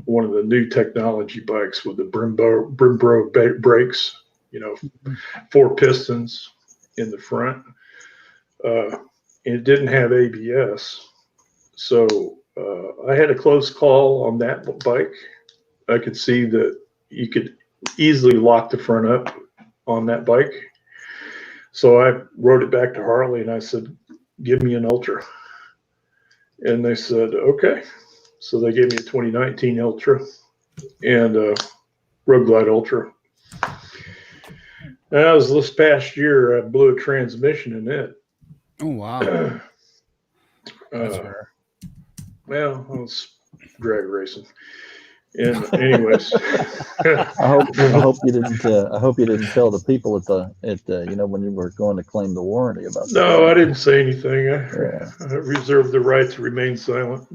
one of the new technology bikes with the Brembo brakes, you know, 4 pistons in the front. It didn't have ABS. So I had a close call on that bike. I could see that you could easily lock the front up on that bike. So I wrote it back to Harley and I said, "Give me an Ultra." And they said, "Okay." So they gave me a 2019 Ultra and a Road Glide Ultra. And that was this past year. I blew a transmission in it. Oh, wow. That's rare. Well, I was drag racing. And anyways, I hope you didn't tell the people at the you know, when you were going to claim the warranty about that. No, I didn't say anything. I reserved the right to remain silent.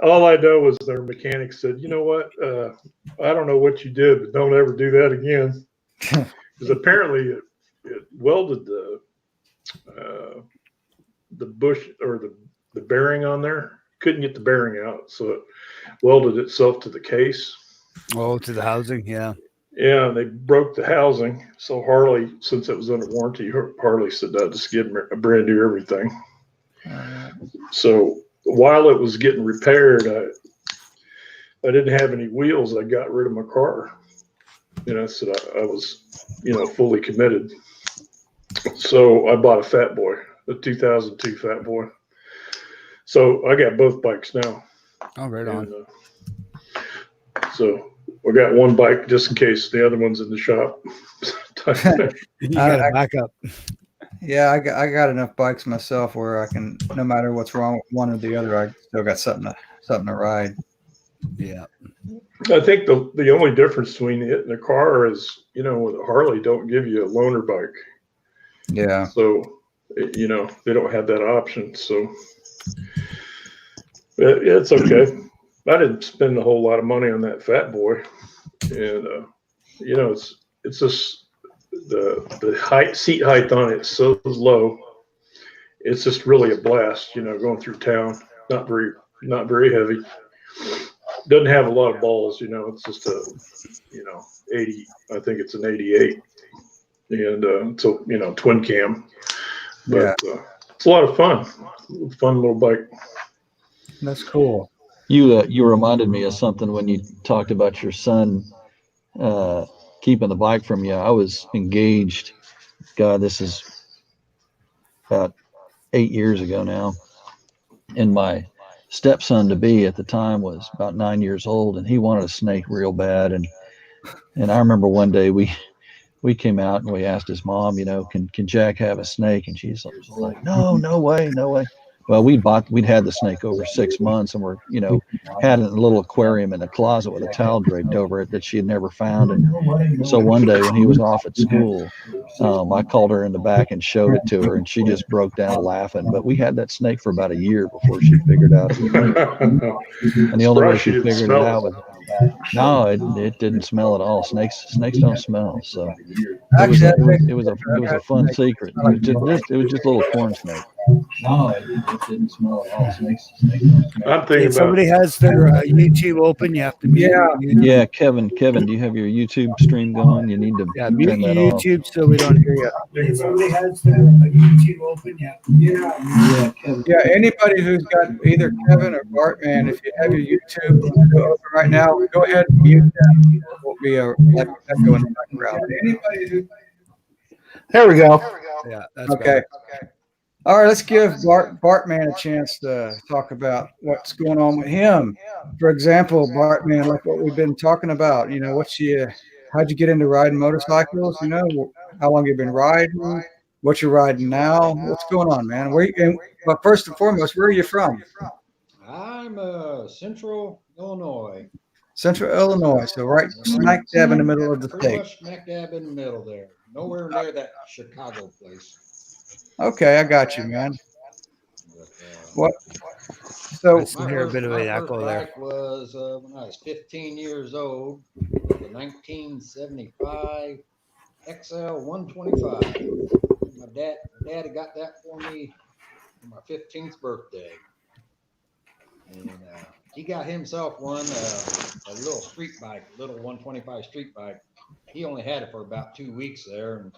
All I know was their mechanic said, "You know what? I don't know what you did, but don't ever do that again." Because apparently it welded the bush or the bearing on there. Couldn't get the bearing out, so it welded itself to the case. Oh, to the housing, yeah. Yeah, and they broke the housing. So Harley, since it was under warranty, Harley said, "Just give them a brand new everything." So while it was getting repaired, I didn't have any wheels. I got rid of my car, So I was, fully committed. So I bought a Fat Boy, a 2002 Fat Boy. So I got both bikes now. Oh, right on. So I got one bike just in case the other one's in the shop. You got to back up. Yeah, I got enough bikes myself where I can, no matter what's wrong with one or the other, I still got something to ride. Yeah. I think the only difference between it and a car is, with a Harley don't give you a loaner bike. Yeah. So, they don't have that option. So it's okay. I didn't spend a whole lot of money on that Fat Boy. And, it's just the seat height on it is so low. It's just really a blast, going through town. Not very heavy. Doesn't have a lot of balls, it's just a, 80, I think it's an 88. And so, twin cam. But it's a lot of fun. Fun little bike. That's cool. You reminded me of something when you talked about your son keeping the bike from you. I was engaged. God, this is about 8 years ago now. And my stepson to be at the time was about 9 years old, and he wanted a snake real bad. And I remember one day we came out and we asked his mom, can Jack have a snake? And she's like, no way. Well, we'd had the snake over 6 months, and had a little aquarium in the closet with a towel draped over it that she had never found. And so one day when he was off at school, I called her in the back and showed it to her, and she just broke down laughing. But we had that snake for about a year before she figured out it was me. And the only way she figured it out was, no, it didn't smell at all. Snakes don't smell. So it was a fun secret. It was just a little corn snake. No, it didn't smell at all. Snakes I'm thinking if somebody has their YouTube open, you have to mute. Yeah, Kevin, do you have your YouTube stream going? You need to mute turn that your off. YouTube so we don't hear you. If somebody has their YouTube open, yeah, anybody who's got either Kevin or Bartman, if you have your YouTube open right now, go ahead and mute that. It won't be a echo in the background. Anybody who... There we go. Yeah, that's okay. better. All right, let's give Bartman a chance to talk about what's going on with him. For example, Bartman, like what we've been talking about, how'd you get into riding motorcycles? How long you been riding? What you're riding now? What's going on, man? But first and foremost, where are you from? I'm Central Illinois. Central Illinois, so right smack dab in the middle of the Pretty state. much smack dab in the middle there. Nowhere near that Chicago place. Okay, I got you, man. What? So my first bike was when I was 15 years old, the 1975 XL 125. My dad had got that for me for my 15th birthday, and he got himself one, a little street bike, a little 125 street bike. He only had it for about 2 weeks there, and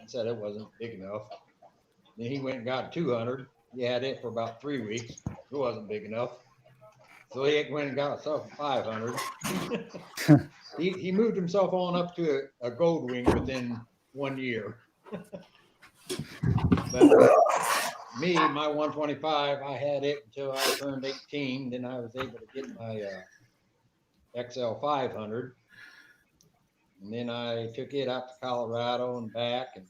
said it wasn't big enough. Then he went and got a 200. He had it for about 3 weeks. It wasn't big enough. So he went and got himself a 500. he moved himself on up to a gold wing within 1 year. But me, my 125, I had it until I turned 18. Then I was able to get my XL 500. And then I took it out to Colorado and back and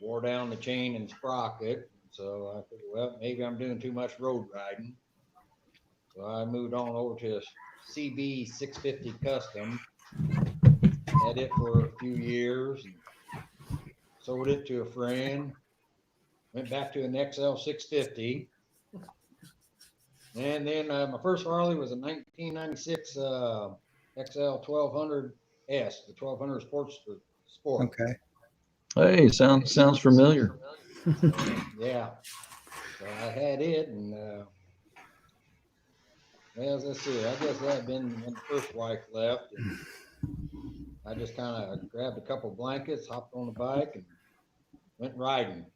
wore down the chain and sprocket. So I figured, well, maybe I'm doing too much road riding. So I moved on over to a CB 650 Custom. Had it for a few years. And sold it to a friend. Went back to an XL 650. And then my first Harley was a 1996 XL 1200S, the 1200 Sportster Sport. Okay. Hey, sounds familiar. Yeah. So I had it, and well, let's see. I guess that had been when the first wife left. And I just kind of grabbed a couple blankets, hopped on the bike, and went riding.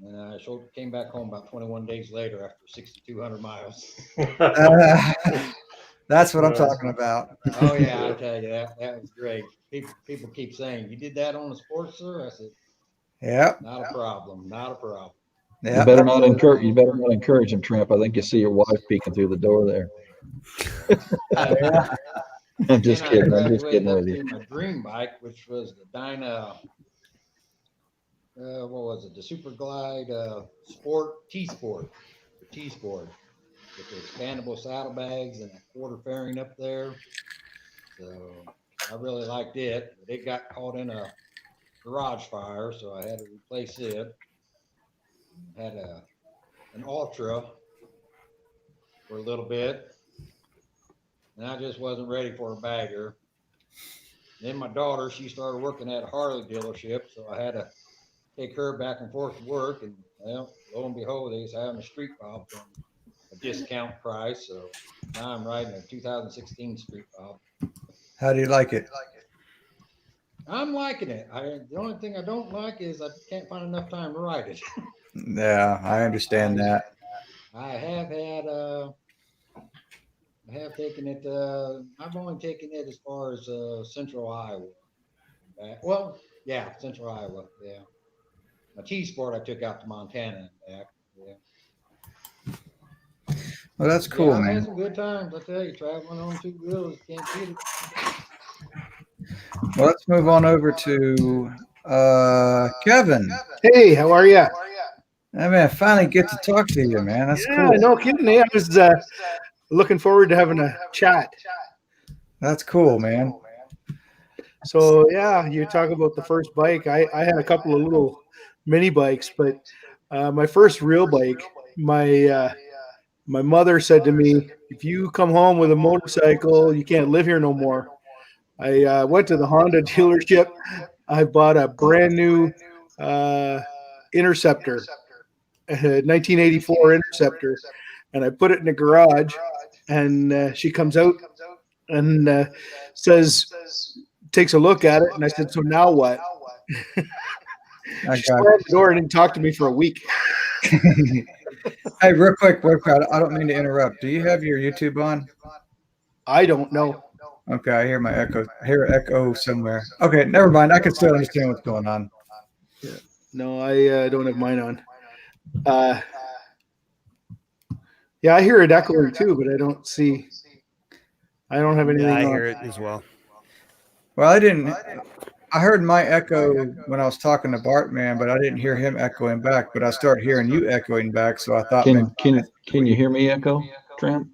And I came back home about 21 days later after 6,200 miles. That's what I'm talking about. Oh yeah, I tell you that was great. People keep saying you did that on the Sportster. I said, Yep. not a problem, not a problem. Yeah. You better not encourage him, Tramp. I think you see your wife peeking through the door there. Yeah. I'm just Then kidding. I I'm just kidding with graduated you. to my dream bike, which was the Dyna. What was it? The Super Glide Sport T-Sport, the T-Sport with the expandable saddlebags and a quarter fairing up there. So I really liked it, but it got caught in a garage fire, so I had to replace it. Had an Ultra for a little bit, and I just wasn't ready for a bagger. Then my daughter, she started working at a Harley dealership, so I had to take her back and forth to work, and well, lo and behold, they was having a street bob from a discount price. So now I'm riding a 2016 street bob. How do you like it? I'm liking it. The only thing I don't like is I can't find enough time to ride it. Yeah, I understand that. I have taken it. I've only taken it as far as Central Iowa. Well, yeah, Central Iowa. Yeah. My T-Sport I took out to Montana and back. Yeah. Well, that's cool, yeah, I've man. had some good times. I tell you, traveling on two wheels, can't beat it. Well, let's move on over to Kevin. Hey, how are you? I mean, I finally get to talk to you, man. That's Yeah, cool. no kidding. I was looking forward to having a chat. That's cool, man. So yeah, you talk about the first bike. I had a couple of little mini bikes, but my first real bike, my mother said to me, if you come home with a motorcycle, you can't live here no more. I went to the Honda dealership. I bought a brand new Interceptor, a 1984 Interceptor, and I put it in the garage. And she comes out and takes a look at it, and I said, "So now what?" She slammed the door and didn't talk to me for a week. Hey, real quick, I don't mean to interrupt. Do you have your YouTube on? I don't know. Okay, I hear my echo. I hear echo somewhere. Okay, never mind. I can still understand what's going on. Yeah. No, I don't have mine on. Yeah, I hear it echoing too, but I don't have anything Yeah, I on. hear it as well. Well, I heard my echo when I was talking to Bartman, but I didn't hear him echoing back. But I started hearing you echoing back, so I thought, Can you hear me echo, Tramp?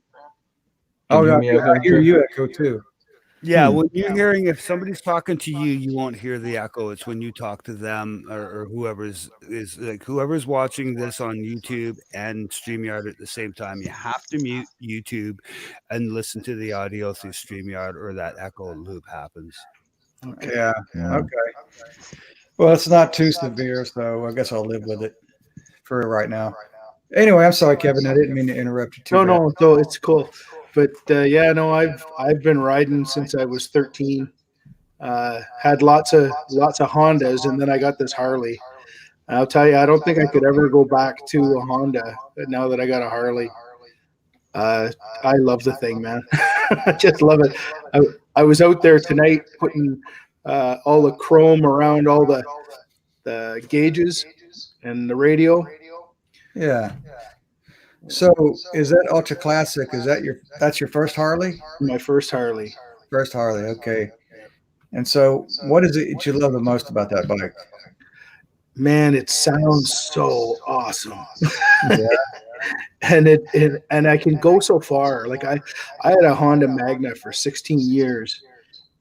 Oh, yeah, I hear you echo too. Yeah, when you're hearing, if somebody's talking to you, you won't hear the echo. It's when you talk to them or whoever's watching this on YouTube and StreamYard at the same time. You have to mute YouTube and listen to the audio through StreamYard, or that echo loop happens. Yeah. Okay. Well, it's not too severe, so I guess I'll live with it for right now. Anyway, I'm sorry, Kevin. I didn't mean to interrupt you too bad. No, so it's cool. But yeah, no, I've been riding since I was 13. Had lots of Hondas, and then I got this Harley. I'll tell you, I don't think I could ever go back to a Honda, but now that I got a Harley, I love the thing, man. I just love it. I was out there tonight putting all the chrome around all the gauges and the radio. Yeah. So is that Ultra Classic? That's your first Harley? My first Harley. First Harley, okay. And so what is it that you love the most about that bike? Man, it sounds so awesome. Yeah. and I can go so far. Like I had a Honda Magna for 16 years,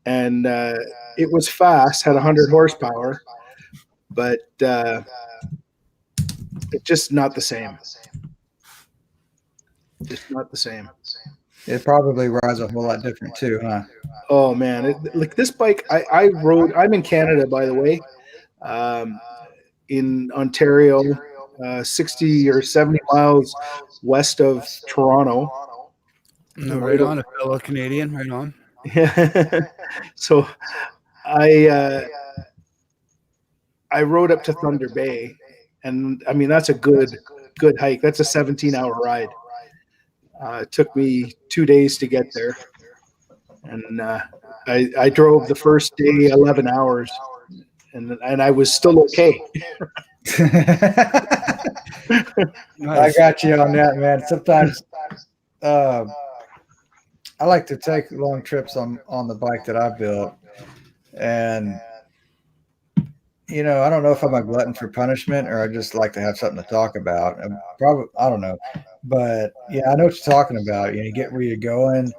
and it was fast, had 100 horsepower, but it's just not the same. Just not the same. It probably rides a whole lot different too, huh? Oh man, like this bike, I rode. I'm in Canada, by the way, in Ontario, 60 or 70 miles west of Toronto. No, right on, a fellow Canadian, right on. Yeah. So I rode up to Thunder Bay, and I mean that's a good hike. That's a 17-hour ride. It took me 2 days to get there, and I drove the first day 11 hours, and I was still okay. I got you on that, man. Sometimes I like to take long trips on the bike that I built, and I don't know if I'm a glutton for punishment or I just like to have something to talk about. Probably, I don't know, but yeah, I know what you're talking about. You get where you're going,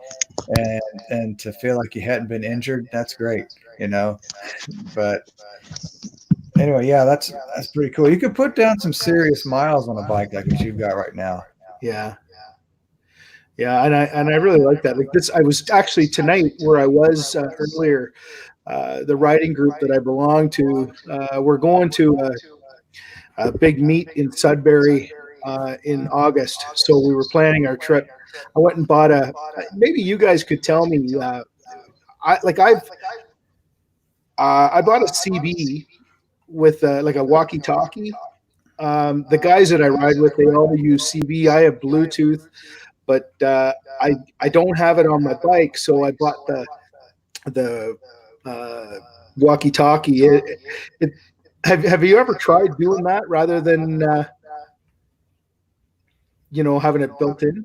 and to feel like you hadn't been injured, that's great. But anyway, yeah, that's pretty cool. You could put down some serious miles on a bike like what you've got right now. Yeah. Yeah, and I really like that. Like this, I was actually tonight where I was earlier. The riding group that I belong to, we're going to a big meet in Sudbury in August. So we were planning our trip. I went and bought maybe you guys could tell me. I bought a CB with like a walkie-talkie. The guys that I ride with, they all use CB. I have Bluetooth, but I don't have it on my bike, so I bought the walkie-talkie. Have you ever tried doing that rather than having it built in?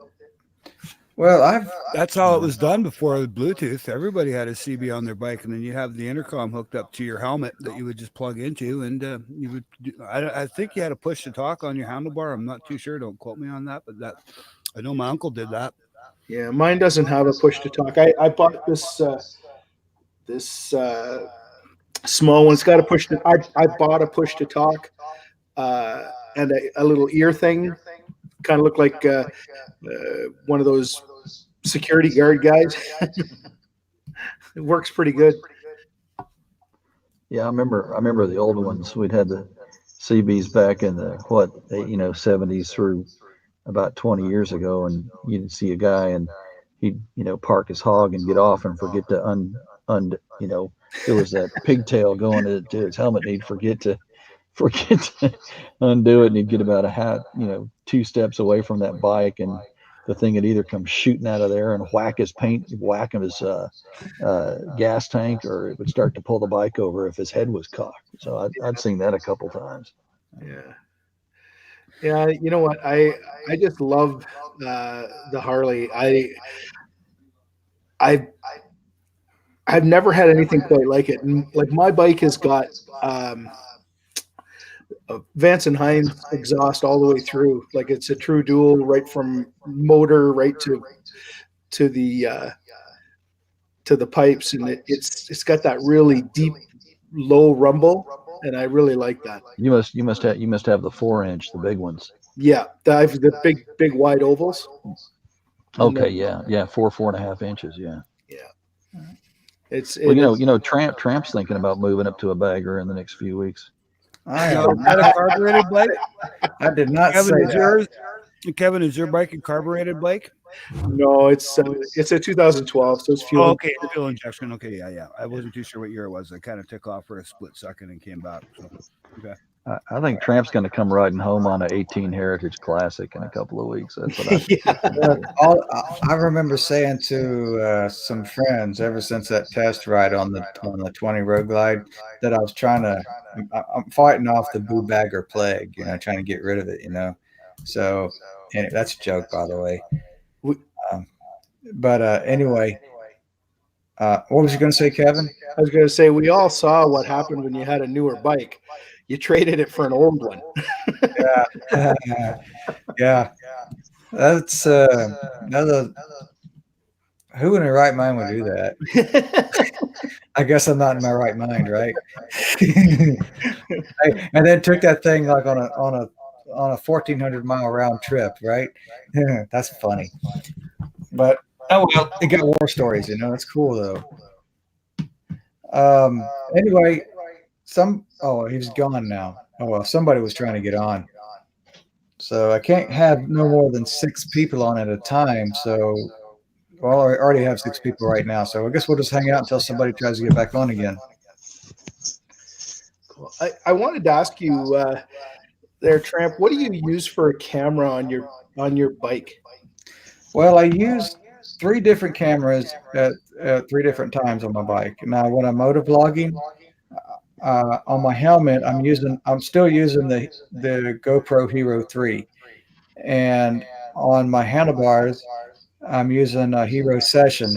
Well, that's how it was done before with Bluetooth. Everybody had a CB on their bike, and then you have the intercom hooked up to your helmet that you would just plug into, and you would. I think you had a push to talk on your handlebar. I'm not too sure. Don't quote me on that, but I know my uncle did that. Yeah, mine doesn't have a push to talk. I bought this small one. It's got a push to. I bought a push to talk and a little ear thing. Kind of looked like one of those security guard guys. It works pretty good. Yeah, I remember the old ones. We'd had the CBs back in the 70s through about 20 years ago, and you'd see a guy and he'd park his hog and get off and forget to there was that pigtail going to his helmet, and he'd forget to undo it, and he'd get about 2 steps away from that bike, and the thing would either come shooting out of there and whack his gas tank, or it would start to pull the bike over if his head was cocked. So I'd seen that a couple times. Yeah, you know what? I just love the Harley. I've never had anything quite like it. And like my bike has got a Vance and Hines exhaust all the way through. Like it's a true dual, right from motor right to the pipes, and it's got that really deep low rumble, and I really like that. You must have the 4-inch, the big ones. Yeah, the big wide ovals. Okay, yeah, 4.5 inches, yeah. It's Tramp's thinking about moving up to a bagger in the next few weeks. I am not a carbureted bike. I did not Kevin, say is that. Kevin, is your bike a carbureted bike? No, it's a 2012, so it's fuel. Oh, okay, the fuel injection. Okay, yeah. I wasn't too sure what year it was. I kind of took off for a split second and came back. So, okay. I think Tramp's going to come riding home on an 18 Heritage Classic in a couple of weeks. That's what I remember saying to some friends ever since that test ride on the 20 Road Glide that I was I'm fighting off the boo bagger plague, trying to get rid of it, So, and that's a joke, by the way. Anyway, what was you going to say, Kevin? I was going to say we all saw what happened when you had a newer bike. You traded it for an old one. Yeah. That's another. Who in their right mind would do that? I guess I'm not in my right mind, right? And then took that thing like on a 1,400 mile round trip, right? That's funny. But oh well, it got war stories, It's cool though. Anyway. He's gone now. Oh well, somebody was trying to get on. So I can't have no more than 6 people on at a time. So I already have 6 people right now. So I guess we'll just hang out until somebody tries to get back on again. Cool. I wanted to ask you there, Tramp, what do you use for a camera on your bike? Well, I use 3 different cameras at 3 different times on my bike. Now, when I'm motovlogging, on my helmet, I'm still using the GoPro Hero 3, and on my handlebars, I'm using a Hero Session.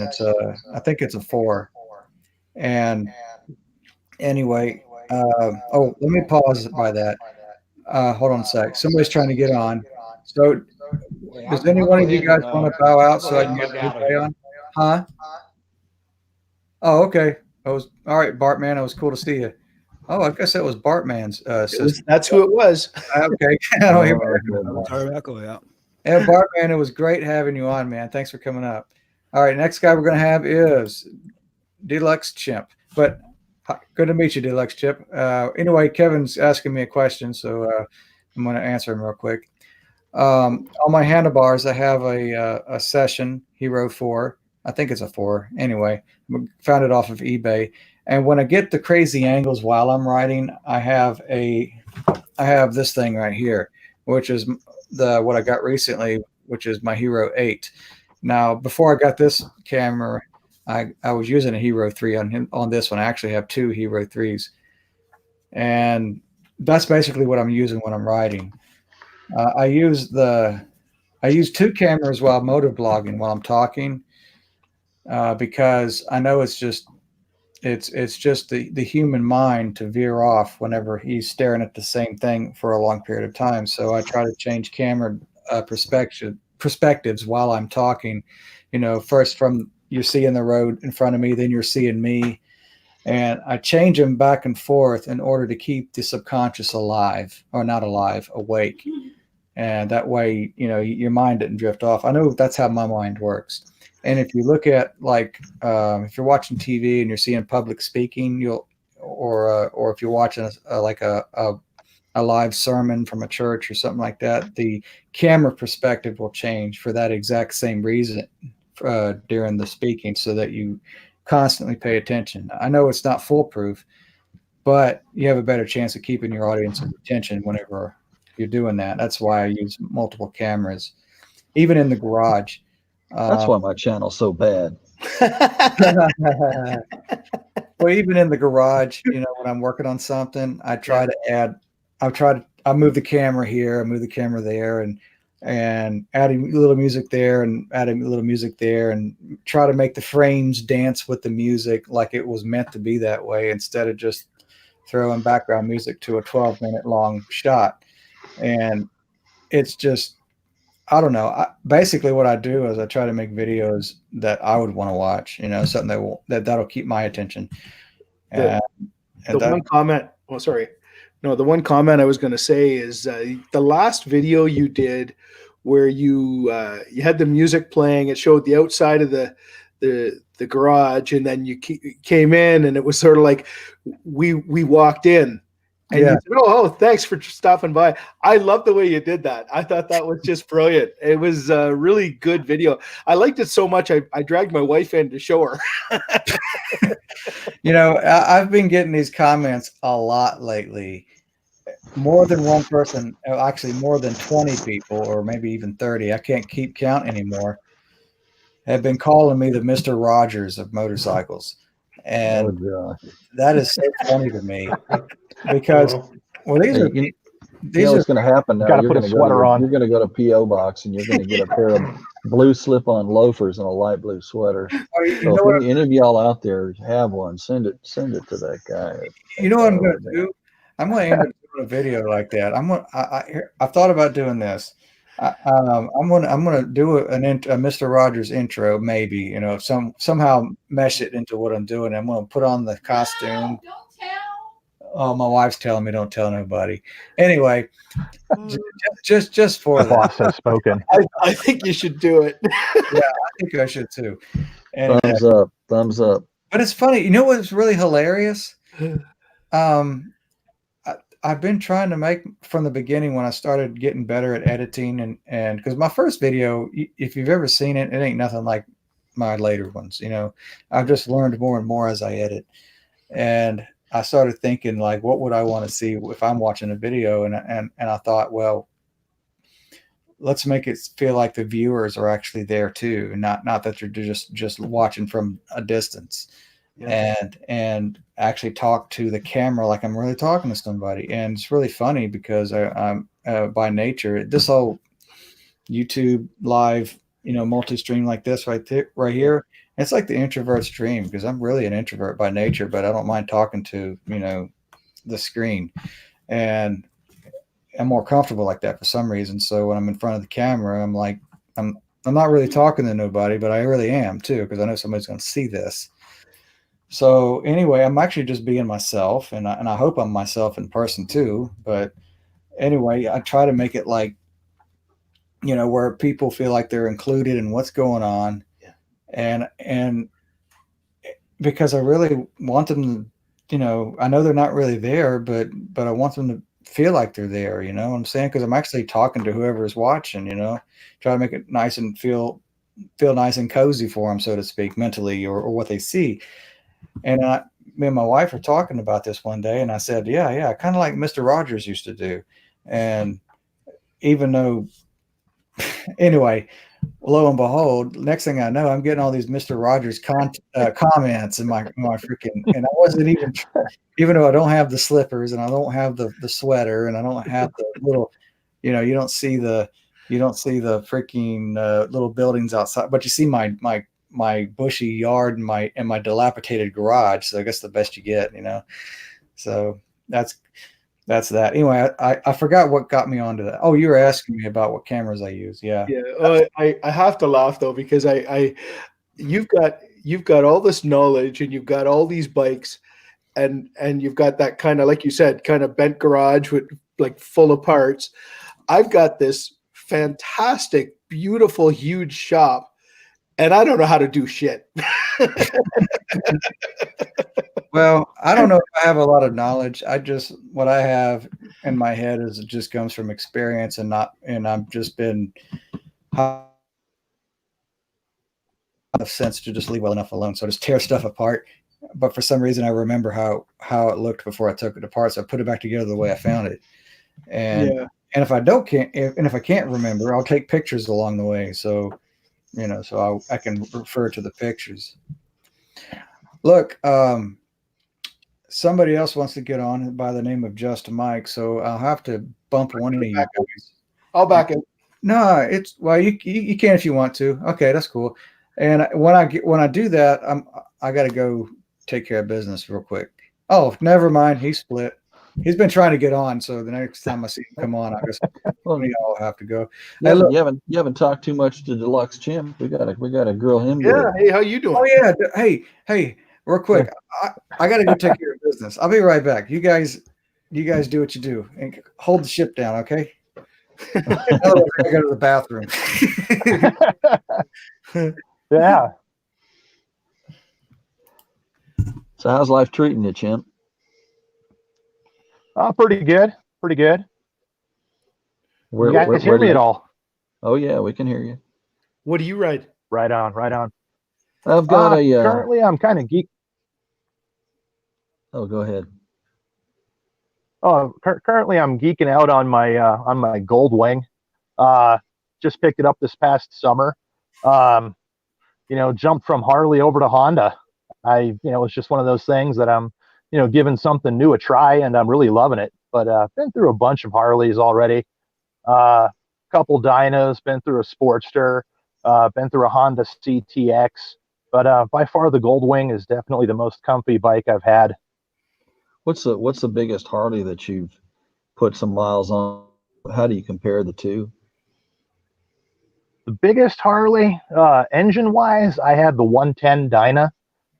I think it's a 4. And anyway, oh, let me pause by that. Hold on a sec. Somebody's trying to get on. So, does any one of you guys want to bow out so I can get the replay on? Huh? Oh, okay. That was all right, Bartman. It was cool to see you. Oh, I guess that was Bartman's sister. That's who it was. Okay. I don't hear Yeah, Bartman, it was great having you on, man. Thanks for coming up. All right, next guy we're going to have is Deluxe Chimp. But good to meet you, Deluxe Chimp. Anyway, Kevin's asking me a question, so I'm going to answer him real quick. On my handlebars, I have a Session Hero 4. I think it's a 4. Anyway, found it off of eBay. And when I get the crazy angles while I'm riding, I have this thing right here, which is what I got recently, which is my Hero 8. Now, before I got this camera, I was using a Hero 3 on this one. I actually have 2 Hero 3s. And that's basically what I'm using when I'm riding. I use 2 cameras while motovlogging while I'm talking, because I know it's just the human mind to veer off whenever he's staring at the same thing for a long period of time. So I try to change camera perspectives while I'm talking. First from you're seeing the road in front of me, then you're seeing me, and I change them back and forth in order to keep the subconscious alive, or not alive, awake. And that way, your mind didn't drift off. I know that's how my mind works. And if you look at if you're watching TV and you're seeing public speaking, or if you're watching a live sermon from a church or something like that, the camera perspective will change for that exact same reason during the speaking, so that you constantly pay attention. I know it's not foolproof, but you have a better chance of keeping your audience's attention whenever you're doing that. That's why I use multiple cameras, even in the garage. That's why my channel's so bad. Well, even in the garage, when I'm working on something, I move the camera here, I move the camera there, and adding a little music there and adding a little music there, and try to make the frames dance with the music like it was meant to be that way, instead of just throwing background music to a 12-minute long shot. And it's just, I don't know. Basically, what I do is I try to make videos that I would want to watch. Something that'll keep my attention. The one comment I was going to say is the last video you did, where you had the music playing. It showed the outside of the garage, and then you came in, and it was sort of like we walked in. And you said, oh, thanks for stopping by. I love the way you did that. I thought that was just brilliant. It was a really good video. I liked it so much, I dragged my wife in to show her. I've been getting these comments a lot lately. More than one person, actually more than 20 people, or maybe even 30, I can't keep count anymore, have been calling me the Mr. Rogers of motorcycles. And that is so funny to me. Because these are what's going to happen now. You're going to go to P.O. Box, and you're going to get a pair of blue slip-on loafers and a light blue sweater. So if any of y'all out there have one, send it to that guy. You know what I'm going to do? I'm going to end up doing a video like that. I've thought about doing this. I'm going to do a Mr. Rogers intro, maybe. Somehow mesh it into what I'm doing. I'm going to put on the costume. Oh, my wife's telling me don't tell nobody. Anyway, just for the boss has spoken. I think you should do it. Yeah, I think I should too. And, thumbs up. But it's funny. You know what's really hilarious? I've been trying to make from the beginning, when I started getting better at editing, and because my first video, if you've ever seen it, it ain't nothing like my later ones. I've just learned more and more as I edit, and I started thinking, what would I want to see if I'm watching a video? And I thought, well, let's make it feel like the viewers are actually there too, not that they're just watching from a distance. Yeah. And actually talk to the camera like I'm really talking to somebody. And it's really funny because I'm by nature, this whole YouTube live, multi-stream like this right here, it's like the introvert's dream, because I'm really an introvert by nature, but I don't mind talking to the screen, and I'm more comfortable like that for some reason. So when I'm in front of the camera, I'm like, I'm not really talking to nobody, but I really am too, because I know somebody's going to see this. So anyway, I'm actually just being myself, and I hope I'm myself in person too. But anyway, I try to make it like, where people feel like they're included in what's going on. Yeah. And because I really want them to, I know they're not really there, but I want them to feel like they're there, you know what I'm saying? Because I'm actually talking to whoever is watching, try to make it nice and feel nice and cozy for them, so to speak, mentally, or what they see. And me and my wife were talking about this one day, and I said, yeah, kind of like Mr. Rogers used to do. And even though, anyway, lo and behold, next thing I know, I'm getting all these Mr. Rogers comments in my freaking, and I wasn't even though I don't have the slippers, and I don't have the sweater, and I don't have the little, you don't see the freaking little buildings outside, but you see my bushy yard and my dilapidated garage. So I guess the best you get, so that's that. Anyway, I forgot what got me onto that. Oh, you were asking me about what cameras I use. Yeah. I have to laugh though, because you've got all this knowledge, and you've got all these bikes, and you've got that kind of, like you said, kind of bent garage with like full of parts. I've got this fantastic, beautiful, huge shop, and I don't know how to do shit. Well, I don't know if I have a lot of knowledge. What I have in my head is, it just comes from experience, and I've just been enough sense to just leave well enough alone. So I just tear stuff apart. But for some reason, I remember how it looked before I took it apart. So I put it back together the way I found it. And if I can't remember, I'll take pictures along the way. So, so I can refer to the pictures. Look, somebody else wants to get on by the name of Just Mike, so I'll have to bump one of you guys. I'll back it. No, you can if you want to. Okay, that's cool. And when I do that, I got to go take care of business real quick. Oh, never mind. He split. He's been trying to get on, so the next time I see him come on, I guess we all have to go. Yeah, hey, you haven't talked too much to Deluxe Chimp. We gotta grill him. Yeah. Good. Hey, how you doing? Oh yeah. Hey. Real quick, I got to go take care of business. I'll be right back. You guys do what you do and hold the ship down, okay? Otherwise, I gotta go to the bathroom. Yeah. So how's life treating you, Chimp? Pretty good. Pretty good. You guys hear me at all? Oh yeah, we can hear you. What do you ride? Right on. I've got currently I'm kind of geek. Oh, go ahead. Oh, currently I'm geeking out on my Gold Wing. Just picked it up this past summer. Jumped from Harley over to Honda. It's just one of those things that I'm, giving something new a try, and I'm really loving it. But been through a bunch of Harleys already. Couple dynos, been through a Sportster, been through a Honda CTX. But by far, the Gold Wing is definitely the most comfy bike I've had. What's the biggest Harley that you've put some miles on? How do you compare the two? The biggest Harley, engine-wise, I had the 110 Dyna.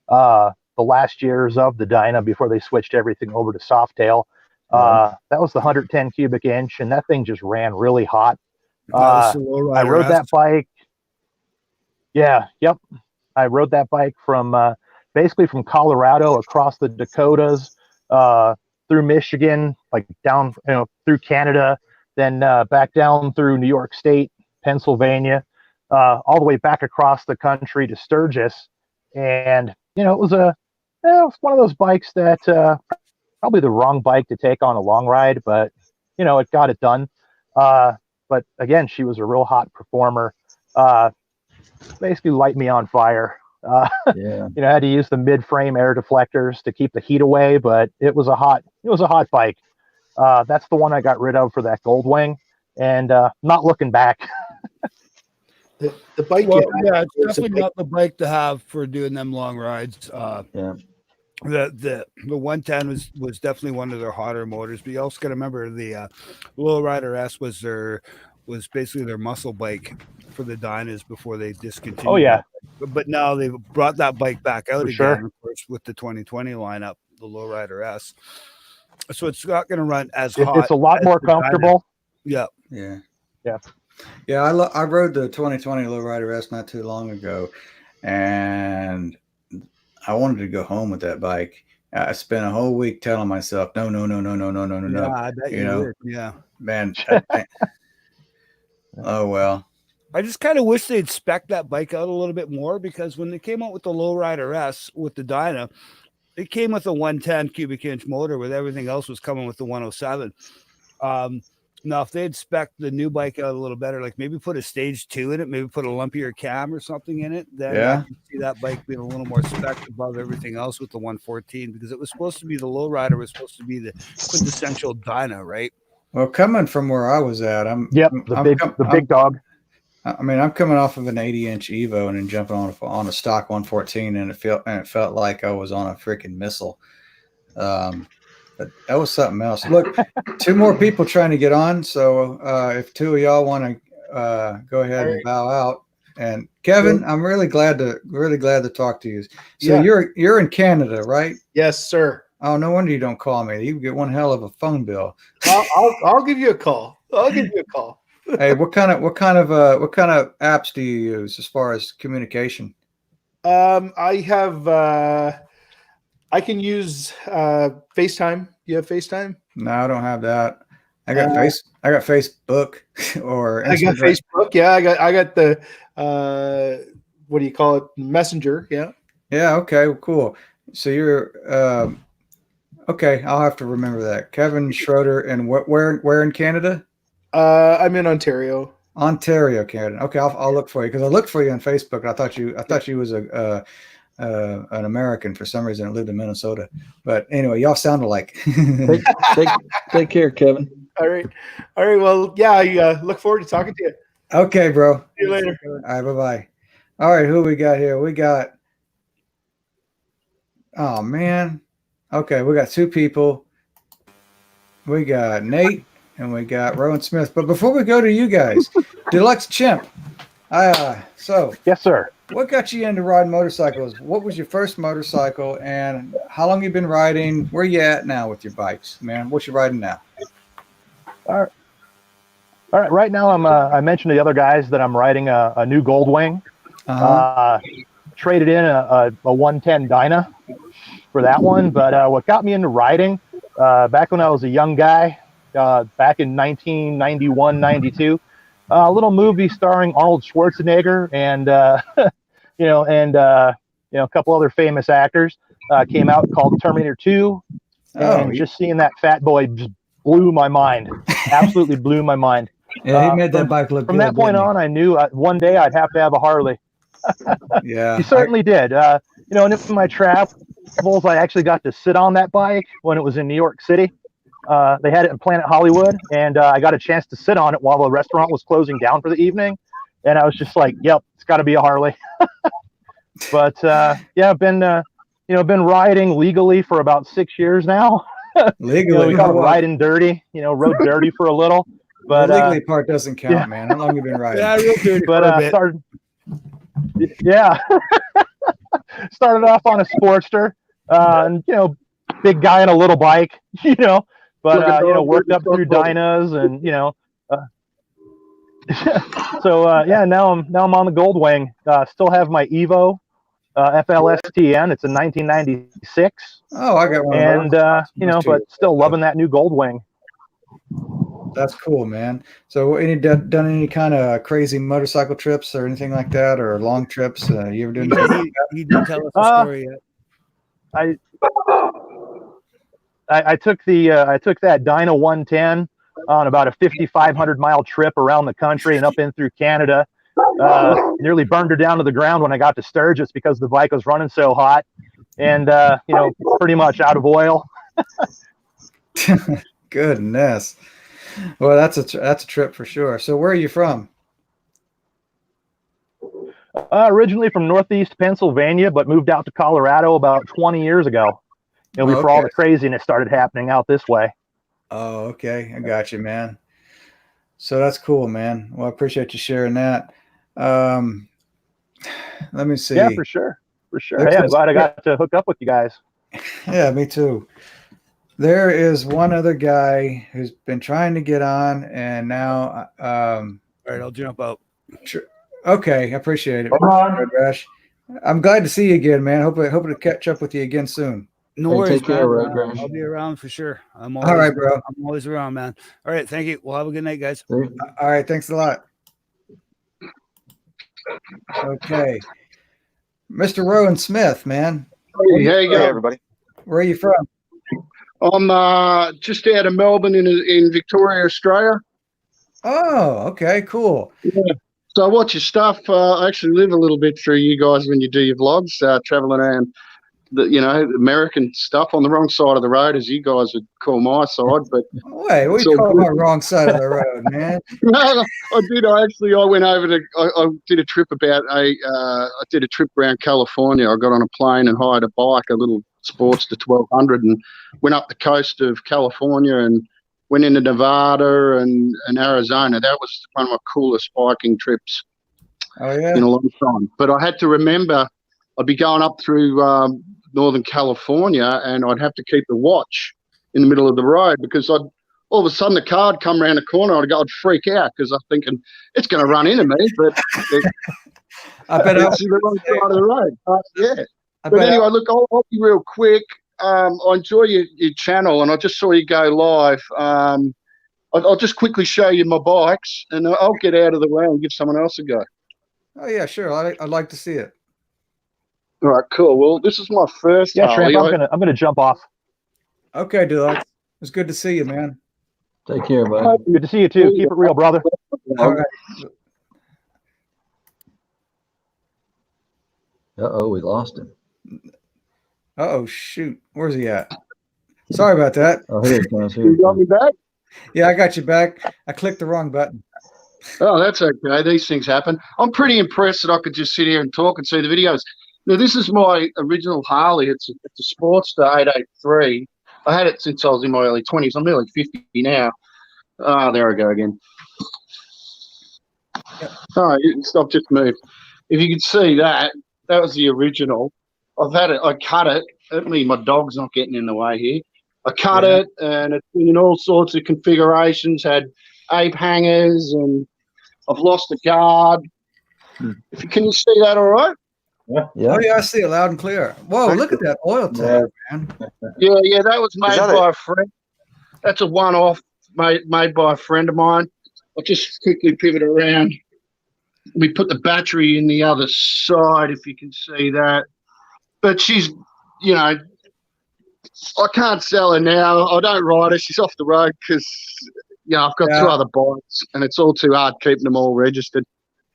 The last years of the Dyna before they switched everything over to Softail. That was the 110 cubic inch, and that thing just ran really hot. I rode that bike. Yeah, yep. I rode that bike from basically from Colorado across the Dakotas, through Michigan, like down, through Canada, then back down through New York State, Pennsylvania, all the way back across the country to Sturgis. And, it was one of those bikes that probably the wrong bike to take on a long ride, but, it got it done. but again, she was a real hot performer. Basically light me on fire. Yeah. You know, I had to use the mid-frame air deflectors to keep the heat away, but it was a hot bike. That's the one I got rid of for that Goldwing, and not looking back. The bike, Well, yeah, it's definitely not the bike to have for doing them long rides. Yeah. The 110 was definitely one of their hotter motors, but you also got to remember the Lowrider S was basically their muscle bike for the Dynas before they discontinued. Oh yeah, but now they've brought that bike back out For again, sure. of course, with the 2020 lineup, the Lowrider S. So it's not going to run as It's hot. a lot as more the Dyna. comfortable. Yeah. Yeah, I rode the 2020 Lowrider S not too long ago, and I wanted to go home with that bike. I spent a whole week telling myself, no. Yeah, I bet you know, would. Yeah. Man. Oh, well. I just kind of wish they'd spec that bike out a little bit more, because when they came out with the Lowrider S with the Dyna, it came with a 110 cubic inch motor, with everything else was coming with the 107. Now, if they'd spec the new bike out a little better, like maybe put a stage 2 in it, maybe put a lumpier cam or something in it, then I can see that bike being a little more spec above everything else with the 114, because it was supposed to be, the Lowrider was supposed to be the quintessential Dyna, right? Well, coming from where I was at, the big dog. I mean, I'm coming off of an 80-inch Evo and then jumping on a stock 114, and it felt like I was on a freaking missile. But that was something else. Look, 2 more people trying to get on. So if 2 of y'all want to go ahead and bow out. And Kevin, I'm really glad to talk to you. So you're in Canada, right? Yes, sir. Oh, no wonder you don't call me. You get one hell of a phone bill. I'll give you a call. Hey, what kind of apps do you use as far as communication? I have I can use FaceTime. You have FaceTime? No, I don't have that. I got Facebook or Instagram. I got Facebook. Yeah, I got the what do you call it? Messenger. Yeah. Yeah. Okay. Well, cool. So you're okay. I'll have to remember that. Kevin Schroeder, and where in Canada? I'm in Ontario. Ontario, Canada. Okay, I'll look for you, because I looked for you on Facebook. I thought you was an American for some reason. I lived in Minnesota, but anyway, y'all sound alike. Take care, Kevin. All right. Well, yeah, I look forward to talking to you. Okay, bro. See you later. All right, bye. All right, who we got here? We got. Oh man. Okay, we got 2 people. We got Nate and we got Rowan Smith. But before we go to you guys, Deluxe Chimp. So yes, sir. What got you into riding motorcycles? What was your first motorcycle, and how long you been riding? Where you at now with your bikes, man? What you riding now? All right. Right now, I mentioned to the other guys that I'm riding a new Goldwing. Traded in a 110 Dyna for that one. But what got me into riding back when I was a young guy, back in 1991, 92, a little movie starring Arnold Schwarzenegger and a couple other famous actors came out, called Terminator 2, and just seeing that fat boy just blew my mind. Absolutely blew my mind. Yeah, he made that bike look from good, that point on, I knew one day I'd have to have a Harley. Yeah, he certainly did. And in my travels, I actually got to sit on that bike when it was in New York City. They had it in Planet Hollywood, and I got a chance to sit on it while the restaurant was closing down for the evening. And I was just like, "Yep, it's got to be a Harley." But I've been riding legally for about 6 years now. Legally, we call it riding dirty. Rode dirty for a little, but the legally part doesn't count, man. How long have you been riding? Yeah, real dirty. But started. Yeah, started off on a Sportster, and big guy on a little bike, but worked up through Dynas, and so now I'm on the Goldwing. Still have my Evo FLSTN. It's a 1996. Oh, I got one. And but still loving that new Goldwing. That's cool, man. So, done any kind of crazy motorcycle trips or anything like that, or long trips? You ever doing? He didn't tell us the story yet. I took that Dyna 110 on about a 5,500-mile trip around the country and up in through Canada. Nearly burned her down to the ground when I got to Sturgis because the bike was running so hot, and pretty much out of oil. Goodness. Well, that's a trip for sure. So where are you from? Originally from Northeast Pennsylvania, but moved out to Colorado about 20 years ago. Before all the craziness started happening out this way. Oh, okay. I got you, man. So that's cool, man. Well, I appreciate you sharing that. Let me see. Yeah, for sure. Hey, I'm glad I got to hook up with you guys. Yeah, me too. There is one other guy who's been trying to get on, and now all right, I'll jump out. Sure. Okay, I appreciate it. Rash. I'm glad to see you again, man. Hope to catch up with you again soon. No worries, take care, man. Rash. I'll be around for sure. All right, bro. I'm always around, man. All right, thank you. Well, have a good night, guys. All right, thanks a lot. Okay. Mr. Rowan Smith, man. Hey, how you going, everybody? Where are you from? I'm just out of Melbourne in Victoria, Australia. Oh, okay, cool. Yeah. So I watch your stuff. I actually live a little bit through you guys when you do your vlogs, traveling around the American stuff on the wrong side of the road, as you guys would call my side. But wait, what do you call my wrong side of the road, man? No, I did. I went over to. I did a trip I did a trip around California. I got on a plane and hired a bike, a little Sportster 1200, and went up the coast of California and went into Nevada and Arizona. That was one of my coolest biking trips in a long time. But I had to remember I'd be going up through Northern California, and I'd have to keep the watch in the middle of the road because all of a sudden the car would come around the corner. I'd freak out because I'm thinking it's going to run into me. But I bet it's the wrong side of the road. Yeah. But anyway, look, I'll be real quick. I enjoy your channel, and I just saw you go live. I'll just quickly show you my bikes, and I'll get out of the way and give someone else a go. Oh yeah, sure. I'd like to see it. All right, cool. Well, this is my first. Yeah, Tramp, I'm gonna jump off. Okay, Deluxe. It's good to see you, man. Take care, bud. Good to see you too. Keep it real, brother. All right. We lost him. Oh shoot, where's he at? Sorry about that. Oh, here it comes. You got me back? Yeah, I got you back. I clicked the wrong button. Oh, that's okay. These things happen. I'm pretty impressed that I could just sit here and talk and see the videos. Now, this is my original Harley. It's a Sportster 883. I had it since I was in my early 20s. I'm nearly 50 now. Ah, there I go again. Oh, I've just moved. If you could see that, that was the original. I've had it. I cut it. My dog's not getting in the way here. I cut it, and it's been in all sorts of configurations. Had ape hangers, and I've lost a guard. Can you see that all right? Yeah. Oh yeah, I see it loud and clear. Whoa, look at that oil tank, man. Yeah, that was made by a friend. That's a one-off made by a friend of mine. I'll just quickly pivot around. We put the battery in the other side, if you can see that. But she's, I can't sell her now. I don't ride her. She's off the road because, I've got two other bikes, and it's all too hard keeping them all registered.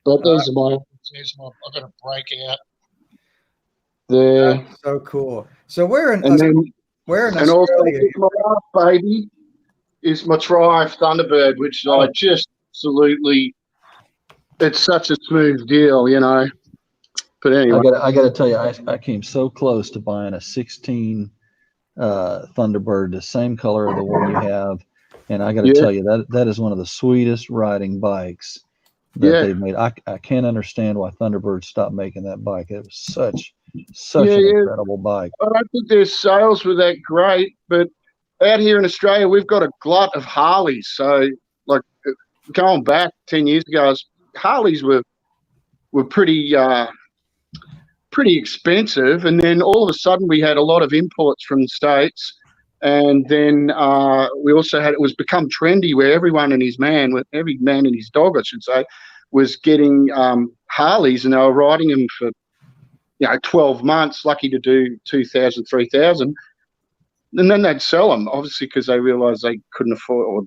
But these are my. I've got a break out there. That's so cool. So where in and also my last baby is my Triumph Thunderbird, which I just absolutely. It's such a smooth deal, But anyway, I got to tell you, I came so close to buying a 16 Thunderbird, the same color of the one you have, and I got to tell you that is one of the sweetest riding bikes that they've made. I can't understand why Thunderbird stopped making that bike. It was such an incredible bike. I don't think their sales were that great, but out here in Australia, we've got a glut of Harleys. So, like going back 10 years ago, Harleys were pretty expensive, and then all of a sudden we had a lot of imports from the States, and then we also had it was become trendy where every man and his dog, I should say, was getting Harleys, and they were riding them for 12 months, lucky to do 2,000, 3,000, and then they'd sell them obviously because they realized they couldn't afford, or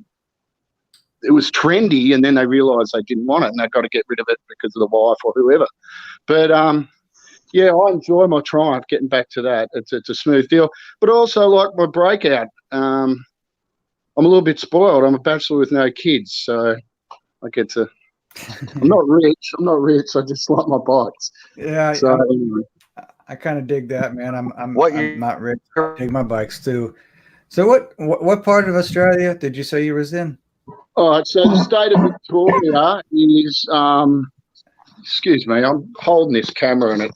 it was trendy, and then they realised they didn't want it, and they got to get rid of it because of the wife or whoever. But yeah, I enjoy my Triumph. Getting back to that, it's a smooth deal. But also like my Breakout. I'm a little bit spoiled. I'm a bachelor with no kids, so I get to. I'm not rich. I just like my bikes. Yeah, so, I kind of dig that, man. I'm not rich. I dig my bikes too. So what part of Australia did you say you was in? All right, so the state of Victoria is excuse me, I'm holding this camera and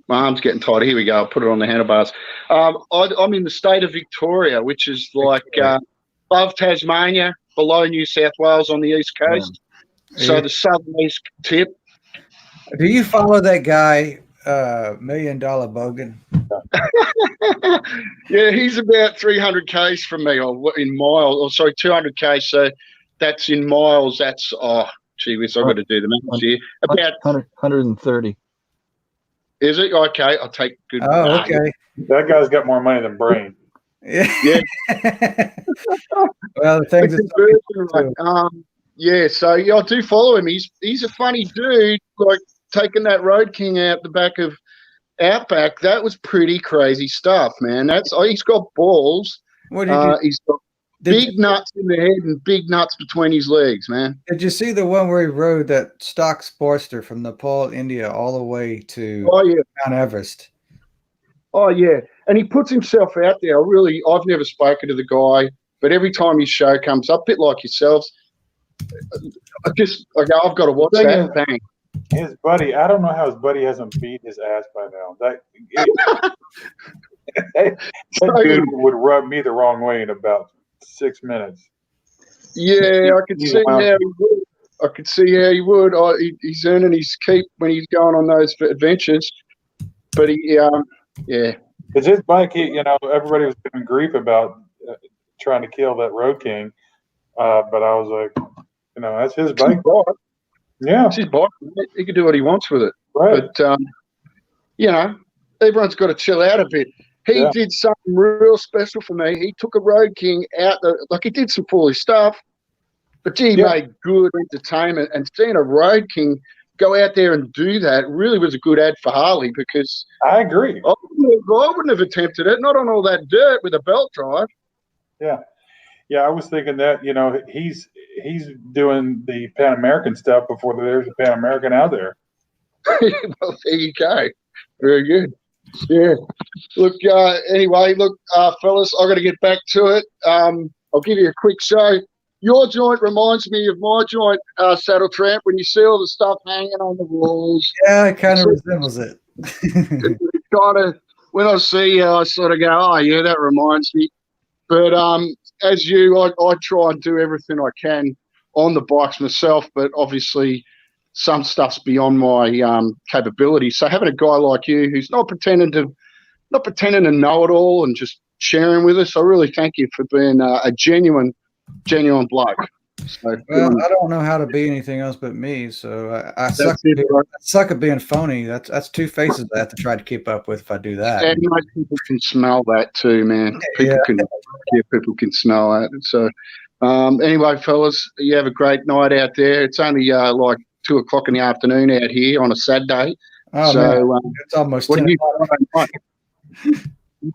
my arm's getting tight. Here we go. I'll put it on the handlebars. I'm in the state of Victoria, which is like above Tasmania, below New South Wales on the east coast. So the southern east tip. Do you follow that guy, $1 Million Bogan? Yeah, he's about 300 k's from me, or in miles. Or sorry, 200 k's. So that's in miles. That's gee whiz, I've got to do the math here. About 130. Is it? Okay, I'll take good. Oh, okay. That guy's got more money than brain. Yeah. Well, the things yeah, so I do follow him. He's a funny dude. Like taking that Road King out the back of Outback, that was pretty crazy stuff, man. He's got balls. What did you He's got big nuts in the head and big nuts between his legs, man. Did you see the one where he rode that stock Sportster from Nepal, India, all the way to Mount Everest? Oh yeah, and he puts himself out there. I've never spoken to the guy, but every time his show comes up, a bit like yourselves, I go, I've got to watch that. Bang. His buddy, I don't know how his buddy hasn't beat his ass by now. That dude would rub me the wrong way in about 6 minutes. Yeah, I could see how he would. He's earning his keep when he's going on those adventures. But yeah. Because his bike, everybody was giving grief about trying to kill that Road King. But I was like, that's his bike. Yeah. It's his bike. He can do what he wants with it. Right. But, everyone's got to chill out a bit. He did something real special for me. He took a Road King out he did some foolish stuff, but he made good entertainment. And seeing a Road King go out there and do that really was a good ad for Harley, because I agree. I wouldn't have attempted it, not on all that dirt with a belt drive. Yeah. Yeah, I was thinking that, he's doing the Pan American stuff before there's a Pan American out there. Well, there you go. Very good. Yeah. Look, fellas, I've got to get back to it. I'll give you a quick show. Your joint reminds me of my joint, SaddleTramp, when you see all the stuff hanging on the walls. Yeah, it kind of resembles it. It's kind of, when I see you, I sort of go, oh, yeah, that reminds me. But as you, I try and do everything I can on the bikes myself, but obviously some stuff's beyond my capability. So having a guy like you who's not pretending to know it all and just sharing with us, I really thank you for being a genuine bloke. So, well, I don't know how to be anything else but me, so I suck at being phony. That's two faces I have to try to keep up with if I do that. And most people can smell that too, man. People can smell that. So anyway, fellas, you have a great night out there. It's only like 2 o'clock in the afternoon out here on a Saturday. Oh, so man. It's almost 10 o'clock.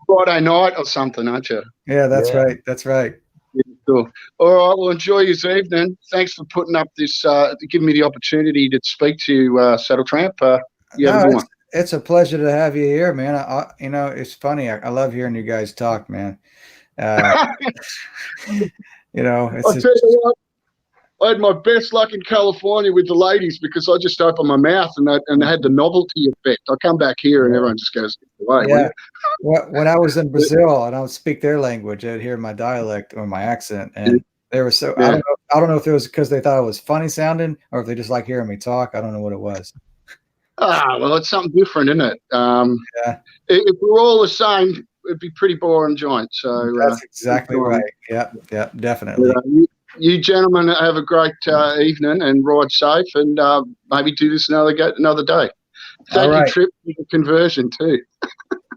Friday night or something, aren't you? Yeah, that's right. That's right. Yeah, cool. All right. Well, enjoy your evening. Thanks for putting up this, giving me the opportunity to speak to you, SaddleTramp. It's a pleasure to have you here, man. It's funny. I love hearing you guys talk, man. I had my best luck in California with the ladies because I just opened my mouth and they had the novelty effect. I come back here and everyone just goes away. Yeah. When I was in Brazil and I would speak their language, I'd hear my dialect or my accent, and they were so. I don't know if it was because they thought it was funny sounding or if they just like hearing me talk. I don't know what it was. Well, it's something different, isn't it? If we're all the same, it'd be pretty boring joint. So that's exactly right. Yeah, definitely. You gentlemen have a great evening and ride safe, and maybe do this another day. Thank you, Trip, for the conversion too.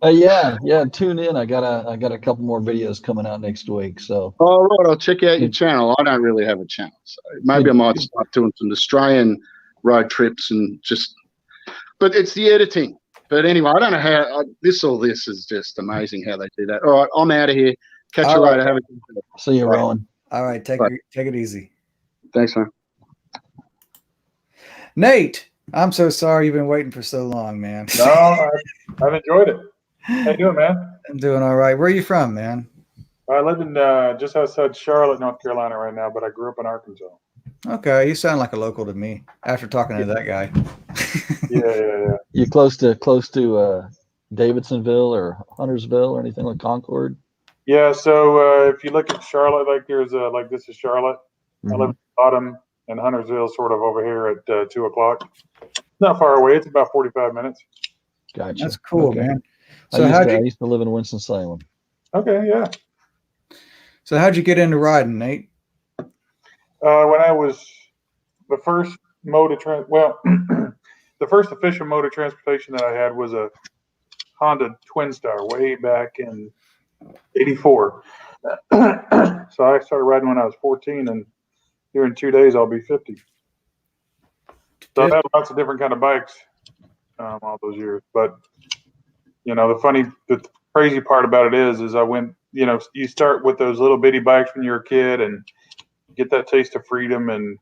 Yeah. Tune in. I got a couple more videos coming out next week. So. All right, I'll check out your channel. I don't really have a channel, so maybe I might start doing some Australian road trips and just. But it's the editing. But anyway, I don't know how all this is just amazing how they do that. All right, I'm out of here. Catch you later. Have a good day. See you, Rowan. All right, take it easy. Thanks, man. Nate, I'm so sorry you've been waiting for so long, man. No, I've enjoyed it. How you doing, man? I'm doing all right. Where are you from, man? I live in just outside Charlotte, North Carolina right now, but I grew up in Arkansas. Okay, you sound like a local to me after talking to that guy. Yeah. You close to Davidsonville or Huntersville or anything like Concord? Yeah, so if you look at Charlotte, like there's like this is Charlotte. I live at the bottom, and Huntersville sort of over here at 2 o'clock. Not far away. It's about 45 minutes. Gotcha. That's cool, Okay. man. I So used to live in Winston-Salem. Okay, yeah. So how'd you get into riding, Nate? When I was the first the first official mode of transportation that I had was a Honda Twin Star way back in '84. So I started riding when I was 14, and here in 2 days I'll be 50. So I've had lots of different kind of bikes all those years. But the crazy part about it is I went. You start with those little bitty bikes when you're a kid, and get that taste of freedom, and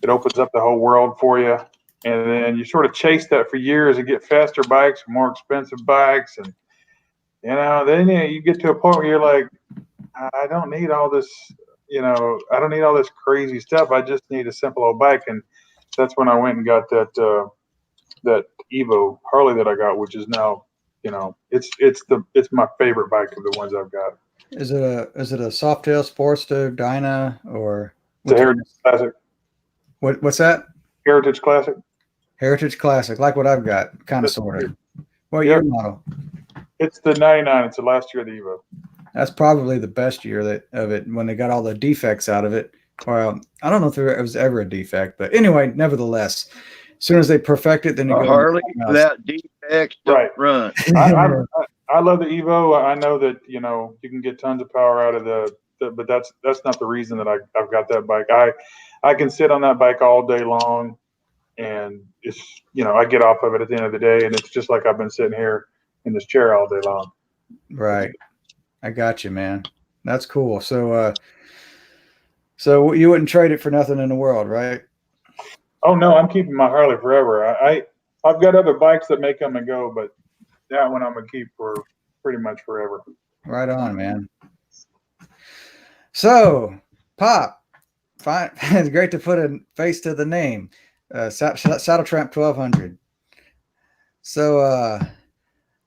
it opens up the whole world for you. And then you sort of chase that for years and get faster bikes, more expensive bikes. And, then you get to a point where you're like, I don't need all this, I don't need all this crazy stuff. I just need a simple old bike. And that's when I went and got that Evo Harley that I got, which is now, it's my favorite bike of the ones I've got. Is it a Softail Sportster Dyna or it's a Heritage Classic? What's that? Heritage Classic. Heritage Classic, like what I've got, kind of sort of. What year model? It's the '99. It's the last year of the Evo. That's probably the best year of it when they got all the defects out of it. Well, I don't know if there was ever a defect, but anyway, nevertheless, as soon as they perfect it, then you go. Harley without defects don't run. I love the Evo. I know that you can get tons of power out of but that's not the reason that I've got that bike. I can sit on that bike all day long, and it's I get off of it at the end of the day, and it's just like I've been sitting here in this chair all day long. Right, I got you, man. That's cool. So you wouldn't trade it for nothing in the world, right? Oh no, I'm keeping my Harley forever. I've got other bikes that may come and go, but that one I'm gonna keep for pretty much forever. Right on, man. So, Pop, fine. It's great to put a face to the name. SaddleTramp 1200. So,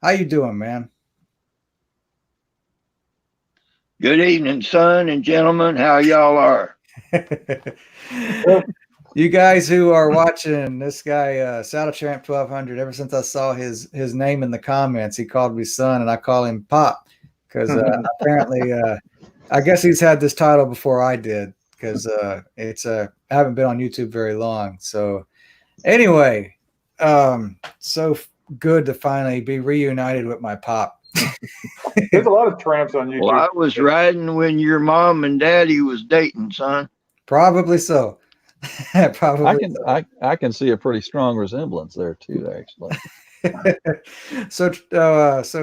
how you doing, man? Good evening, son and gentlemen. How y'all are? You guys who are watching this guy, SaddleTramp 1200, ever since I saw his name in the comments, he called me son, and I call him Pop because apparently, I guess he's had this title before I did because I haven't been on YouTube very long. So anyway, so good to finally be reunited with my Pop. There's a lot of tramps on YouTube. Well, I was riding when your mom and daddy was dating, son. Probably so. Probably. I can see a pretty strong resemblance there too, actually. So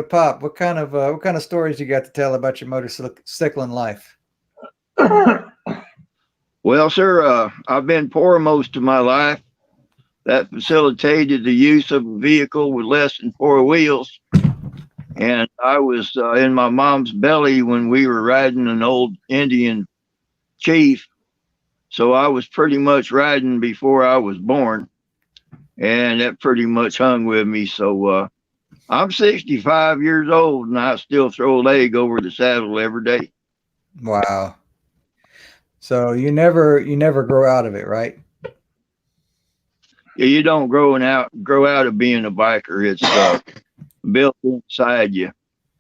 Pop, what kind of stories you got to tell about your motorcycling life? Well, sir, I've been poor most of my life. That facilitated the use of a vehicle with less than 4 wheels. And I was in my mom's belly when we were riding an old Indian chief. So I was pretty much riding before I was born. And that pretty much hung with me. So I'm 65 years old, and I still throw a leg over the saddle every day. Wow. So you never grow out of it, right? Yeah, you don't grow out of being a biker. It's built inside you.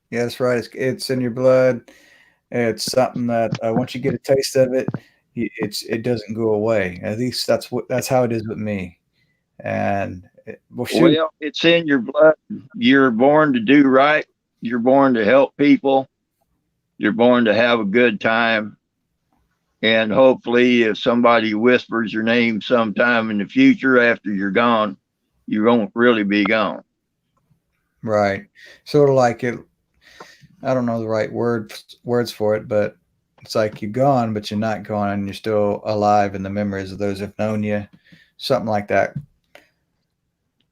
Yeah, that's right. It's in your blood. It's something that once you get a taste of it, it doesn't go away. At least that's how it is with me. And well, it's in your blood. You're born to do right, you're born to help people. You're born to have a good time. And hopefully if somebody whispers your name sometime in the future after you're gone, you won't really be gone. Right. Sort of like it. I don't know the right words for it, but it's like you're gone, but you're not gone, and you're still alive in the memories of those who've known you. Something like that.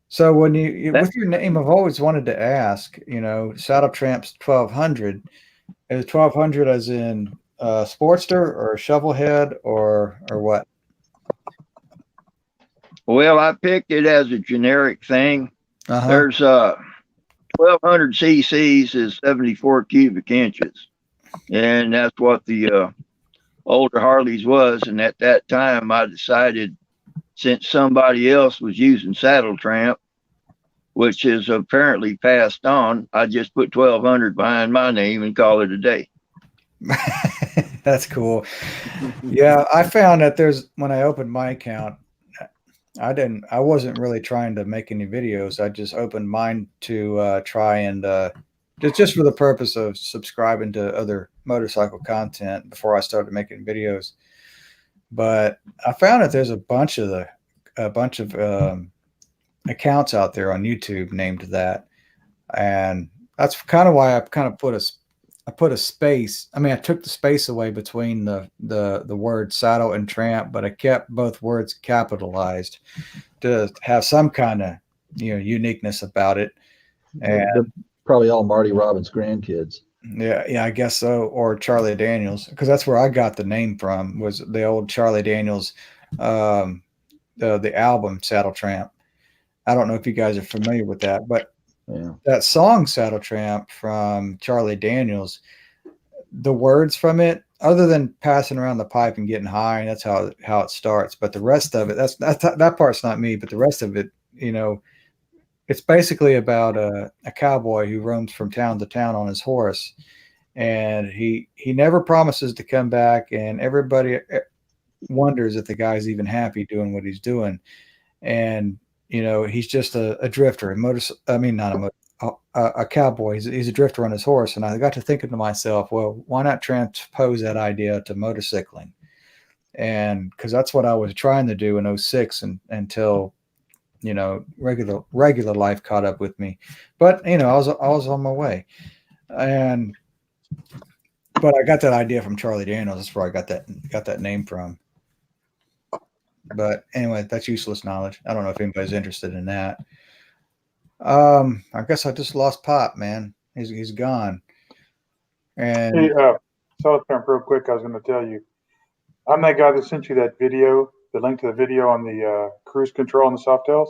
So when with your name, I've always wanted to ask, SaddleTramp's 1200. Is 1200 as in Sportster or Shovelhead or what? Well, I picked it as a generic thing. There's 1200 cc's is 74 cubic inches, and that's what the older Harleys was. And at that time, I decided, since somebody else was using SaddleTramp, which is apparently passed on, I just put 1200 behind my name and call it a day. That's cool. Yeah, I found that when I opened my account, I wasn't really trying to make any videos. I just opened mine to try and just for the purpose of subscribing to other motorcycle content before I started making videos. But I found that there's a bunch of accounts out there on YouTube named that, and that's kind of why I kind of put a space. I mean, I took the space away between the word saddle and tramp, but I kept both words capitalized to have some kind of uniqueness about it. And They're probably all Marty Robbins' grandkids. Yeah, I guess so, or Charlie Daniels, because that's where I got the name from. Was the old Charlie Daniels, the album SaddleTramp. I don't know if you guys are familiar with that, but that song SaddleTramp from Charlie Daniels, the words from it, other than passing around the pipe and getting high, and that's how it starts. But the rest of it, that part's not me. But the rest of it, it's basically about a cowboy who roams from town to town on his horse, and he never promises to come back, and everybody wonders if the guy's even happy doing what he's doing. And he's just a drifter, a cowboy. He's a drifter on his horse. And I got to thinking to myself, well, why not transpose that idea to motorcycling? And because that's what I was trying to do in 2006 until regular life caught up with me. But I was on my way, but I got that idea from Charlie Daniels. That's where I got that name from. But anyway, that's useless knowledge. I don't know if anybody's interested in that. I guess I just lost Pop, man. He's gone. And Hey, SaddleTramp, real quick, I was going to tell you, I'm that guy that sent you that video, the link to the video on the cruise control on the Softails.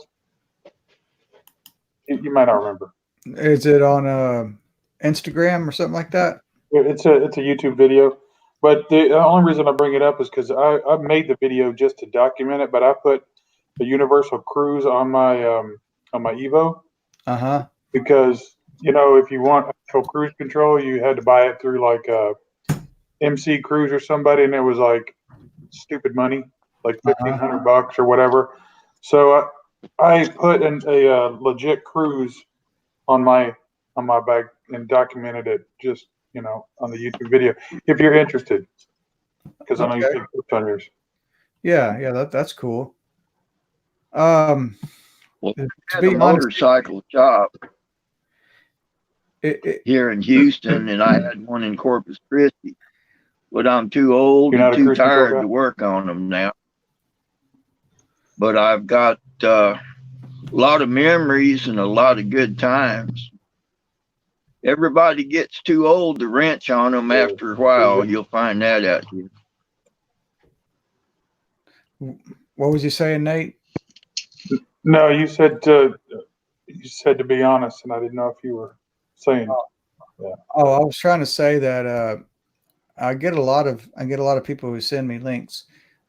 You might not remember. Is it on Instagram or something like that? It's a YouTube video. But the only reason I bring it up is because I made the video just to document it, but I put the universal cruise on my Evo. Because if you want actual cruise control, you had to buy it through like MC Cruise or somebody, and it was like stupid money, like $1,500 or whatever. So I put in a legit cruise on my bag and documented it just on the YouTube video, if you're interested, because I know you said it's on yours. Yeah, that's cool. Well, to be be honest, motorcycle shop here in Houston, and I had one in Corpus Christi, but I'm too old and too tired to work on them now. But I've got a lot of memories and a lot of good times. Everybody gets too old to wrench on them after a while. You'll find that out here. What was you saying, Nate? No, you said to be honest, and I didn't know if you were saying. Yeah. Oh, I was trying to say that I get a lot of people who send me links.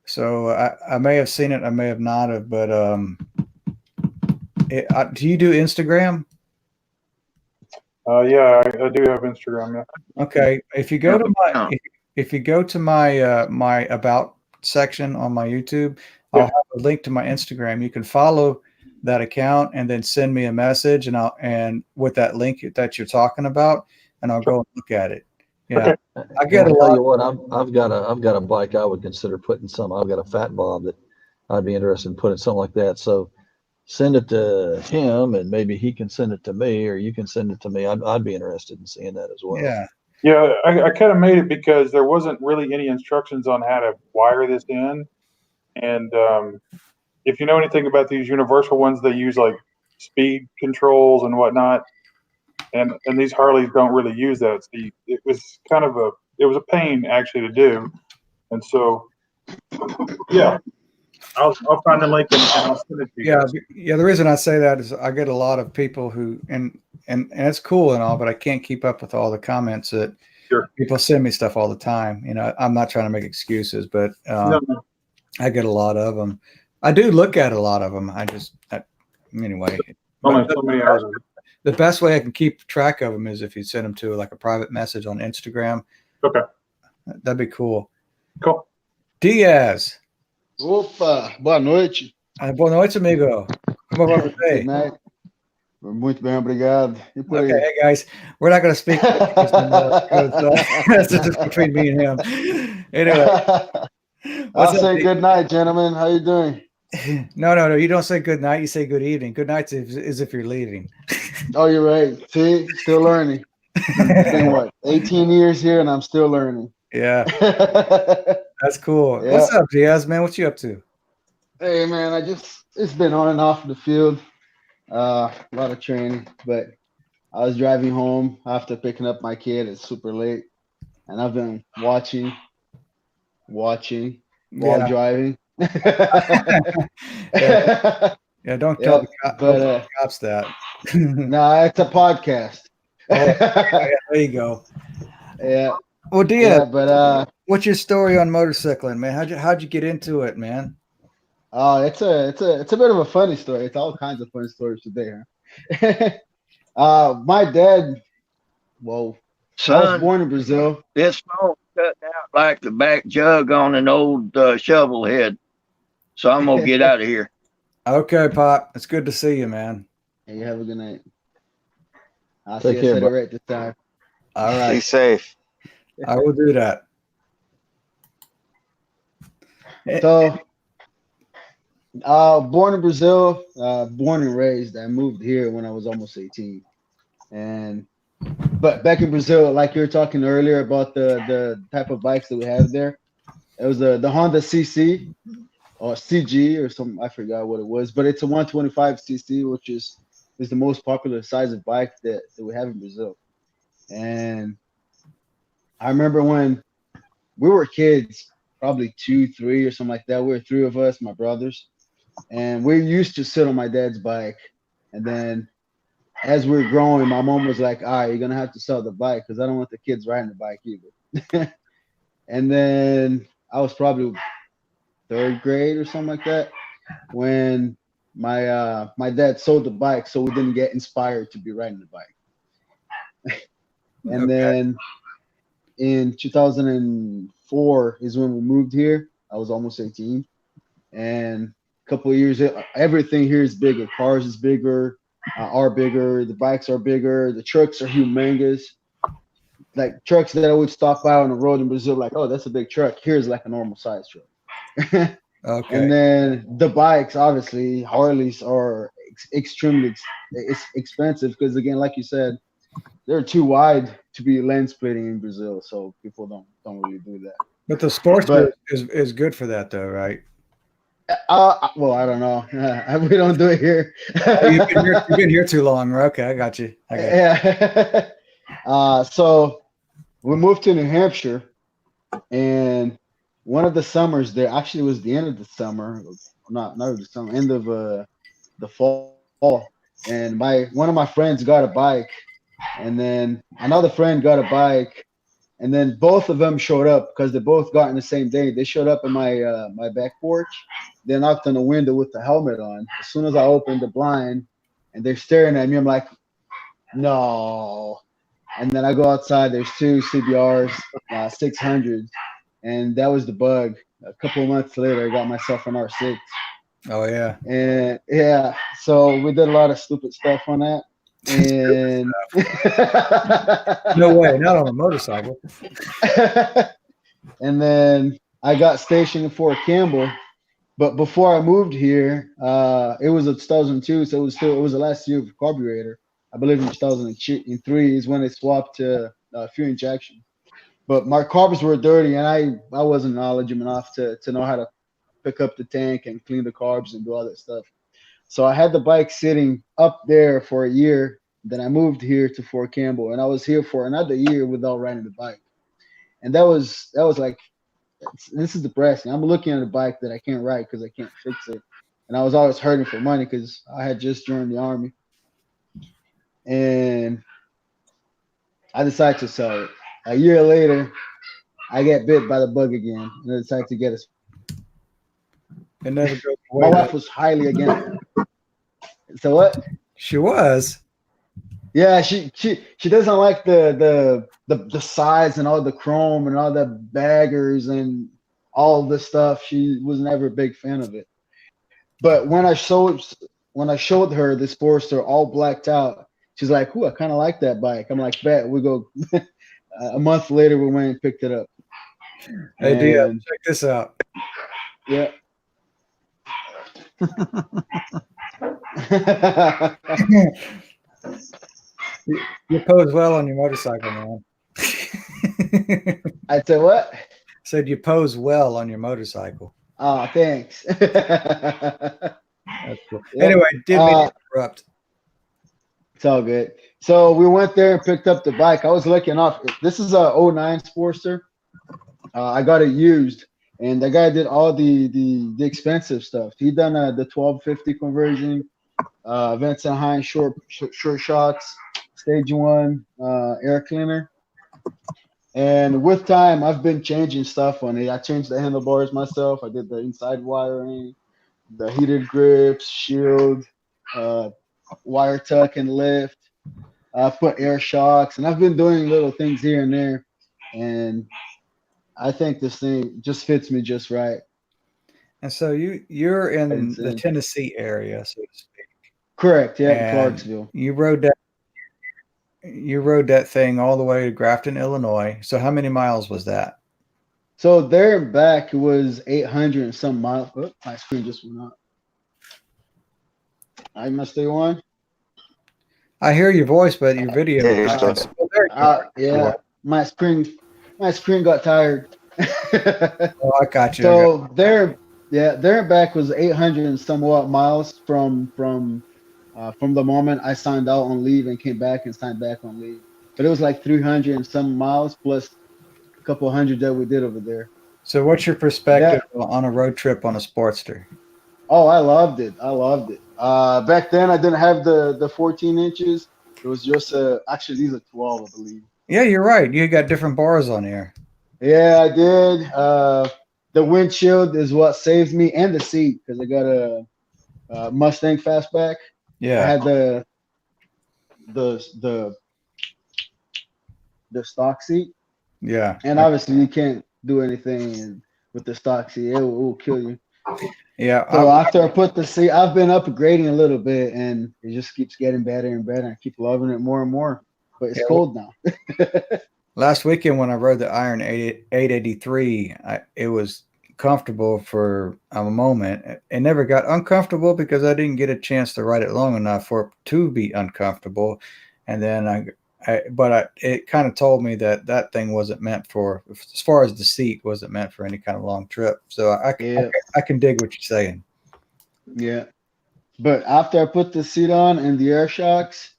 So I may have seen it, I may have not have, but do you do Instagram? Yeah, I do have Instagram. Yeah. Okay. If you go to my my about section on my YouTube, I'll have a link to my Instagram. You can follow that account and then send me a message, and with that link that you're talking about, and I'll go and look at it. Yeah, I get a I'll lot. tell you what, I've got a bike I would consider putting some. I've got a fat bob that I'd be interested in putting something like that. So send it to him, and maybe he can send it to me, or you can send it to me. I'd be interested in seeing that as well. Yeah. Yeah, I kind of made it because there wasn't really any instructions on how to wire this in. And if you know anything about these universal ones, they use like speed controls and whatnot. And these Harleys don't really use that. So it was kind of a pain actually to do. And so, yeah, I'll find the link and I'll send it to you. Yeah, guys. yeah. The reason I say that is I get a lot of people who, and it's cool and all, but I can't keep up with all the comments that people send me stuff all the time. You know, I'm not trying to make excuses, but No. I get a lot of them. I do look at a lot of them. Anyway. Only so many hours. The best way I can keep track of them is if you send them to like a private message on Instagram. Okay. That'd be cool. Cool. Diaz. Opa, boa noite. Boa noite, amigo. Como vai você? Good night. Muito bem, obrigado. E por Okay, aí? hey guys, we're not going to speak because that's just between me and him. Anyway, I'll say good night, gentlemen. How you doing? No. You don't say good night. You say good evening. Good night is if you're leaving. Oh, you're right. See, still learning. It's been what, 18 years here, and I'm still learning. Yeah, that's cool. Yeah. What's up, Diaz, man? What you up to? Hey, man, it's been on and off the field. A lot of training, but I was driving home after picking up my kid. It's super late, and I've been watching while driving. Yeah, don't tell the cops that. No, it's a podcast. Yeah, there you go. Yeah. Well, Diaz, Yeah, but what's your story on motorcycling, man? How'd you get into it, man? oh, it's a bit of a funny story. It's all kinds of funny stories today, huh? My dad, I was Son, born in Brazil. this phone cutting out like the back jug on an old shovel head. So I'm gonna get out of here. Okay, Pop. It's good to see you, man. Hey, you have a good night. I'll Take see care, you bro. right this time. All Stay right. safe. I will do that. So, born in Brazil, born and raised. I moved here when I was almost 18. But back in Brazil, like you were talking earlier about the type of bikes that we have there, it was the Honda CC or CG or something. I forgot what it was, but it's a 125 CC, which is the most popular size of bike that we have in Brazil. And I remember when we were kids, probably 2, 3 or something like that. We were 3 of us, my brothers, and we used to sit on my dad's bike. And then as we were growing, my mom was like, all right, you're going to have to sell the bike because I don't want the kids riding the bike either. And then I was probably 3rd grade or something like that when my dad sold the bike, so we didn't get inspired to be riding the bike. And then in 2004 is when we moved here. I was almost 18, and a couple of years, everything here is bigger. Cars is bigger, are bigger. The bikes are bigger. The trucks are humongous. Like trucks that I would stop by on the road in Brazil, like, oh, that's a big truck. Here's like a normal size truck. Okay. And then the bikes, obviously, Harleys are extremely expensive because, again, like you said, they're too wide to be lane splitting in Brazil, so people don't really do that. But the Sportsters is good for that, though, right? Well, I don't know. We don't do it here. You've been here too long. Okay, I got you. Yeah. So we moved to New Hampshire, and one of the summers there, actually, was the end of the summer, not the summer, end of the fall. And one of my friends got a bike, and then another friend got a bike, and then both of them showed up because they both got in the same day. They showed up in my back porch. They knocked on the window with the helmet on. As soon as I opened the blind, and they're staring at me, I'm like, no. And then I go outside. There's 2 CBRs, 600s, and that was the bug. A couple of months later, I got myself an R6. Oh yeah. And yeah, So we did a lot of stupid stuff on that. And No way, not on a motorcycle. and then I got stationed in Fort Campbell. But before I moved here, it was 2002, so it was the last year of carburetor. I believe in 2003 is when they swapped to fuel injection. But my carbs were dirty, and I wasn't knowledgeable enough to know how to pick up the tank and clean the carbs and do all that stuff. So I had the bike sitting up there for a year. Then I moved here to Fort Campbell, and I was here for another year without riding the bike. And that was like, this is depressing. I'm looking at a bike that I can't ride because I can't fix it. And I was always hurting for money because I had just joined the Army. And I decided to sell it. A year later, I get bit by the bug again, and I decided to get it. It never goes My away. wife was highly against it. So what? She was. Yeah, she doesn't like the size and all the chrome and all the baggers and all this stuff. She was never a big fan of it. But when I showed her the Sportster all blacked out, she's like, "Ooh, I kind of like that bike." I'm like, "Bet." We go. A month later, we went and picked it up. Hey, Dia, check this out. Yeah. You pose well on your motorcycle, man. I said what? Said you pose well on your motorcycle. Oh, thanks. That's cool. Anyway, didn't mean to interrupt. It's all good. So we went there and picked up the bike. I was lucky enough. This is a 09 Sportster. I got it used, and the guy did all the expensive stuff. He done the 1250 conversion, Vincent Hines short shocks, stage 1 air cleaner. And with time, I've been changing stuff on it. I changed the handlebars myself. I did the inside wiring, the heated grips, shield, wire tuck and lift. I put air shocks, and I've been doing little things here and there. And I think this thing just fits me just right. And so you're in the Tennessee area, so to speak. Correct. Yeah, And Clarksville. You rode that thing all the way to Grafton, Illinois. So how many miles was that? So there and back, it was 800 and some miles. Oh, my screen just went up. I must stay on. I hear your voice, but your video. Yeah, my screen got tired. Oh, I got you. So there and back was 800 and somewhat miles from the moment I signed out on leave and came back and signed back on leave. But it was like 300 and some miles plus a couple hundred that we did over there. So what's your perspective on a road trip on a Sportster? Oh, I loved it. Back then, I didn't have the 14 inches. It was just actually these are 12, I believe. Yeah, you're right. You got different bars on here. Yeah, I did. The windshield is what saved me, and the seat, because I got a Mustang fastback. Yeah, I had the stock seat. Yeah, and obviously you can't do anything with the stock seat. It will kill you. Yeah. So after I put the seat, I've been upgrading a little bit, and it just keeps getting better and better. I keep loving it more and more. But it's cold now. Last weekend when I rode the Iron 883, it was comfortable for a moment. It never got uncomfortable because I didn't get a chance to ride it long enough for it to be uncomfortable. And then it kind of told me that thing wasn't meant for, as far as the seat, wasn't meant for any kind of long trip. So I can dig what you're saying. Yeah. But after I put the seat on and the air shocks,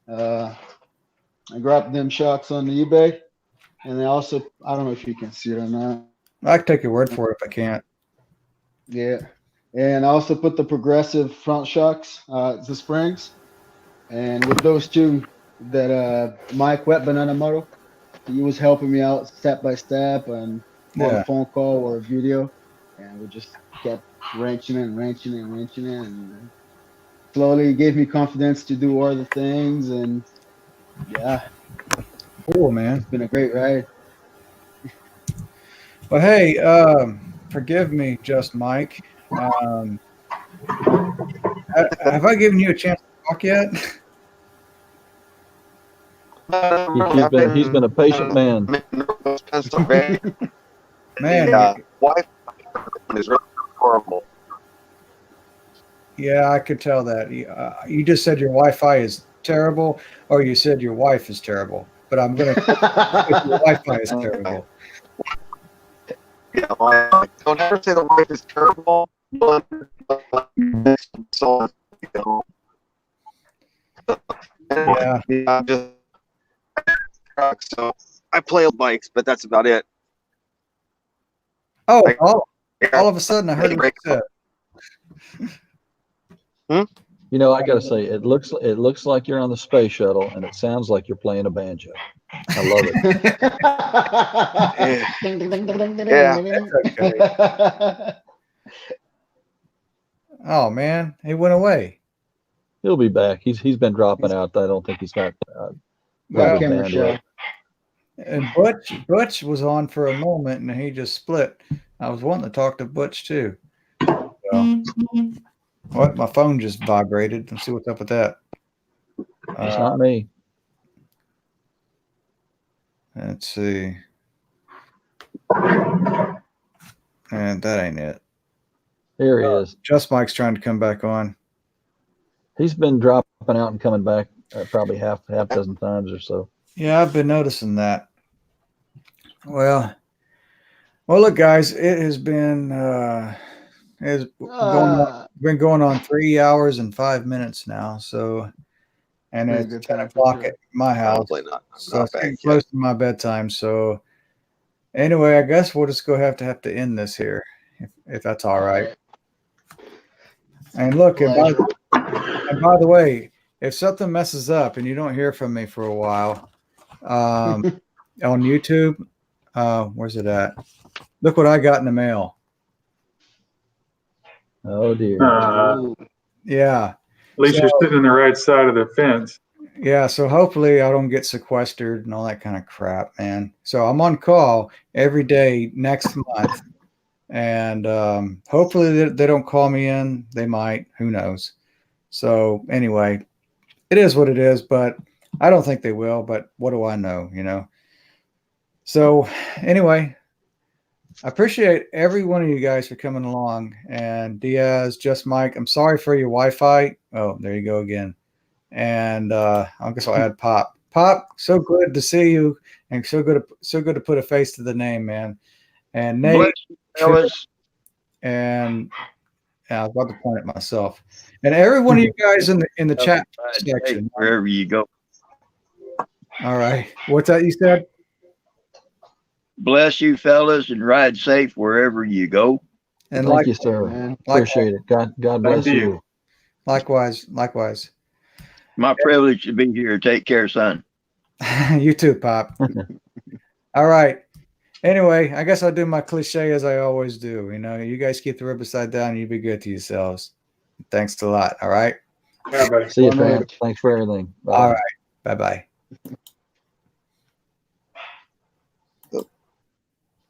I grabbed them shocks on the eBay. And they also, I don't know if you can see it or not. I can take your word for it if I can't. Yeah. And I also put the progressive front shocks, the springs. And with those two, that Mike Wet Banana Model, he was helping me out step by step and on a phone call or a video. And we just kept wrenching and slowly gave me confidence to do other things. And yeah. Cool, man. It's been a great ride. Well, hey, forgive me, Just Mike. Have I given you a chance to talk yet? He's been a patient man. Man, wife is really horrible. yeah, I could tell that. You just said your Wi-Fi is terrible, or you said your wife is terrible. But I'm going to your Wi-Fi is terrible. Yeah, don't ever say the wife is terrible. But Yeah. I'm just so I play bikes, but that's about it. Oh, all of a sudden I heard what you said. You know, I got to say, it looks like you're on the space shuttle, and it sounds like you're playing a banjo. I love it. Yeah. Oh man, he went away. He'll be back. He's been dropping out. I don't think he's got. Well, camera shot. And Butch was on for a moment, and he just split. I was wanting to talk to Butch too. So, what? My phone just vibrated. Let's see what's up with that. It's not me. Let's see. And that ain't it. Here he is. Just Mike's trying to come back on. He's been dropping out and coming back probably half dozen times or so. Yeah, I've been noticing that. Well, look, guys, it has been been going on 3 hours and 5 minutes now. So, and Pretty it's good 10 time for o'clock sure. at my house. Probably not. So it's getting close to my bedtime. So, anyway, I guess we'll just have to end this here, if that's all right. And look, and by the way, if something messes up and you don't hear from me for a while, on YouTube, where's it at? Look what I got in the mail. Oh dear. Yeah. At least you're sitting on the right side of the fence. Yeah, so hopefully I don't get sequestered and all that kind of crap, man. So I'm on call every day next month. And hopefully they don't call me in. They might. Who knows? So anyway, it is what it is, but I don't think they will. But what do I know, you know? So anyway, I appreciate every one of you guys for coming along. And Diaz, Just Mike, I'm sorry for your Wi-Fi. Oh, there you go again. And I guess I'll add Pop. Pop, so good to see you, and so good to put a face to the name, man. And Nate, and I was about to point at myself. And every one of you guys in the chat section, wherever you go. All right, what's that you said? Bless you, fellas, and ride safe wherever you go. And thank you, sir. Appreciate it. God bless you. Likewise. My privilege to be here. Take care, son. You too, Pop. All right. Anyway, I guess I'll do my cliche as I always do. You know, you guys keep the rib side down and you be good to yourselves. Thanks a lot. All right. All right, buddy. See you, fam. Thanks for everything. Bye. All right. Bye-bye.